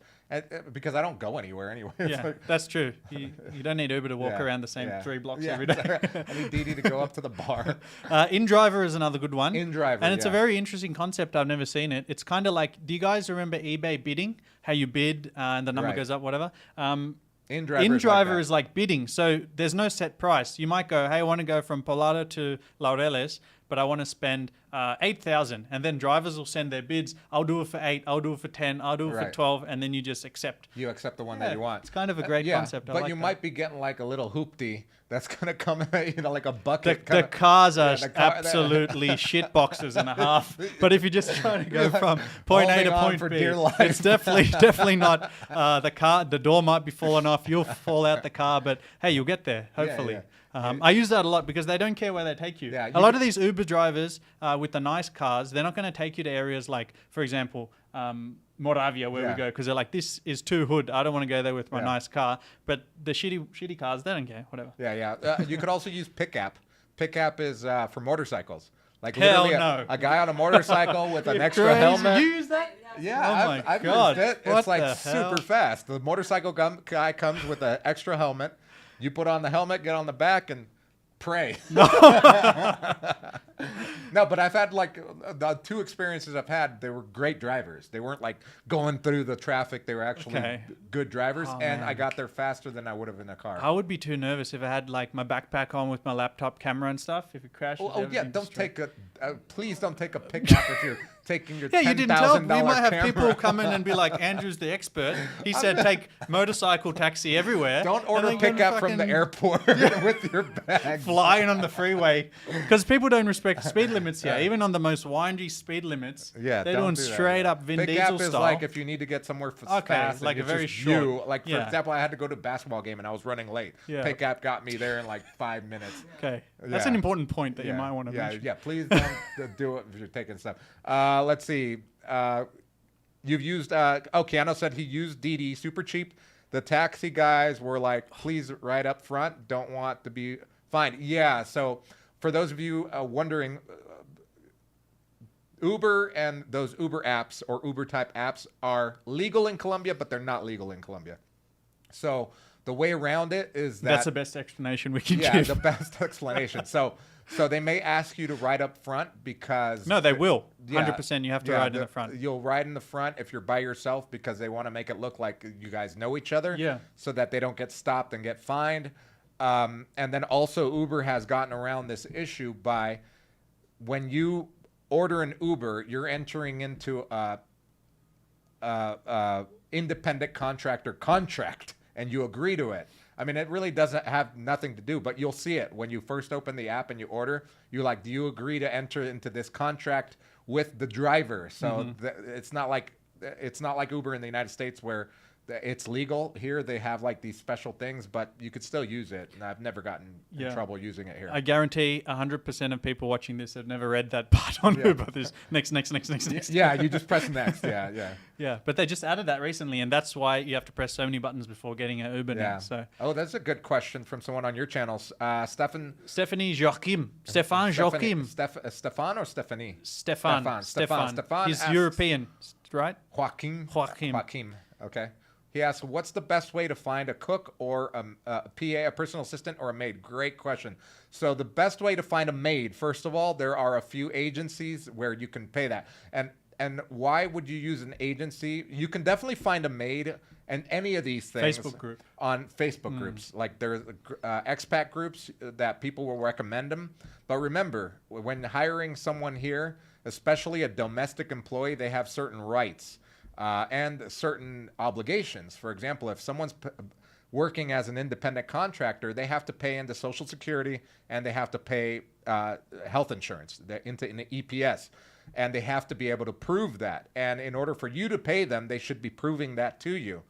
because I don't go anywhere anyway. It's
Yeah,
like-
that's true. You don't need Uber to walk
Yeah,
around the same
yeah.
3 blocks
Yeah,
every day.
I need Didi to go up to the bar.
InDriver is another good one.
InDriver,
And it's a
yeah.
very interesting concept. I've never seen it. It's kind of like, do you guys remember eBay bidding? How you bid and the number
Right.
goes up, whatever.
InDriver
is like bidding. So there's no set price. You might go, hey, I want to go from Poblado to Laureles, but I want to spend 8,000. And then drivers will send their bids. I'll do it for 8. I'll do it for 10. I'll do it for
Right.
12. And then you just accept.
You accept the one
Yeah,
that you want.
it's kind of a great concept. I
But
like
you
that.
might be getting like a little hoopty that's gonna come, like a
The,
bucket.
the cars are
the car-
absolutely shit boxes and a half. But if you're just trying to go from point A
holding
to
on
point
for
B,
dear life.
it's definitely not the car. The door might be falling off. You'll fall out the car, but hey, you'll get there hopefully.
yeah.
I use that a lot because they don't care where they take you.
Yeah,
A
you
lot
can-
of these Uber drivers with the nice cars, they're not going to take you to areas like, for example, Moravia, where
Yeah.
we go, because they're like, this is too hood. I don't want to go there with my
Yeah.
nice car. But the shitty cars, they don't care. Whatever.
Yeah. You could also use Pickup. Pickup is for motorcycles. Like
Hell
literally
no.
a guy on a motorcycle with an
You're
extra
crazy.
helmet.
You use that?
Yeah,
Oh my
I've
God.
used it.
What
It's like
the hell?
super fast. The motorcycle guy comes with an extra helmet. You put on the helmet, get on the back, and pray. No, but I've had like the 2 experiences I've had. They were great drivers. They weren't like going through the traffic. They were actually
Okay.
good drivers,
Oh,
and
man.
I got there faster than I would have in a car.
I would be too nervous if I had like my backpack on with my laptop camera and stuff. If it crashes,
Oh yeah,
everything's
don't
destroyed.
take please don't take a pickup if you're taking your
Yeah, you didn't tell.
$10,000
We might have
camera.
people come in and be like, "Andrew's the expert." He said, "Take motorcycle taxi everywhere."
Don't
and
order
then go to
pickup from the
fucking
airport with your bag.
Flying on the freeway because people don't respect speed limits here. Even on the most windy speed limits,
Yeah,
they're
don't
doing
do that.
straight up Vin
Pickup
Diesel
is
style.
like if you need to get somewhere
Okay,
fast.
like
and
a
it's
very
just
short-
you. Like for
yeah.
example, I had to go to a basketball game and I was running late.
Yeah.
Pickup got me there in like 5 minutes.
Okay, that's
Yeah.
an important point that you might want to
yeah,
mention.
Yeah, please don't do it if you're taking stuff. Let's see. You've used. Keanu said he used Didi, super cheap. The taxi guys were like, please right up front. Don't want to be fined. Yeah. So for those of you wondering, Uber and those Uber apps or Uber type apps are legal in Colombia, but they're not legal in Colombia. So the way around it is that
That's the best explanation we can
yeah,
give.
the best explanation. So they may ask you to ride up front because
No, they will.
Yeah,
100%. You have to
yeah,
ride in the front.
You'll ride in the front if you're by yourself because they want to make it look like you guys know each other.
Yeah.
So that they don't get stopped and get fined. And then also Uber has gotten around this issue by when you order an Uber, you're entering into independent contractor contract and you agree to it. I mean, it really doesn't have nothing to do, but you'll see it when you first open the app and you order. You're like, do you agree to enter into this contract with the driver? So it's not like Uber in the United States where it's legal. Here they have like these special things, but you could still use it. And I've never gotten in trouble using it here.
I guarantee 100% of people watching this have never read that part on Uber. There's next.
Yeah, you just press next. Yeah.
Yeah, but they just added that recently, and that's why you have to press so many buttons before getting an Uber now. So.
Oh, that's a good question from someone on your channel. Stefan Joachim.
Stefan
or Stephanie?
Stefan. He's European, right?
Joachim. Okay. He asks, what's the best way to find a cook or a PA, a personal assistant, or a maid? Great question. So the best way to find a maid, first of all, there are a few agencies where you can pay that. And why would you use an agency? You can definitely find a maid and any of these things on Facebook groups. Like there's expat groups that people will recommend them. But remember, when hiring someone here, especially a domestic employee, they have certain rights. And certain obligations. For example, if someone's working as an independent contractor, they have to pay into Social Security and they have to pay health insurance into an EPS. And they have to be able to prove that. And in order for you to pay them, they should be proving that to you.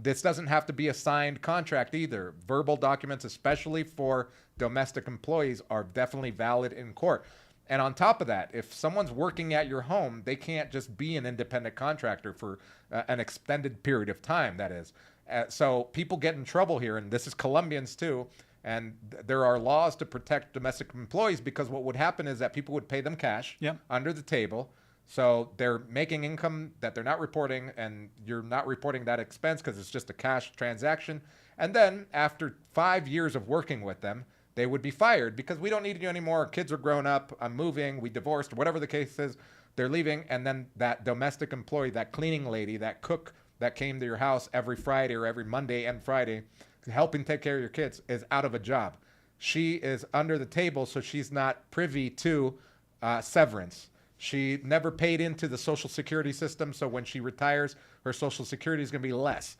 This doesn't have to be a signed contract either. Verbal documents, especially for domestic employees, are definitely valid in court. And on top of that, if someone's working at your home, they can't just be an independent contractor for an extended period of time, that is. So people get in trouble here, and this is Colombians too, and there are laws to protect domestic employees because what would happen is that people would pay them cash under the table. So they're making income that they're not reporting, and you're not reporting that expense because it's just a cash transaction. And then after 5 years of working with them, they would be fired because we don't need you anymore. Our kids are grown up. I'm moving. We divorced. Whatever the case is, they're leaving. And then that domestic employee, that cleaning lady, that cook that came to your house every Friday or every Monday and Friday, helping take care of your kids, is out of a job. She is under the table, so she's not privy to severance. She never paid into the Social Security system, so when she retires, her Social Security is going to be less.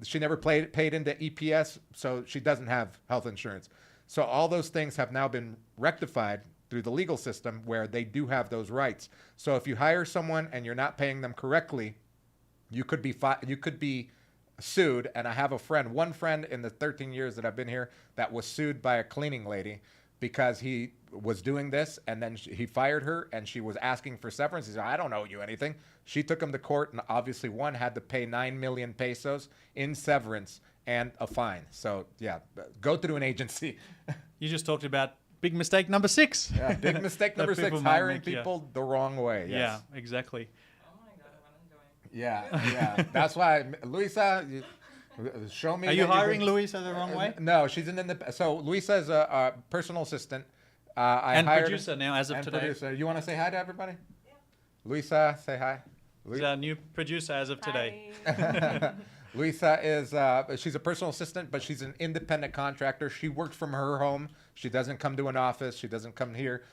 She never paid into EPS, so she doesn't have health insurance. So all those things have now been rectified through the legal system where they do have those rights. So if you hire someone and you're not paying them correctly, you could be sued. And I have one friend in the 13 years that I've been here that was sued by a cleaning lady because he was doing this, and then he fired her, and she was asking for severance. He said, I don't owe you anything. She took him to court, and obviously one had to pay 9 million pesos in severance and a fine. So yeah, go through an agency.
You just talked about big mistake number 6.
Yeah, big mistake number 6, hiring people the wrong way. Yes.
Yeah, exactly.
Oh my God, what I'm doing.
Yeah. That's why, Luisa, show me.
Are you hiring Luisa the wrong way?
No, she's so Luisa is a personal assistant.
And producer now, as of today.
Producer. You want to say hi to everybody?
Yeah.
Luisa, say hi.
She's our new producer as of today.
Hi.
Luisa is she's a personal assistant, but she's an independent contractor. She works from her home. She doesn't come to an office. She doesn't come here.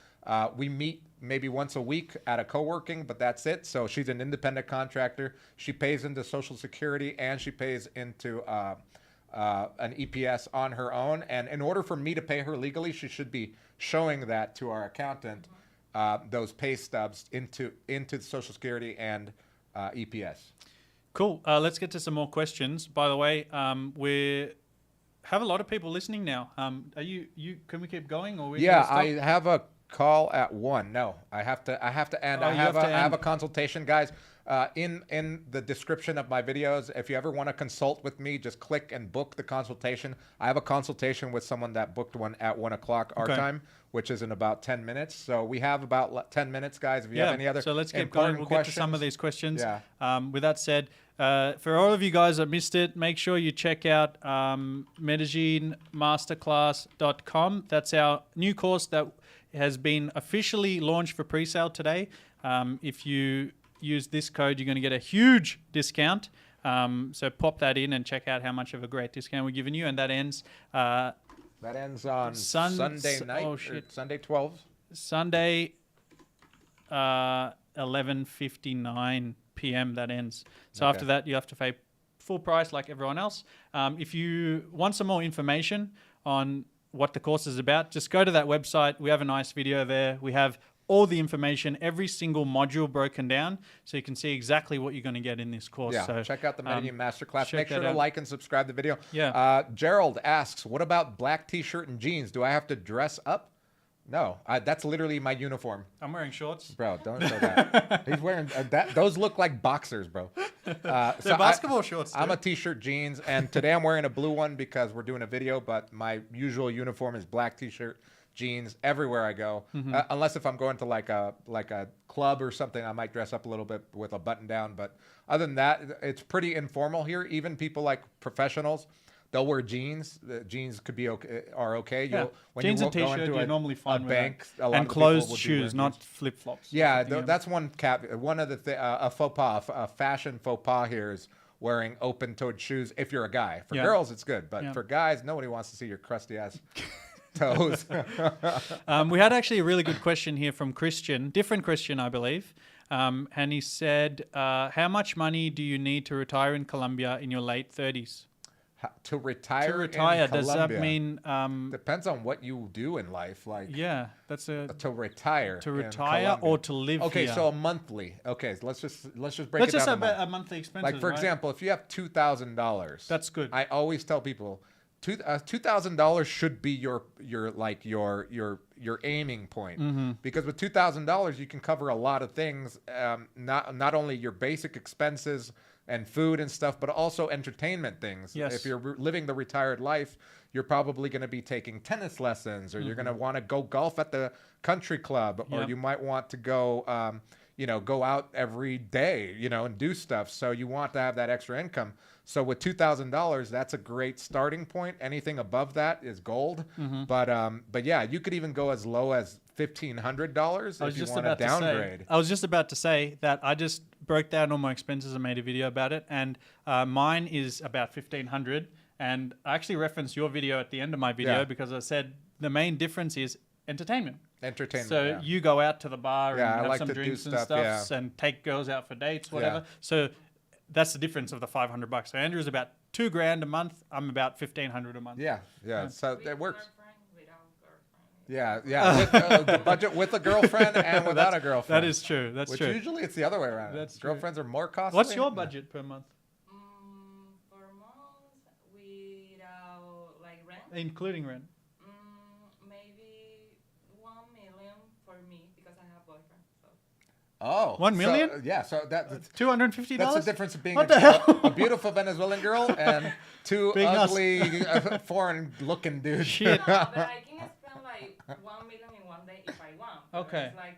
We meet maybe once a week at a co-working, but that's it. So she's an independent contractor. She pays into Social Security and she pays into an EPS on her own. And in order for me to pay her legally, she should be showing that to our accountant, those pay stubs into Social Security and EPS.
Cool. Let's get to some more questions. By the way, we have a lot of people listening now. Are you? Can we keep going, or
I have a call at 1. No, I have to end. I have a consultation, guys. In the description of my videos, if you ever want to consult with me, just click and book the consultation. I have a consultation with someone that booked one at 1 o'clock our time, which is in about 10 minutes. So we have about 10 minutes, guys. If you have any other
so let's keep going. We'll get to some of these questions.
Yeah.
With that said, for all of you guys that missed it, make sure you check out Medellin Masterclass.com. That's our new course that has been officially launched for pre-sale today. If you use this code, you're going to get a huge discount. So pop that in and check out how much of a great discount we're giving you. And that ends...
that ends on Sunday night.
Oh, shit.
Sunday 12.
Sunday, 11:59 p.m. that ends. So
Okay.
after that, you have to pay full price like everyone else. If you want some more information on what the course is about, just go to that website. We have a nice video there. We have all the information, every single module broken down, so you can see exactly what you're going to get in this course.
Yeah,
So
check out the Medellin Masterclass.
check
Make sure
that
to
out.
like and subscribe to the video.
Yeah.
Gerald asks, what about black t-shirt and jeans? Do I have to dress up? No, that's literally my uniform.
I'm wearing shorts.
Bro, don't show that. He's wearing that. Those look like boxers, bro.
They're basketball shorts.
I'm a
dude.
t-shirt, jeans, and today I'm wearing a blue one because we're doing a video. But my usual uniform is black t-shirt, jeans everywhere I go. Unless if I'm going to like a club or something, I might dress up a little bit with a button down. But other than that, it's pretty informal here. Even people like professionals, they'll wear jeans. The jeans could be okay, are okay.
Yeah.
When
Jeans
you
and
go
t-shirt,
into
you're
a
normally fine with
bank,
that.
a lot
And
of people
closed
would be
shoes,
wearing
not
jeans.
flip-flops.
Yeah,
Yeah.
that's one one of the a faux pas, a fashion faux pas here is wearing open-toed shoes if you're a guy. For
Yeah.
girls, it's good, but
Yeah.
for guys, nobody wants to see your crusty ass toes.
We had actually a really good question here from Christian, different Christian, I believe. And he said, how much money do you need to retire in Colombia in your late 30s?
To retire.
To retire,
in
does that
Colombia.
mean,
Depends on what you do in life, like
yeah, that's a,
to retire.
to
in
retire
Colombia.
or to live
Okay,
here?
so a monthly. Okay, so let's just break
Let's
it
just
down.
have
a month.
a monthly expenses,
Like for
right?
example, if you have $2,000,
That's good.
I always tell people, $2,000 should be your aiming point,
Mm-hmm.
because with $2,000 you can cover a lot of things, not only your basic expenses and food and stuff, but also entertainment things.
Yes.
If you're living the retired life, you're probably going to be taking tennis lessons, or you're going to want to go golf at the country club, or
Mm-hmm. Yep.
you might want to go, go out every day, and do stuff. So you want to have that extra income. So with $2,000, that's a great starting point. Anything above that is gold.
Mm-hmm.
But yeah, you could even go as low as $1,500 if you want to downgrade.
I was just about to say that I just broke down all my expenses and made a video about it, and mine is about $1,500. And I actually referenced your video at the end of my video
Yeah.
because I said the main difference is entertainment.
Entertainment.
So
yeah.
you go out to the bar
Yeah, I
and have
like
some
to do
drinks and
stuff,
stuff,
yeah.
and take girls out for dates, whatever.
Yeah.
So that's the difference of the $500. So Andrew's about $2,000 a month. I'm about $1,500 a month.
Yeah. So
With
it works.
girlfriend, without girlfriend.
Yeah. With the budget with a girlfriend and without a girlfriend.
That is true. That's
Which
true.
usually it's the other way around.
That's true.
Girlfriends are more costly.
What's your budget per month,
For months without like rent,
including rent?
maybe 1 million for me because I have boyfriend. So
Oh,
1 million?
So, yeah. So that's
$250?
the difference of being
What the hell?
a beautiful Venezuelan girl and two
Being us.
ugly foreign-looking dudes.
Shit.
no, but I can spend like 1 million in one day if I want. but
Okay.
It's like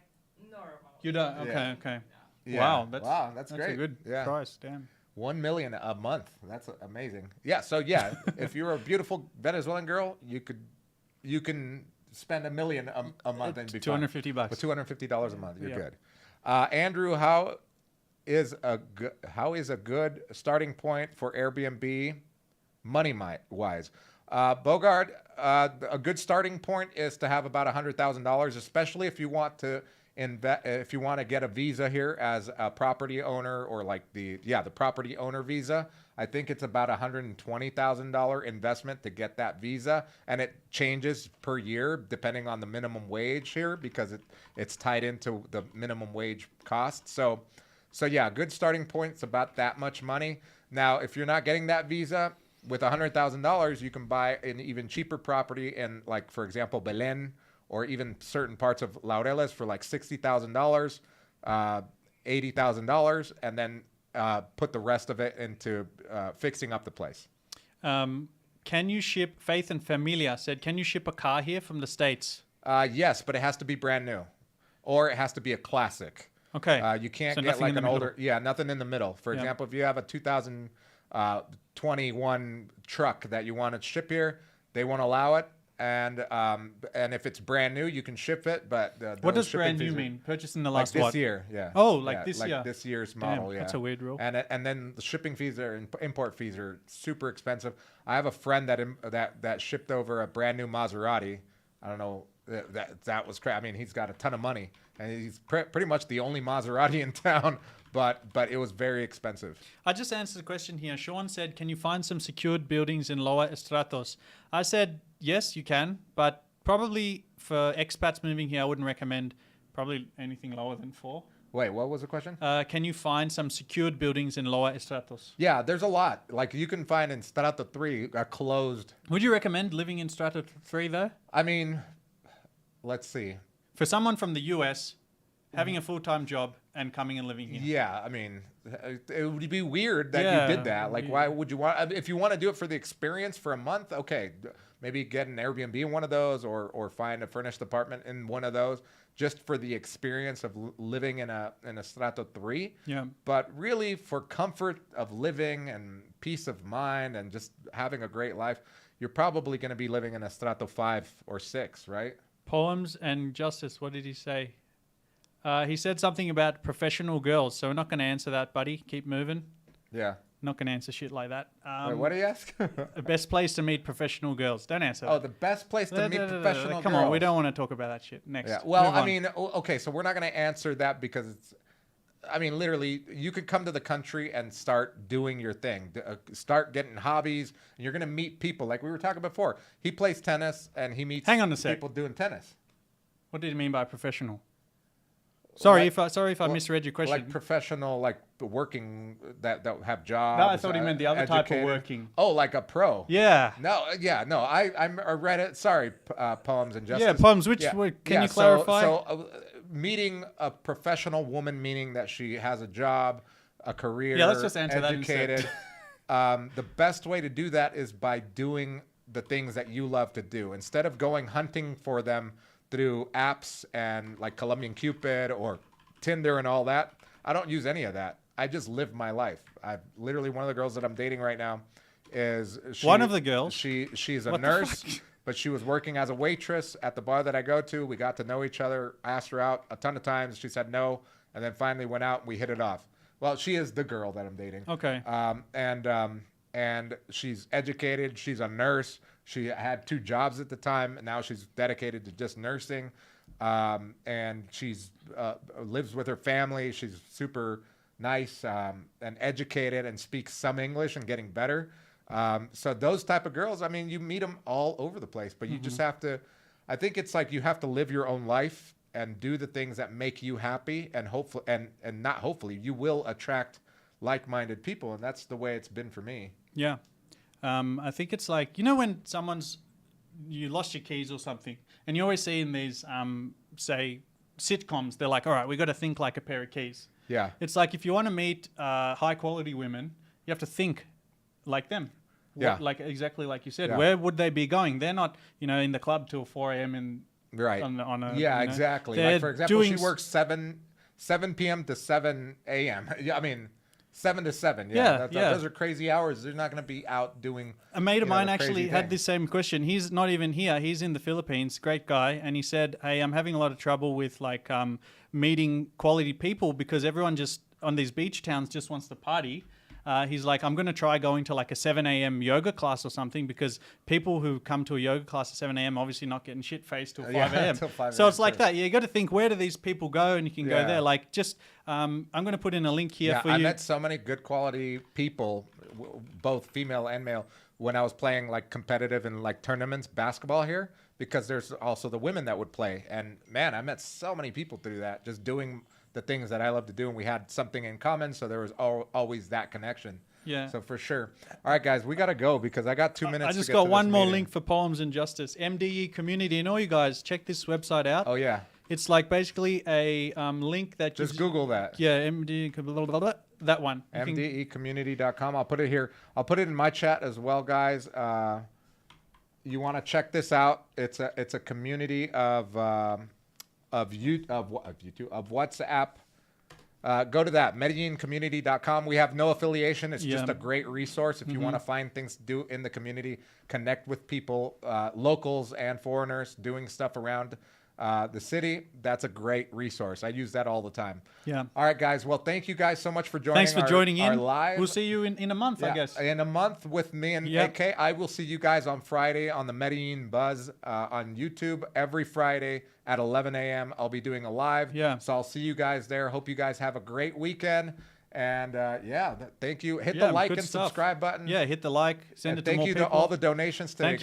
normal.
You don't? Okay,
Yeah.
okay.
Yeah.
Wow,
that's
a
great.
good
Yeah.
price. Damn.
1 million a month. That's amazing. Yeah. So yeah, if you're a beautiful Venezuelan girl, you can spend $1 million a month and be fine.
$250.
With $250 a month, you're
Yeah.
good. Andrew, how is a good starting point for Airbnb money wise? Bogart, a good starting point is to have about $100,000, especially if you want to if you want to get a visa here as a property owner, or like the property owner visa. I think it's about $120,000 investment to get that visa, and it changes per year depending on the minimum wage here, because it's tied into the minimum wage cost. So yeah, good starting point is about that much money. Now, if you're not getting that visa, with $100,000, you can buy an even cheaper property in, like, for example, Belén, or even certain parts of Laureles for like $60,000, $80,000, and then put the rest of it into fixing up the place.
Can you ship, Faith and Familia said, can you ship a car here from the States?
Yes, but it has to be brand new, or it has to be a classic.
Okay.
You can't
So
get
nothing
like
in the
an
middle.
older, nothing in the middle. For
Yeah.
example, if you have a 2021 truck that you want to ship here, they won't allow it. And if it's brand new, you can ship it. But
What
those
does
shipping
brand new
fees are-
mean? Purchased in the
Like
last
this
what?
year, yeah.
Oh, like
Yeah,
this
like
year.
this year's
Damn,
model, yeah.
that's a weird rule.
And then the shipping fees import fees are super expensive. I have a friend that shipped over a brand new Maserati. I don't know, that was crap. I mean, he's got a ton of money, and he's pretty much the only Maserati in town. but it was very expensive.
I just answered the question here. Sean said, can you find some secured buildings in lower estratos? I said, yes, you can, but probably for expats moving here, I wouldn't recommend probably anything lower than 4.
Wait, what was the question?
Can you find some secured buildings in lower estratos?
Yeah, there's a lot. Like you can find in Strato 3 a closed.
Would you recommend living in Strato 3 though?
I mean, let's see.
For someone from the US, having a full-time job and coming and living here.
Yeah, I mean, it would be weird that
Yeah,
you did that. Like, why would you want? If you want to do it for the experience for a month, okay, maybe get an Airbnb in one of those, or find a furnished apartment in one of those, just for the experience of living in a Strato 3.
Yeah.
But really, for comfort of living and peace of mind and just having a great life, you're probably going to be living in a Strato 5 or 6, right?
Poems and justice. What did he say? He said something about professional girls. So we're not going to answer that, buddy. Keep moving.
Yeah.
Not going to answer shit like that.
Wait, what do you ask?
The best place to meet professional girls. Don't answer
Oh,
that.
the best place to meet professional girls.
Come on, we don't want to talk about that shit. Next.
Yeah. Well,
Move
I
on.
mean, okay, so we're not going to answer that because it's. I mean, literally, you could come to the country and start doing your thing. Start getting hobbies, and you're going to meet people. Like we were talking before, he plays tennis, and he meets
Hang on a sec.
people doing tennis.
What did you mean by professional? Sorry
Like-
if I misread your question.
Like professional, like working that have jobs.
No, I thought he meant the other type of
educated.
working.
Oh, like a pro.
Yeah.
No, yeah, no. I read it. Sorry, Poems and Justice.
Yeah, poems. Which
Yeah.
can you
So-
clarify?
So, meeting a professional woman, meaning that she has a job, a career,
Yeah, let's just answer that instead.
educated. The best way to do that is by doing the things that you love to do. Instead of going hunting for them through apps and like Colombian Cupid or Tinder and all that, I don't use any of that. I just live my life. I literally, one of the girls that I'm dating right now is
One of the girls?
She's a
What the
nurse,
fuck?
but she was working as a waitress at the bar that I go to. We got to know each other. I asked her out a ton of times. She said no, and then finally went out and we hit it off. Well, she is the girl that I'm dating.
Okay.
And she's educated. She's a nurse. She had 2 jobs at the time, and now she's dedicated to just nursing. And she's lives with her family. She's super nice and educated and speaks some English and getting better. So those type of girls, I mean, you meet them all over the place, but you just have to. I think it's like you have to live your own life and do the things that make you happy, and hopefully, and not hopefully, you will attract like-minded people, and that's the way it's been for me.
Yeah. I think it's like, when you lost your keys or something, and you always see in these, say, sitcoms, they're like, all right, we got to think like a pair of keys.
Yeah.
It's like if you want to meet high-quality women, you have to think like them.
Yeah.
Like exactly like you said.
Yeah.
Where would they be going? They're not, in the club till 4 a.m.
Right.
on a,
Yeah, exactly.
They're
Like, for example,
doing
she works 7 p.m. to 7 a.m. Yeah, I mean, 7 to 7.
Yeah, yeah.
Those are crazy hours. They're not going to be out doing.
A mate of mine
the
actually
crazy
had
thing.
this same question. He's not even here. He's in the Philippines. Great guy. And he said, hey, I'm having a lot of trouble with meeting quality people because everyone just on these beach towns just wants to party. He's like, I'm going to try going to like a 7 a.m. yoga class or something because people who come to a yoga class at 7 a.m. obviously not getting shit-faced till 5 a.m.
till 5
So
a.m.
it's like that. You got to think, where do these people go? And you can go
Yeah.
there. Like just, I'm going to put in a link here
Yeah,
for
I
you.
met so many good quality people, both female and male, when I was playing like competitive and like tournaments basketball here, because there's also the women that would play. And man, I met so many people through that, just doing the things that I love to do. And we had something in common. So there was always that connection.
Yeah.
So for sure. All right, guys, we got to go because I got 2 minutes.
I just
to get
got
to
one
this
more
meeting.
link for Poems and Justice. MDE Community. And all you guys, check this website out.
Oh yeah,
It's like basically a link that
just
gives
Google that.
Yeah, MDE, blah, blah, blah, that one. You can-
MDEcommunity.com. I'll put it here. I'll put it in my chat as well, guys. You want to check this out? It's a community of WhatsApp. Go to that, MedellinCommunity.com. We have no affiliation. It's just
Yeah.
a great resource if you want to find things to do in the community, connect with people, locals and foreigners doing stuff around the city, that's a great resource. I use that all the time.
Yeah.
All right, guys. Well, thank you guys so much for joining.
Thanks for joining
our
in.
live.
We'll see you in a month, I guess.
In a month with me and
Yep.
AK. I will see you guys on Friday on the Medellin Buzz on YouTube every Friday at 11 a.m. I'll be doing a live.
Yeah.
So I'll see you guys there. Hope you guys have a great weekend. And thank you. Hit the like
good
and
stuff.
subscribe button.
Yeah, hit the like. Send
And
it to
thank
more
you
people.
to all the donations today.
Thank